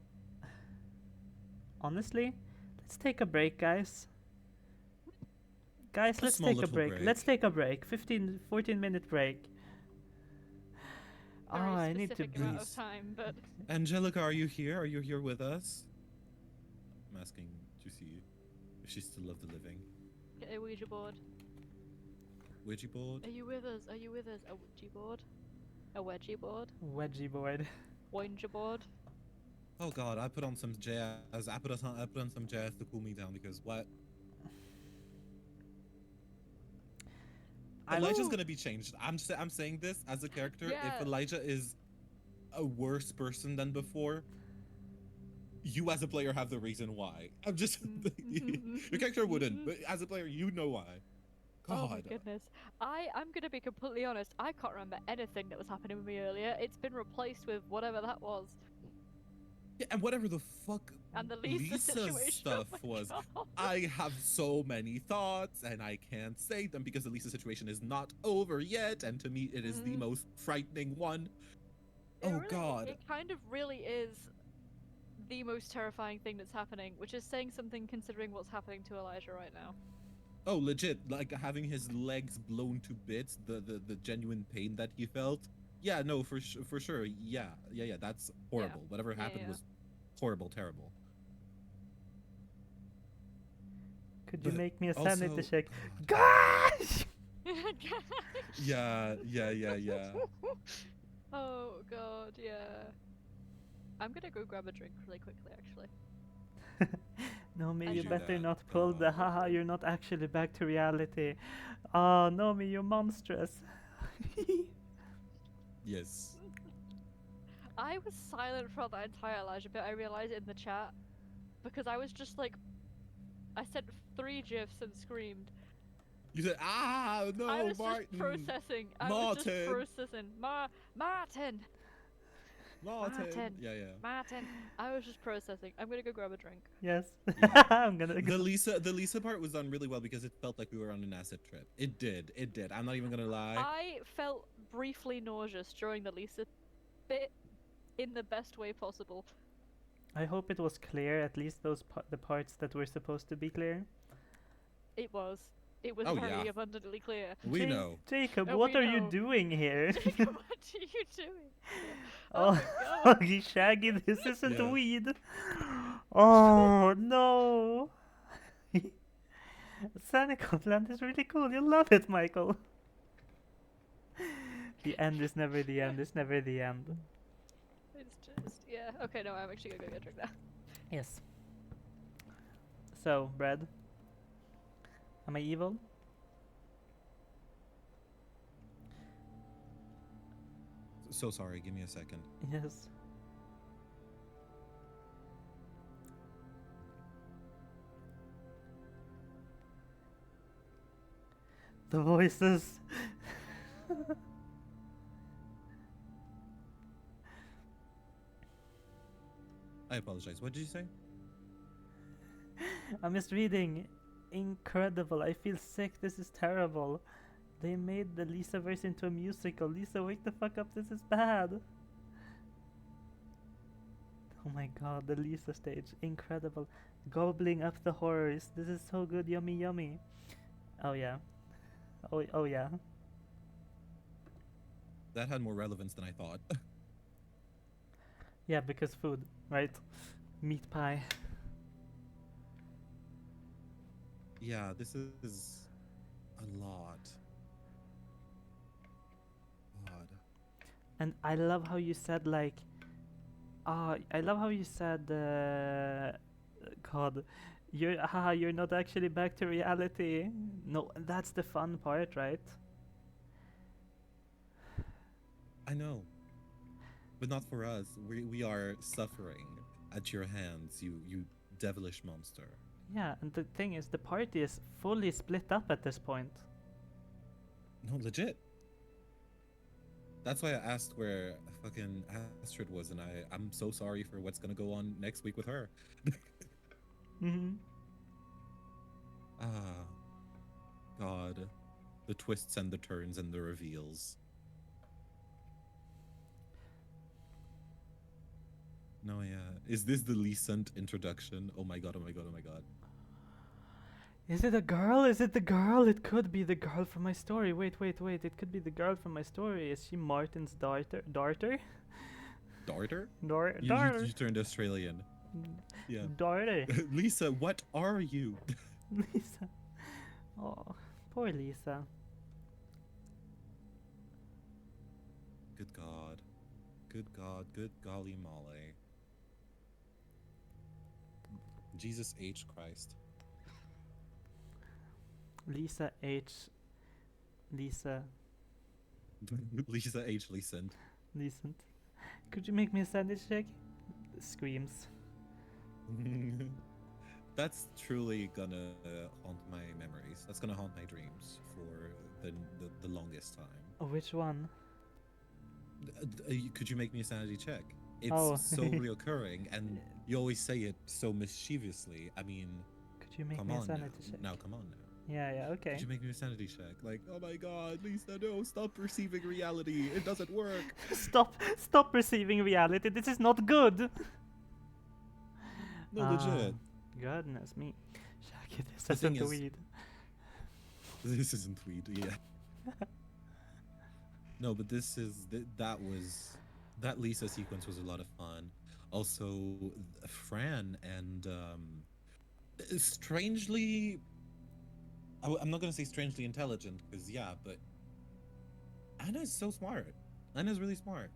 Honestly, let's take a break, guys. Guys, A let's small take a little break. break. Let's take a break. 14-minute break. Oh, Very I need to specific amount of Please. time, but Angelica, are you here? Are you here with us? I'm asking to see if she's still of the living. get a Ouija board. Ouija board? Are you with us? Are you with us? A Ouija board? A wedgie board? wedgie board. Ouija board? Oh god, I put on some jazz. I put on some jazz to cool me down because what? Elijah's gonna be changed. I'm saying this as a character. Yeah. If Elijah is a worse person than before, you as a player have the reason why. I'm just your character wouldn't, but as a player, you know why. God. Oh my goodness. I'm gonna be completely honest, I can't remember anything that was happening with me earlier. It's been replaced with whatever that was. Yeah, and whatever the fuck And the Lisa situation, stuff oh my was, God. I have so many thoughts and I can't say them because the Lisa situation is not over yet, and to me it is the most frightening one. It Oh really- God. It kind of really is the most terrifying thing that's happening, which is saying something considering what's happening to Elijah right now. Oh, legit, like having his legs blown to bits, the genuine pain that he felt. Yeah, no, for sure. Yeah, that's horrible. Whatever happened yeah. was horrible, terrible. Could you But make me a sanity also- check? oh, Gosh! Yeah. Oh god, yeah. I'm gonna go grab a drink really quickly, actually. Nomi, I you should- better that. not pull the God. haha, you're not actually back to reality. Oh, Nomi, you're monstrous. Yes. I was silent for the entire Elijah bit, I realized in the chat. Because I was just like... I sent 3 gifs and screamed. You said, no, I was Martin. just processing. I was just Martin. processing. Martin! Martin. Yeah. Martin! I was just processing. I'm gonna go grab a drink. Yes. Yeah. I'm gonna The go. Lisa part was done really well because it felt like we were on an acid trip. It did. I'm not even gonna lie. I felt briefly nauseous during the Lisa bit in the best way possible. I hope it was clear, at least the parts that were supposed to be clear. It was. It was Oh, very yeah. abundantly clear. We know. Jacob, Oh, what we are you know. doing here? Jacob, what are you doing? Oh, my god. Huggy Shaggy, this isn't Yeah. weed. Oh no. Sanico Land is really cool. You'll love it, Michael. The end is never the end. It's never the end. It's just, yeah. Okay, no, I'm actually gonna go get a drink now. Yes. So, Brad. Am I evil? So sorry. Give me a second. Yes. The voices. I apologize. What did you say? I'm just reading. Incredible. I feel sick. This is terrible. They made the Lisa verse into a musical. Lisa, wake the fuck up. This is bad. Oh my god, the Lisa stage. Incredible. Gobbling up the horrors. This is so good. Yummy, yummy. Oh yeah. Oh yeah. That had more relevance than I thought. Yeah, because food, right? Meat pie. Yeah, this is a lot. God. And I love how you said like, I love how you said, God, you're not actually back to reality. No, that's the fun part, right? I know. But not for us. We are suffering at your hands, you devilish monster. Yeah, and the thing is, the party is fully split up at this point. No, legit. That's why I asked where fucking Astrid was, and I'm so sorry for what's gonna go on next week with her. Mm-hmm. Ah, God. The twists and the turns and the reveals. No, yeah. Is this the Lee-sent introduction? Oh my god, oh my god, oh my god. Is it a girl? Is it the girl? It could be the girl from my story. Wait. It could be the girl from my story. Is she Martin's daughter? Darter? Daughter? You turned Australian. Yeah. Daughter. Lisa, what are you? Lisa. Oh, poor Lisa. Good God. Good God. Good golly molly. Jesus H. Christ. Lisa H. Lisa. Lisa H. Leeson. Decent. Could you make me a sanity check? Screams. That's truly gonna haunt my memories. That's gonna haunt my dreams for the longest time. Oh, which one? Could you make me a sanity check? It's Oh. so reoccurring, and you always say it so mischievously. I mean, Could you make come me a on now. sanity check? Now, come on now. Yeah, okay. Could you make me a sanity check? Like, oh my god, Lisa, no, stop perceiving reality. It doesn't work. Stop perceiving reality. This is not good. No, legit. Goodness me. Shaggy, this The thing isn't is- weed. This isn't weed, yeah. No, but this is that Lisa sequence was a lot of fun. Also, Fran and strangely, I'm not gonna say strangely intelligent because yeah, but Anna's so smart. Anna's really smart.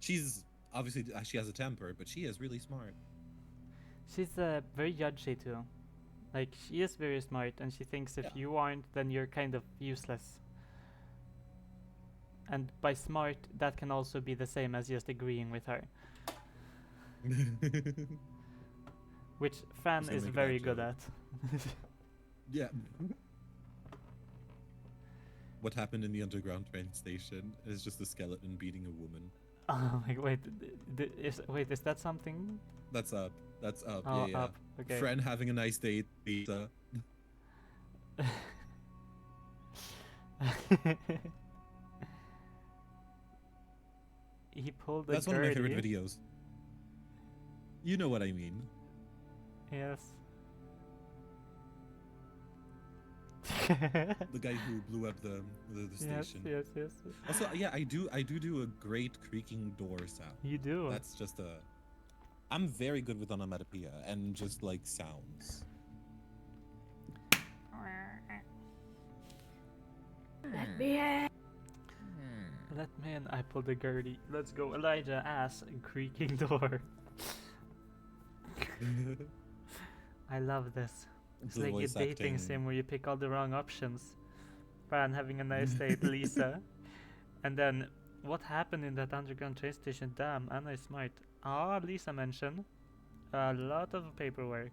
She's obviously she has a temper, but she is really smart. She's very judgy too. Like, she is very smart, and she thinks if Yeah. you aren't, then you're kind of useless. And by smart, that can also be the same as just agreeing with her, which Fran Just gonna is make a very bad good joke. at. Yeah. What happened in the underground train station is just a skeleton beating a woman. Oh my, wait, is that something? That's up. That's up. Oh, yeah. up. Okay. Friend having a nice date. Lisa. He pulled the That's one of my favorite Gertie. videos. You know what I mean. Yes. The guy who blew up the Yes, station. yes, yes. Also, yeah, I do a great creaking door sound. You do. That's just a. I'm very good with onomatopoeia and just like sounds. Let me in. Let me in. I pulled the Gertie. Let's go, Elijah. Ass creaking door. I love this. It's The like a voice dating acting. sim where you pick all the wrong options. Fran having a nice date, Lisa. And then, what happened in that underground train station? Damn, Anna is smart. Ah, Lisa mentioned. A lot of paperwork.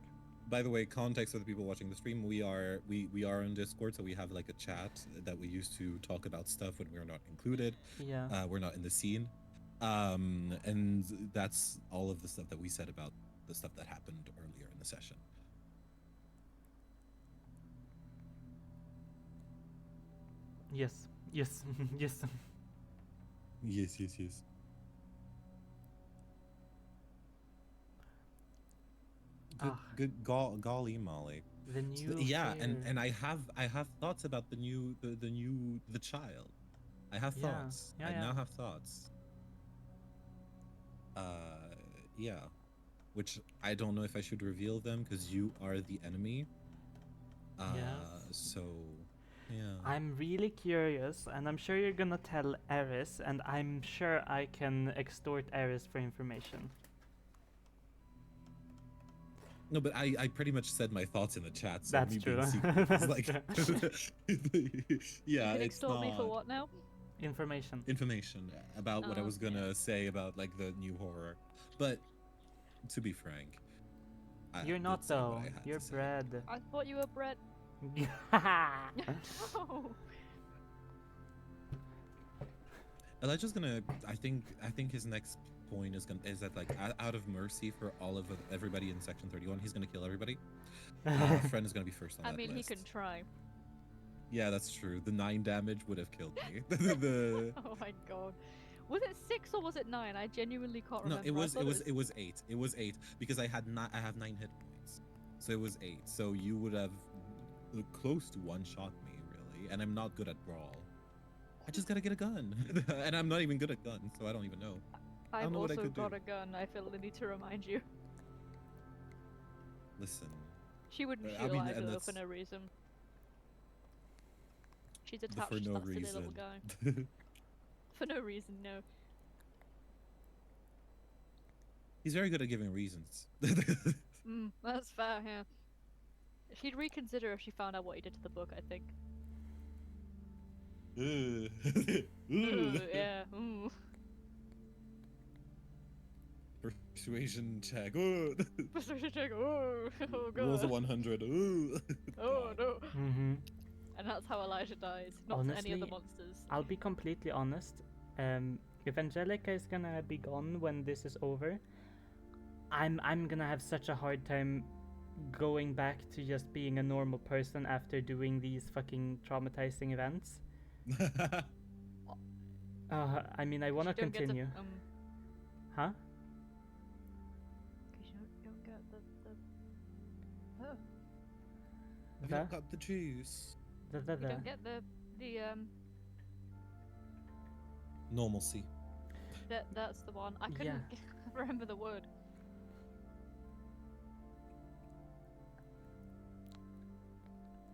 By the way, context for the people watching the stream, we are on Discord, so we have like a chat that we use to talk about stuff when we're not included. Yeah. We're not in the scene. And that's all of the stuff that we said about the stuff that happened earlier in the session. Yes. Yes. Yes. Yes, yes, yes. Good, Ah. good golly molly. The new. Yeah, fair. and I have thoughts about the child. I have Yeah, thoughts. yeah, I yeah. now have thoughts. Yeah, which I don't know if I should reveal them because you are the enemy. Yes. So, yeah. I'm really curious, and I'm sure you're gonna tell Eris, and I'm sure I can extort Eris for information. No, but I pretty much said my thoughts in the chat. So That's me being true. secret is That's like, yeah, you can it's extort me for not what now? Information. information about what I Oh, was gonna say about like the new horror. But to be frank, I You're did not say what though. I had to You're say. bread. I thought you were Brett. Oh. Elijah's gonna. I think his next point is that like out of mercy for all of everybody in section 31, he's gonna kill everybody. Friend is gonna be first on I that mean, he list. can try. Yeah, that's true. The 9 damage would have killed me. the Oh my god. Was it 6 or was it 9? I genuinely can't no, remember. it I was thought it was 8. It was 8 because I have 9 hit points, so it was 8. So you would have close to one shot me really, and I'm not good at brawl. I just gotta get a gun, and I'm not even good at guns, so I don't even know. I I've don't know what I also could got do. a gun. I feel the need to remind you. Listen, She wouldn't I shoot mean, Elijah and though for that's- no reason. She's for attached no to that silly little reason. guy. For no reason, no. He's very good at giving reasons. That's fair, yeah. She'd reconsider if she found out what he did to the book, I think. Ugh, yeah. Persuasion check. Ooh. Persuasion check. Oh, oh god. Rolls a 100. Ooh. Oh God. no. Mm-hmm. And that's how Elijah dies. Not to any Honestly, other monsters. I'll be completely honest. If Angelica is gonna be gone when this is over, I'm gonna have such a hard time going back to just being a normal person after doing these fucking traumatizing events. I mean, I wanna You don't get to, continue. Huh? Because you don't get the oh, I've The, not got the juice. the. you don't get the Normalcy. that's the one. I couldn't remember the word.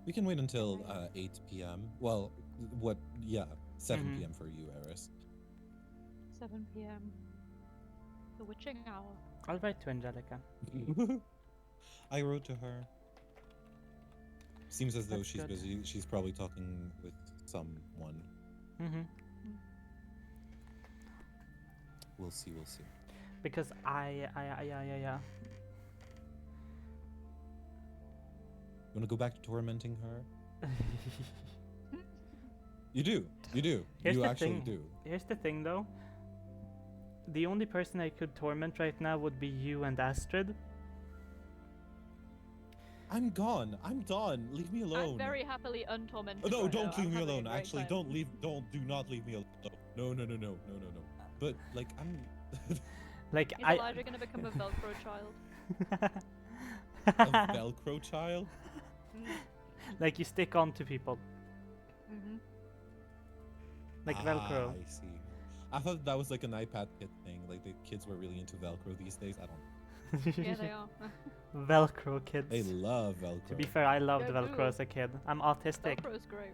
We can wait until 8 p.m. Well, what? Yeah, 7 Mhm. p.m. for you, Eris. 7 p.m. The witching hour. I'll write to Angelica. I wrote to her. Seems as though That's she's good. busy. She's probably talking with someone. Mm-hmm. We'll see. We'll see. Because I. You want to go back to tormenting her? You do. You do. Here's you the actually thing. do. Here's the thing, though. The only person I could torment right now would be you and Astrid. I'm gone. I'm done. Leave me alone. I'm very happily untormented. Oh, no, right don't now. leave I'm me having a alone. great Actually, time. do not leave me alone. No. But like, I'm Like Is Elijah gonna become a Velcro child? a Velcro child. like you stick on to people, Mm-hmm. like Velcro. I see. I thought that was like an iPad kid thing. Like the kids were really into Velcro these days. I don't. Yeah, they are. Velcro kids. They love Velcro. To be fair, I loved Yeah, Velcro do. as a kid. I'm autistic. Velcro's great.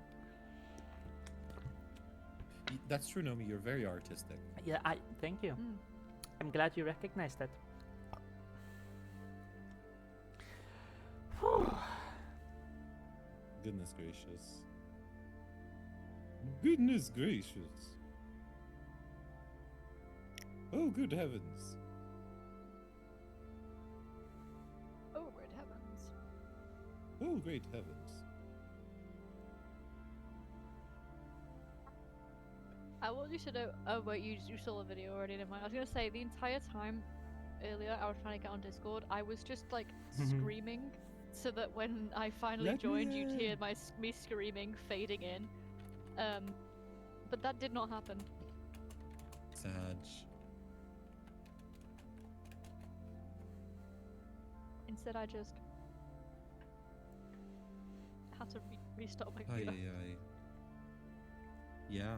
That's true, Nomi. You're very artistic. Yeah, thank you. Mm. I'm glad you recognized it. Goodness gracious. Goodness gracious. Oh, good heavens. Oh, great heavens. Oh, great heavens. I want you to know. Oh wait, you saw the video already. Never mind. I was gonna say the entire time earlier I was trying to get on Discord, I was just like screaming, so that when I finally Let me joined, you'd hear in. me screaming fading in. But that did not happen. Sag. Instead, I just had to restart my Ay, computer. ay, ay. Yeah.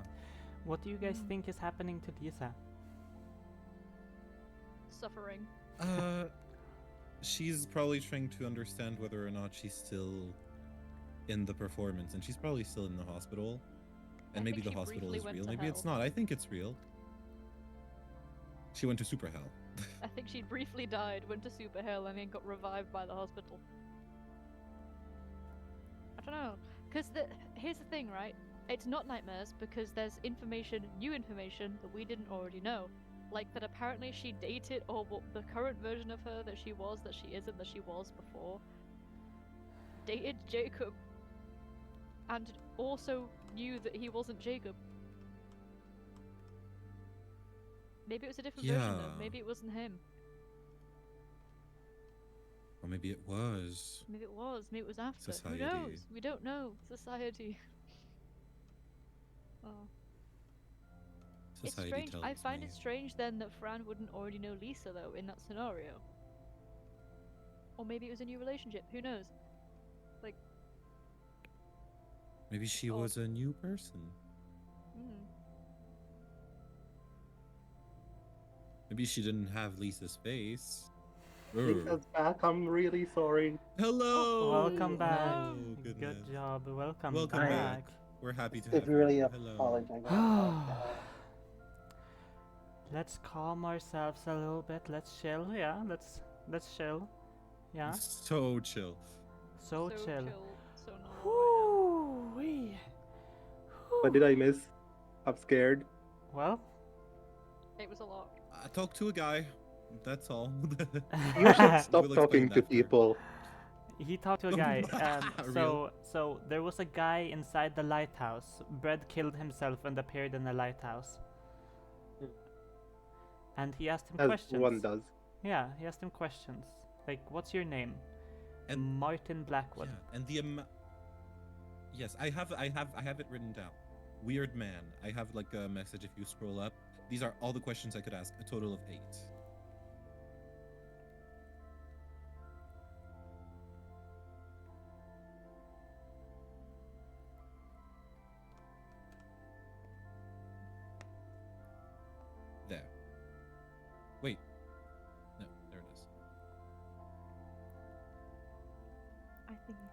What do you guys Mm. think is happening to Lisa? Suffering. She's probably trying to understand whether or not she's still in the performance, and she's probably still in the hospital. I And maybe think the she hospital briefly is went real. to Maybe it's hell. not. I think it's real. She went to super hell. I think she briefly died, went to super hell, and then got revived by the hospital. I don't know, because here's the thing, right? It's not nightmares because there's new information that we didn't already know. Like that apparently she dated, or the current version of her that she isn't, that she was before, dated Jacob, and also knew that he wasn't Jacob. Maybe it was a different version though. Yeah. Maybe it wasn't him. Or maybe it was. Maybe it was. Maybe it was after. Society. Who knows? We don't know. Society. Oh. It's Society strange. tells I find me. it strange then that Fran wouldn't already know Lisa though in that scenario. Or maybe it was a new relationship. Who knows? Like, Maybe she odd. was a new person. hmm. Maybe she didn't have Lisa's face. Lisa's back. I'm really sorry. Hello. Welcome back. Oh, Good goodness. job. Welcome, Welcome back. back. We're happy to have Severely you. Hello. apologize about that. Let's calm ourselves a little bit. Let's chill. Yeah, let's chill. Yeah, So chill. so chill. So normal right Whoo-wee. What did I miss? I'm scared. Well, now. It was a lot. I talked to a guy. That's all. You should stop We'll explain talking to after. people. He talked to a guy. So there was a guy inside the lighthouse. Brett killed himself and appeared in the lighthouse. Hmm. And he asked him As questions. one does. Yeah, he asked him questions. Like, what's your name? And Martin Blackwood. yeah, and the yes, I have it written down. Weird man. I have like a message if you scroll up. These are all the questions I could ask. A total of 8. There. Wait. No, there it is. I think you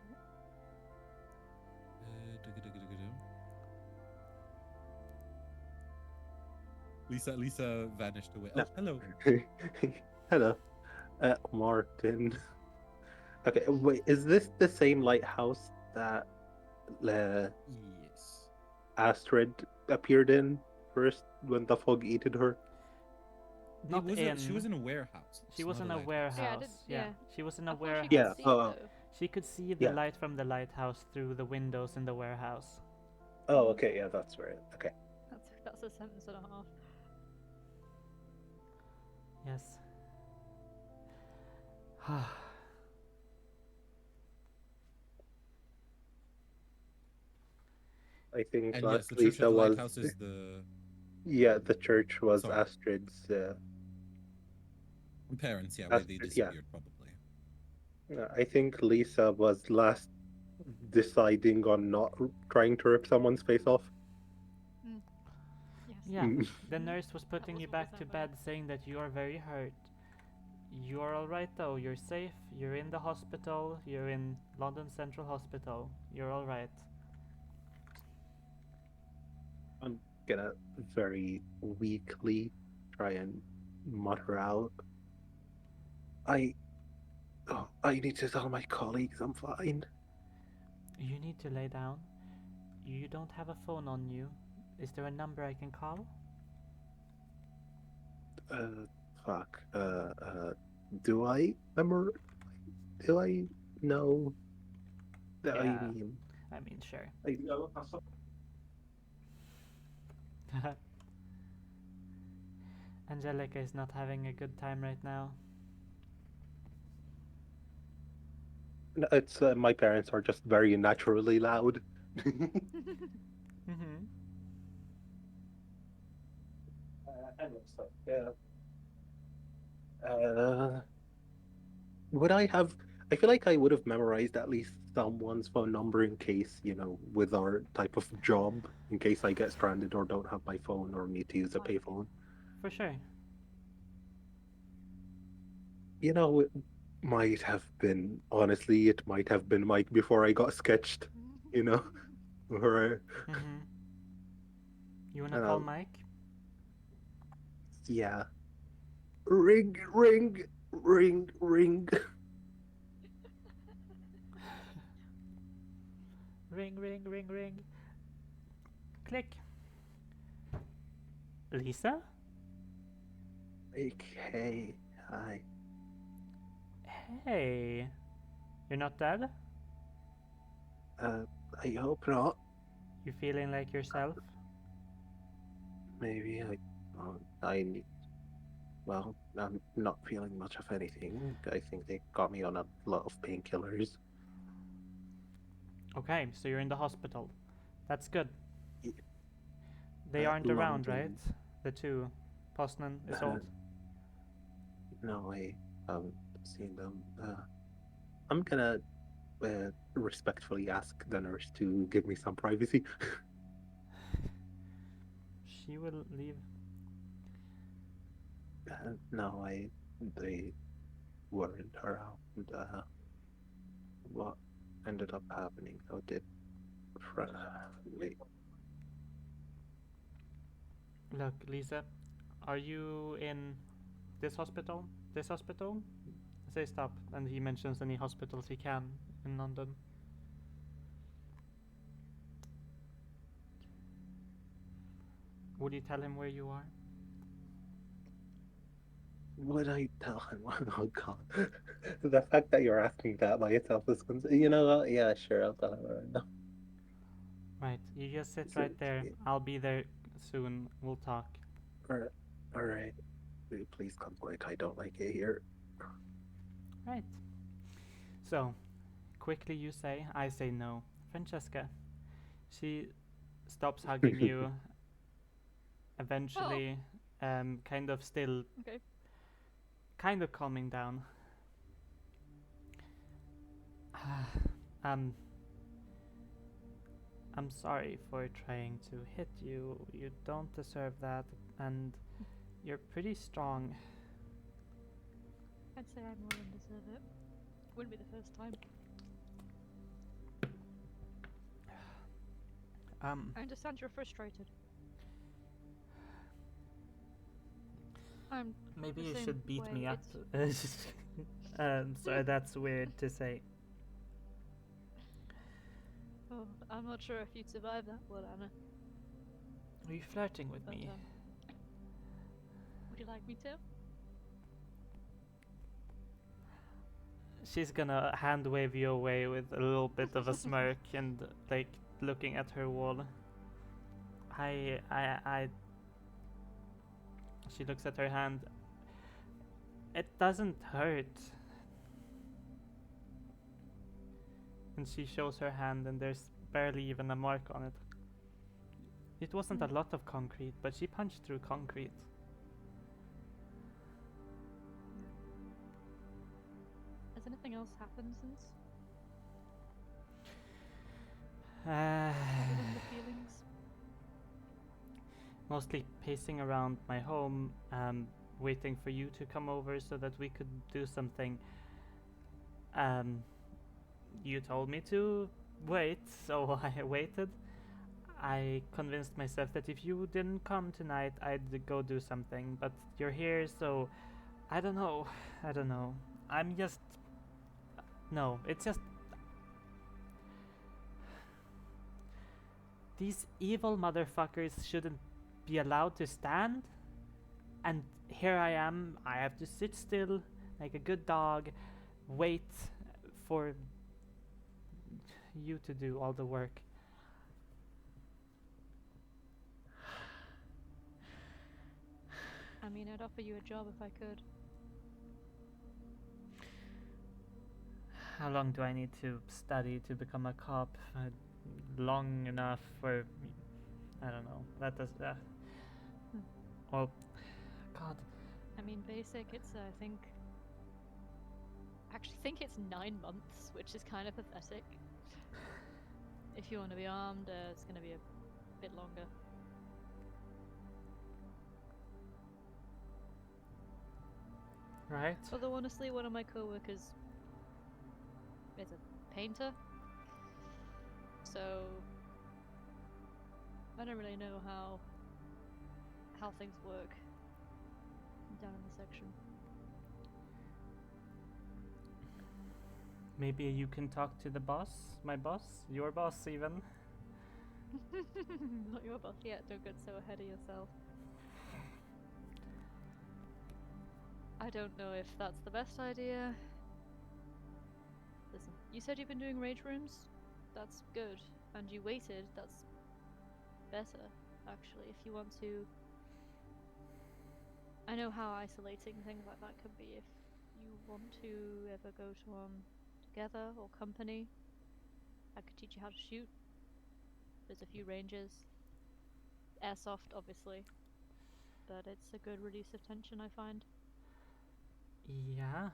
do. Lisa vanished away. No. Oh, hello. Hello, Martin. Okay, wait, is this the same lighthouse that Yes. Astrid appeared in first when the fog eaten her? Not She was in a warehouse. She It's was not in a a lighthouse. warehouse. Yeah. She was in I a thought she warehouse. could Yeah, see, oh. though. She could see the Yeah. light from the lighthouse through the windows in the warehouse. Oh, okay, yeah, that's right. Okay. That's a sentence and a half. Yes. I think And last yes, the Church Lisa of the was. Lighthouse is the Yeah, the church was Sorry. Astrid's. parents. Yeah, where they Astrid, yeah. disappeared probably. I think Lisa was last deciding on not trying to rip someone's face off. Yes. Yeah. Mm. The nurse was putting you back to 100% bed, saying that you are very hurt. You are alright though, you're safe, you're in the hospital, you're in London Central Hospital, you're alright. I'm gonna very weakly try and mutter out. I need to tell my colleagues I'm fine. You need to lay down. You don't have a phone on you. Is there a number I can call? Fuck. Do I remember? Do I know? Yeah. I mean, I mean, sure. I, Angelica is not having a good time right now. no, it's my parents are just very naturally loud. Mm-hmm. Yeah. Would I have? I feel like I would have memorized at least someone's phone number in case, with our type of job, in case I get stranded or don't have my phone or need to use a Fine. payphone. For sure. It might have been, honestly, it might have been Mike before I got sketched, or Mm-hmm. You wanna call Mike? yeah. Ring, ring, ring, ring. Ring, ring, ring, ring. Click. Lisa? Okay, hi. Hey. You're not dead? I hope not. You feeling like yourself? Maybe well, I'm not feeling much of anything. I think they got me on a lot of painkillers. Okay, so you're in the hospital. That's good. Ye- They aren't around, right? London. The two. Posnan, Isolde. No, I haven't seen them. I'm gonna respectfully ask the nurse to give me some privacy. She will leave. No, they weren't around. What ended up happening though did. Wait. Look, Lisa, are you in this hospital? This hospital? Say stop, and he mentions any hospitals he can in London. Would you tell him where you are? would I tell him? Oh God, the fact that you're asking that by itself is, you know what? Yeah, sure, I'll tell him right now. Right, you just sit So, right there. I'll be there soon. We'll talk. all right, please come quick. I don't like it here. Right. So, quickly you say, I say no. Francesca. She stops hugging you, eventually, kind of still, Okay. kind of calming down. um, I'm sorry for trying to hit you. You don't deserve that, and you're pretty strong. I'd say I more than deserve it. Wouldn't be the first time. I understand you're frustrated. I'm Maybe the you same should beat way, me up. it's- Sorry, that's weird to say. Oh, I'm not sure if you'd survive that, well, Anna. Are you flirting with But me? would you like me to? She's gonna hand wave you away with a little bit of a smirk and like looking at her wall. I. She looks at her hand. It doesn't hurt. And she shows her hand, and there's barely even a mark on it. It wasn't a lot of concrete, but she punched through concrete. Has anything else happened since? Uh, Other than the feelings? mostly pacing around my home, waiting for you to come over so that we could do something. You told me to wait, so I waited. I convinced myself that if you didn't come tonight, I'd go do something, but you're here, so I don't know. I don't know. I'm just. No, it's just. These evil motherfuckers shouldn't be allowed to stand. And here I am, I have to sit still like a good dog, wait for you to do all the work. I mean, I'd offer you a job if I could. How long do I need to study to become a cop? Long enough for. I don't know. That does. Well, God. I mean, basic, it's, I think. Actually, think it's 9 months, which is kind of pathetic. If you want to be armed, it's going to be a bit longer. Right? Although, honestly, one of my co-workers is a painter. So, I don't really know how things work down in the section. Maybe you can talk to the boss? My boss? Your boss, even? Not your boss yet, don't get so ahead of yourself. I don't know if that's the best idea. Listen, you said you've been doing rage rooms? That's good. And you waited, that's better, actually, if you want to. I know how isolating things like that could be if you want to ever go to one together or company. I could teach you how to shoot. There's a few ranges. Airsoft, obviously. But it's a good release of tension, I find. Yeah.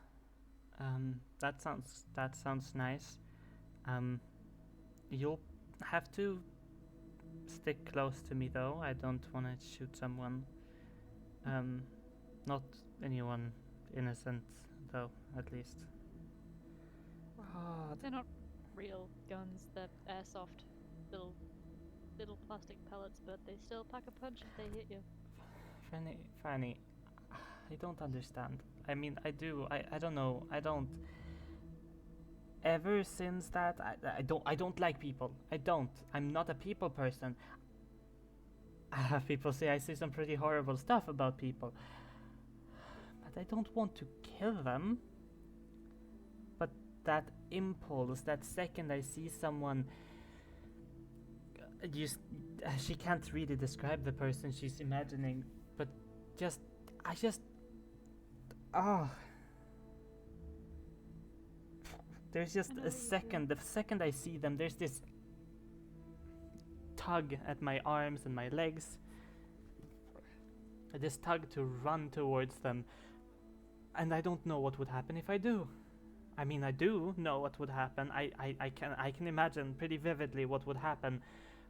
That sounds nice. You'll have to stick close to me though. I don't want to shoot someone. Not anyone innocent though, at least. They're not real guns, they're airsoft little plastic pellets, but they still pack a punch if they hit you. Fanny, I don't understand. I mean, I do. I don't know. I don't. Ever since that, I don't like people. I don't. I'm not a people person. I have people say I say some pretty horrible stuff about people. But I don't want to kill them. But that impulse, that second I see someone, just she can't really describe the person she's imagining, but I just, oh, there's just I know a what you second. The second I see them, there's this tug at my arms and my legs. This tug to run towards them, and I don't know what would happen if I do. I mean, I do know what would happen. I can imagine pretty vividly what would happen,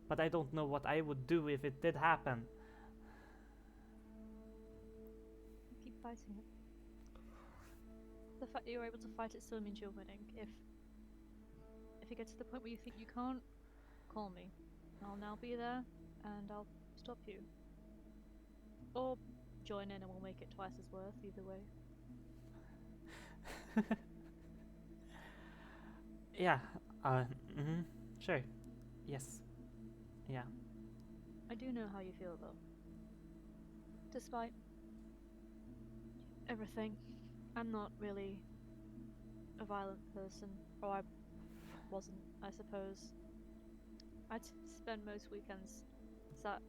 but I don't know what I would do if it did happen. Keep fighting it. The fact that you're able to fight it still means you're winning. If you get to the point where you think you can't, call me. I'll now be there, and I'll stop you. Or join in and we'll make it twice as worth, either way. Yeah, sure. Yes. Yeah. I do know how you feel though. Despite everything, I'm not really a violent person, or I wasn't, I suppose. I'd spend most weekends sat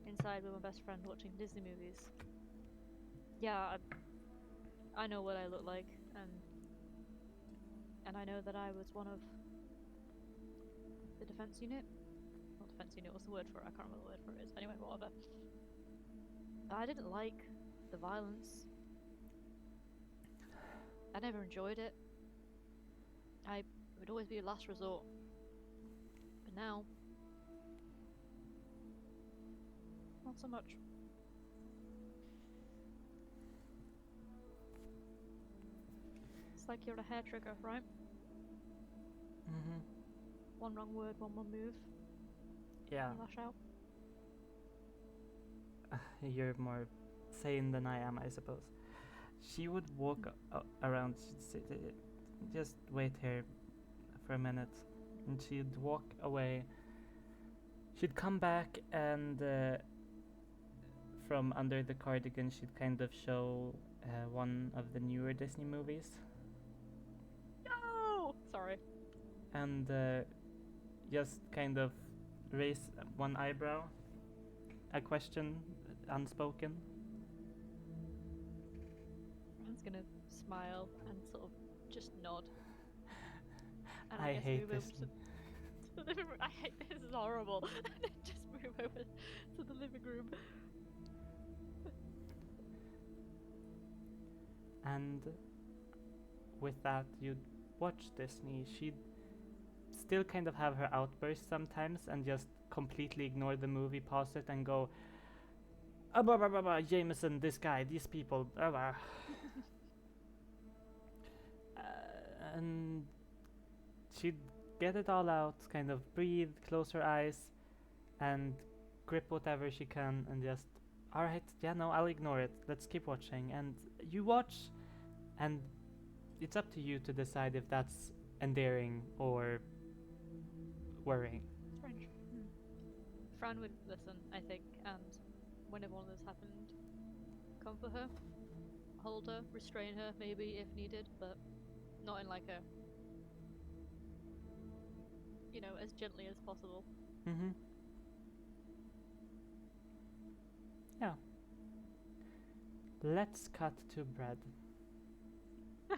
inside with my best friend watching Disney movies. Yeah, I know what I look like, and I know that I was one of the defense unit. Not defense unit, what's the word for it? I can't remember what the word for it is. Anyway, whatever. I didn't like the violence. I never enjoyed it. It would always be a last resort. But now, not so much. It's like you're a hair trigger, right? Mm-hmm. One wrong word, one more move, Yeah. you lash out. You're more sane than I am, I suppose. She would walk around, she'd say, just wait here for a minute, and she'd walk away. She'd come back, and from under the cardigan, she'd kind of show one of the newer Disney movies, No! Sorry. and just kind of raise one eyebrow, a question unspoken. Ryan's gonna smile and sort of just nod. And I guess hate move this. over to the living room. I hate this. Is horrible. And then just move over to the living room. And with that, you'd watch Disney. She'd still kind of have her outbursts sometimes and just completely ignore the movie, pause it, and go, blah, blah, blah, blah, Jameson, this guy, these people, blah, blah. And she'd get it all out, kind of breathe, close her eyes, and grip whatever she can, and just, alright, yeah, no, I'll ignore it. Let's keep watching. And you watch, and it's up to you to decide if that's endearing or worrying. Strange. Fran would listen, I think, and whenever one of this happened, comfort her, hold her, restrain her, maybe if needed, but not in like a, as gently as possible. Mm-hmm. Yeah. Let's cut to Brad.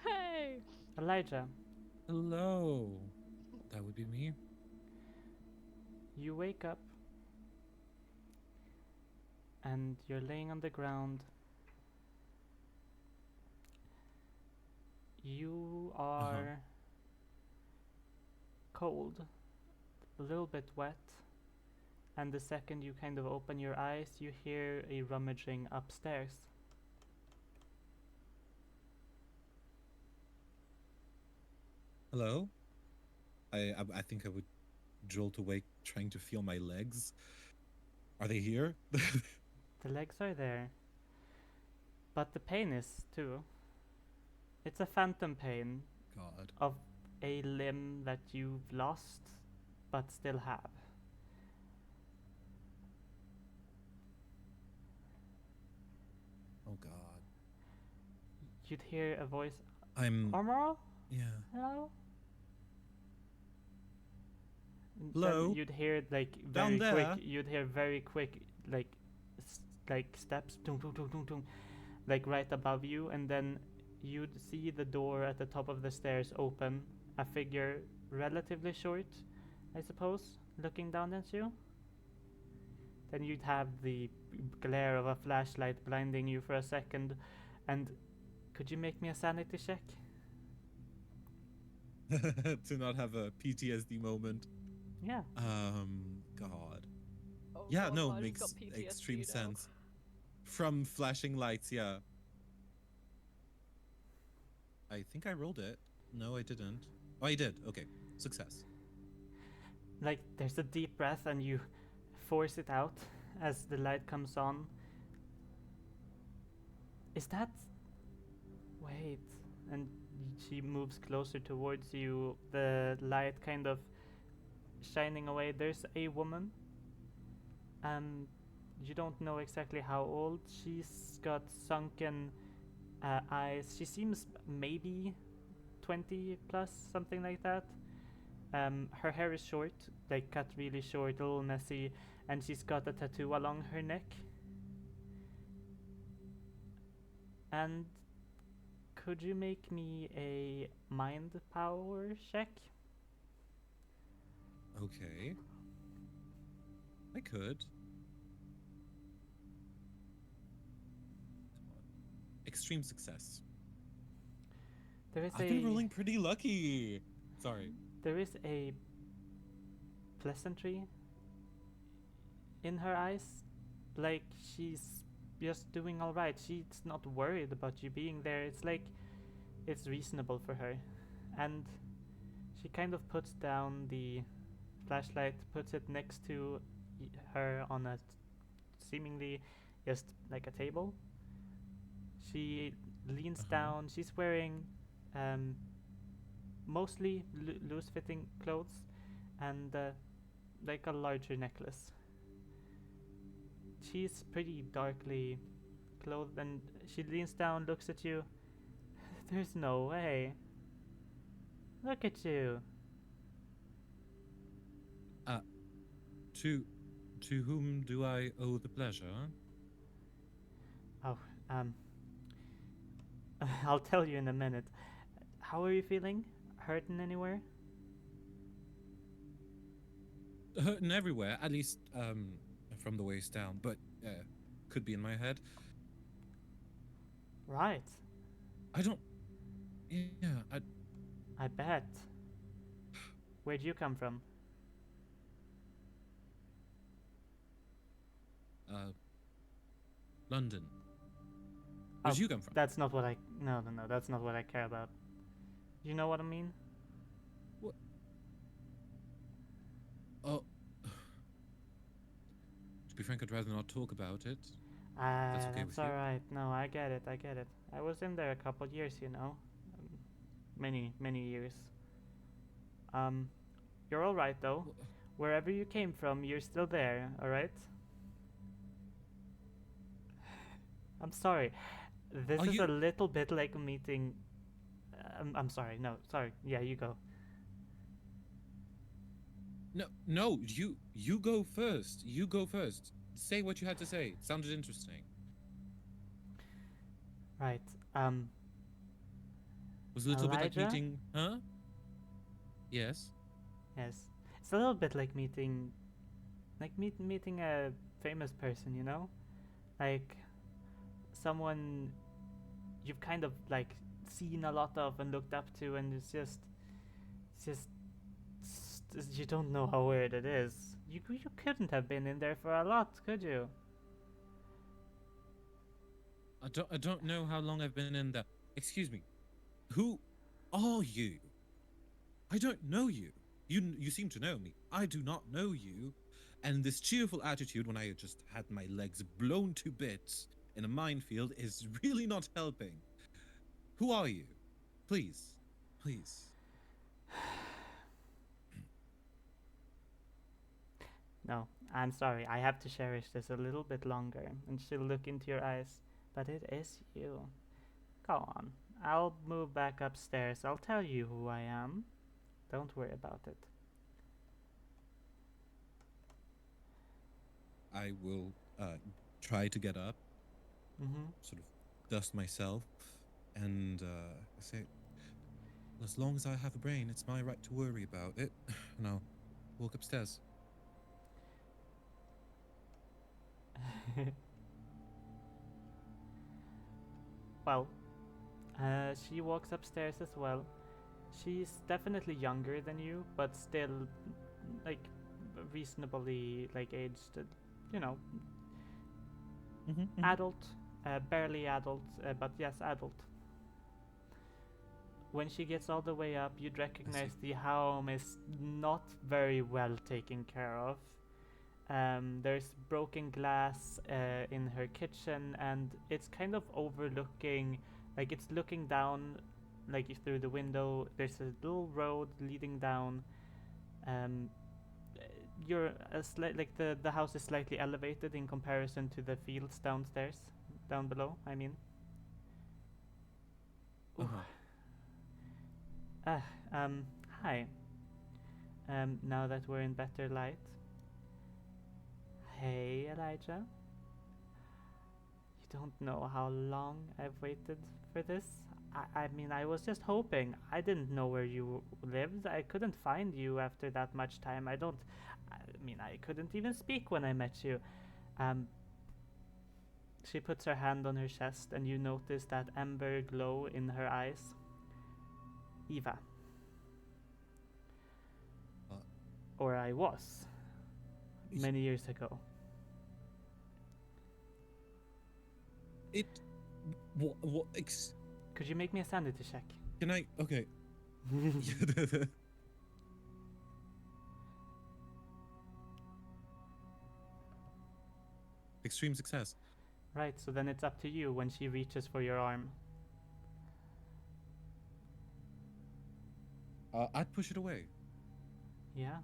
Hey! Elijah, Hello. That would be me. you wake up and you're laying on the ground. You are cold, a little bit wet, and the second you kind of open your eyes, you hear a rummaging upstairs. Hello. I think I would jolt awake, trying to feel my legs. Are they here? The legs are there, but the pain is too. It's a phantom pain God. of a limb that you've lost but still have. Oh God. you'd hear a voice. I'm. Armor? Yeah. Hello? And Hello? then you'd hear like Down very quick. there? You'd hear very quick like like steps, tung, tung, tung, tung, tung, like right above you, and then you'd see the door at the top of the stairs open. A figure relatively short, I suppose, looking down at you. Then you'd have the glare of a flashlight blinding you for a second, and could you make me a sanity check? To not have a PTSD moment. Yeah. God. Oh Yeah, God, no, Marty's makes got PTSD extreme now. sense. From flashing lights, yeah. I think I rolled it. No, I didn't. Oh, I did. Okay. Success. Like there's a deep breath and you force it out as the light comes on. Is that... Wait. And she moves closer towards you, the light kind of shining away. There's a woman. You don't know exactly how old. She's got sunken eyes. She seems maybe 20 plus, something like that. Her hair is short, like cut really short, a little messy, and she's got a tattoo along her neck. And could you make me a mind power check? Okay. I could. Come on. Extreme success. There is I've been rolling pretty lucky. Sorry. there is a pleasantry in her eyes, like she's just doing all right. She's not worried about you being there. It's like it's reasonable for her, and she kind of puts down the flashlight, puts it next to her on a seemingly just like a table. She leans down. She's wearing mostly loose-fitting clothes and like a larger necklace. She's pretty darkly clothed, and she leans down, looks at you. There's no way. Look at you. To whom do I owe the pleasure? Oh, I'll tell you in a minute. How are you feeling? Hurting anywhere? Hurting everywhere, at least from the waist down, but could be in my head. Right. I don't. Yeah, I bet. Where'd you come from? London. Where did Oh, you come from? That's not what I. No, no, no. That's not what I care about. You know what I mean? Oh. To be frank, I'd rather not talk about it. That's okay with you? alright. No, I get it. I get it. I was in there a couple years, you know. Many, many years. You're alright though. Wherever you came from, you're still there, alright? I'm sorry. This Are is you- a little bit like a meeting. I'm sorry. No, sorry. Yeah, you go. No, you go first. You go first. Say what you had to say. It sounded interesting. Right. Was a little bit like Elijah? meeting, huh? Yes. Yes. It's a little bit like meeting, meeting a famous person, you know, like someone you've kind of like seen a lot of and looked up to, and it's just you don't know how weird it is. You couldn't have been in there for a lot, could you? I don't know how long I've been in there. Excuse me. Who are you? I don't know you. You seem to know me. I do not know you. And this cheerful attitude when I just had my legs blown to bits in a minefield is really not helping. Who are you? Please. Please. No, I'm sorry. I have to cherish this a little bit longer, and she'll look into your eyes. But it is you. Go on. I'll move back upstairs. I'll tell you who I am. Don't worry about it. I will try to get up, Mm-hmm. sort of dust myself, and say, as long as I have a brain, it's my right to worry about it. And I'll walk upstairs. Well, she walks upstairs as well. She's definitely younger than you, but still, like, reasonably, like, aged. You know, adult, barely adult, but yes, adult. When she gets all the way up, you'd recognize the home is not very well taken care of. There's broken glass in her kitchen, and it's kind of overlooking, like it's looking down, like through the window. There's a little road leading down. You're like the house is slightly elevated in comparison to the fields downstairs, down below. I mean. Uh-huh. Hi. Now that we're in better light. Hey, Elijah. You don't know how long I've waited for this. I mean, I was just hoping. I didn't know where you lived. I couldn't find you after that much time. I mean, I couldn't even speak when I met you. She puts her hand on her chest, and you notice that ember glow in her eyes. Eva. Or I was. Many years ago. What? Could you make me a sanity check? Can I? Okay. Extreme success. Right, so then it's up to you when she reaches for your arm. I'd push it away. Yeah?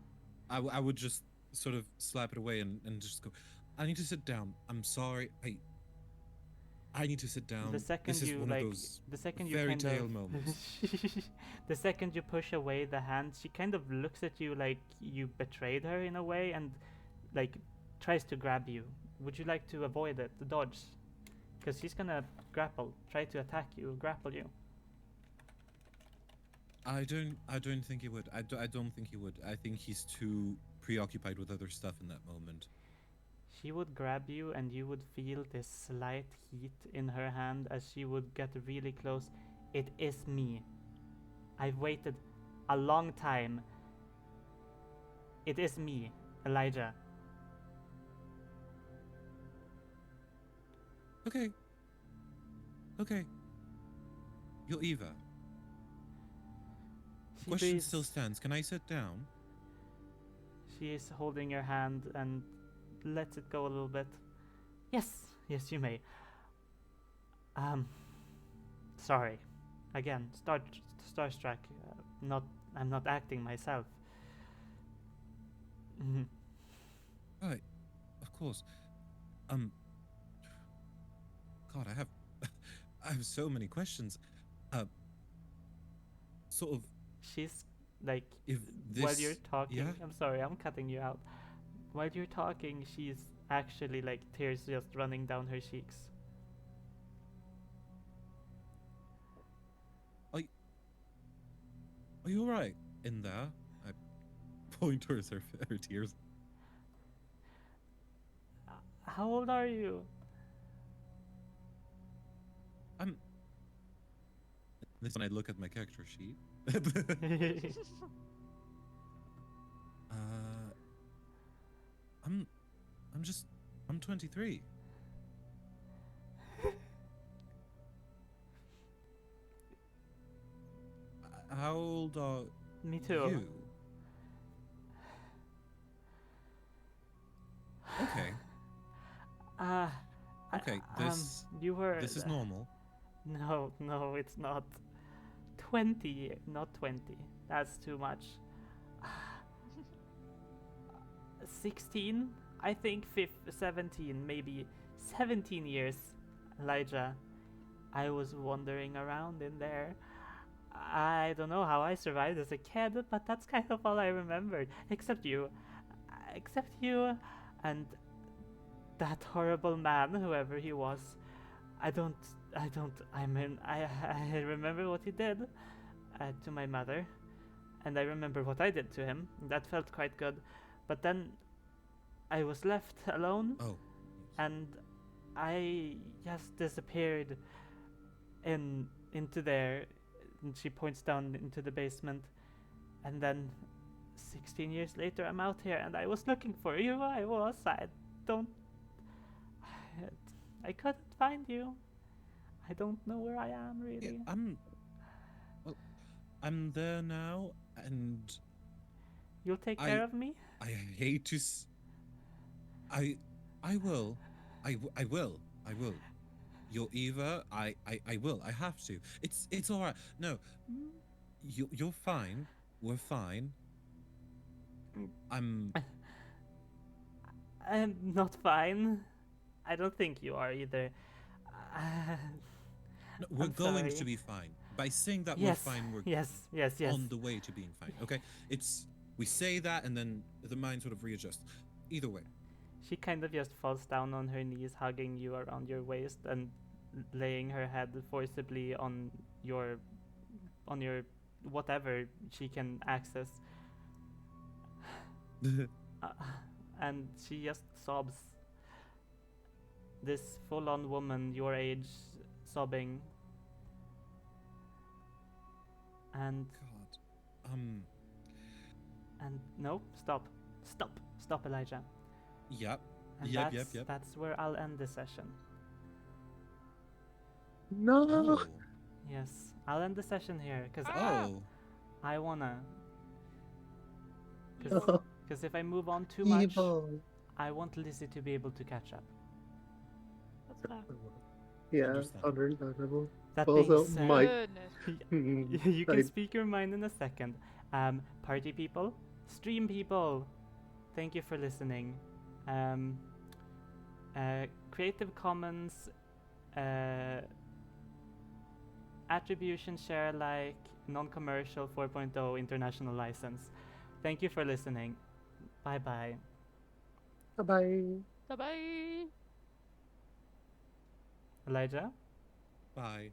I would just sort of slap it away and just go, I need to sit down. I'm sorry. I need to sit down. The second this is you one like, of those the second you fairy kind tale of, moments. the second you push away the hand, she kind of looks at you like you betrayed her in a way, and like tries to grab you. Would you like to avoid it, to dodge? Because she's gonna try to attack you, grapple you. I don't think he would. I don't think he would. I think he's too preoccupied with other stuff in that moment. She would grab you, and you would feel this slight heat in her hand as she would get really close. It is me. I've waited a long time. It is me, Elijah. Okay. You're Eva. She Question breathes- still stands. Can I sit down? She is holding your hand and lets it go a little bit. Yes, you may. Sorry. Again, starstruck. I'm not acting myself. Mhm. Right. Of course. God, I have so many questions. Sort of, She's like, if this. while you're talking, yeah? I'm sorry, I'm cutting you out. While you're talking, she's actually like tears just running down her cheeks. Are you alright in there? I point towards her tears. How old are you? This when I look at my character sheet. I'm 23. How old are Me too. you? Okay. Okay, you were. this is normal. No, it's not. 20, not 20. That's too much. 16? I think 17, maybe 17 years, Elijah. I was wandering around in there. I don't know how I survived as a kid, but that's kind of all I remembered. Except you. Except you and that horrible man, whoever he was. I mean, I remember what he did to my mother, and I remember what I did to him. That felt quite good. But then I was left alone, Oh, and I just disappeared into there. And she points down into the basement, and then 16 years later, I'm out here, and I was looking for you. I don't. I couldn't find you. I don't know where I am yeah, really. well, I'm there now, and You'll take I- care of me? I hate to. I will. I will. I will. You're Eva. I will. I have to. It's all right. No, you're fine. We're fine. I'm. I'm not fine. I don't think you are either. Uh, No, we're I'm going to sorry. be fine. By saying that yes, we're fine, we're yes. on the way to being fine. Okay, it's we say that and then the mind sort of readjusts. Either way, She kind of just falls down on her knees, hugging you around your waist and laying her head forcibly on your whatever she can access. Uh, and she just sobs. This full-on woman your age sobbing. And God, no, stop, Elijah. yep, And Yep. that's where I'll end the session. No. Oh, Yes, I'll end the session here because oh, I wanna. No. Because if I move on too much, Evil. I want Lizzie to be able to catch up. That's fair. Yeah, Understand. understandable. That Also, being said, my- Goodness. you can I- speak your mind in a second. Party people, stream people, thank you for listening. Creative Commons, attribution, share alike, non-commercial 4.0 international license. Thank you for listening. Bye bye. Bye-bye. Bye bye. Elijah? bye.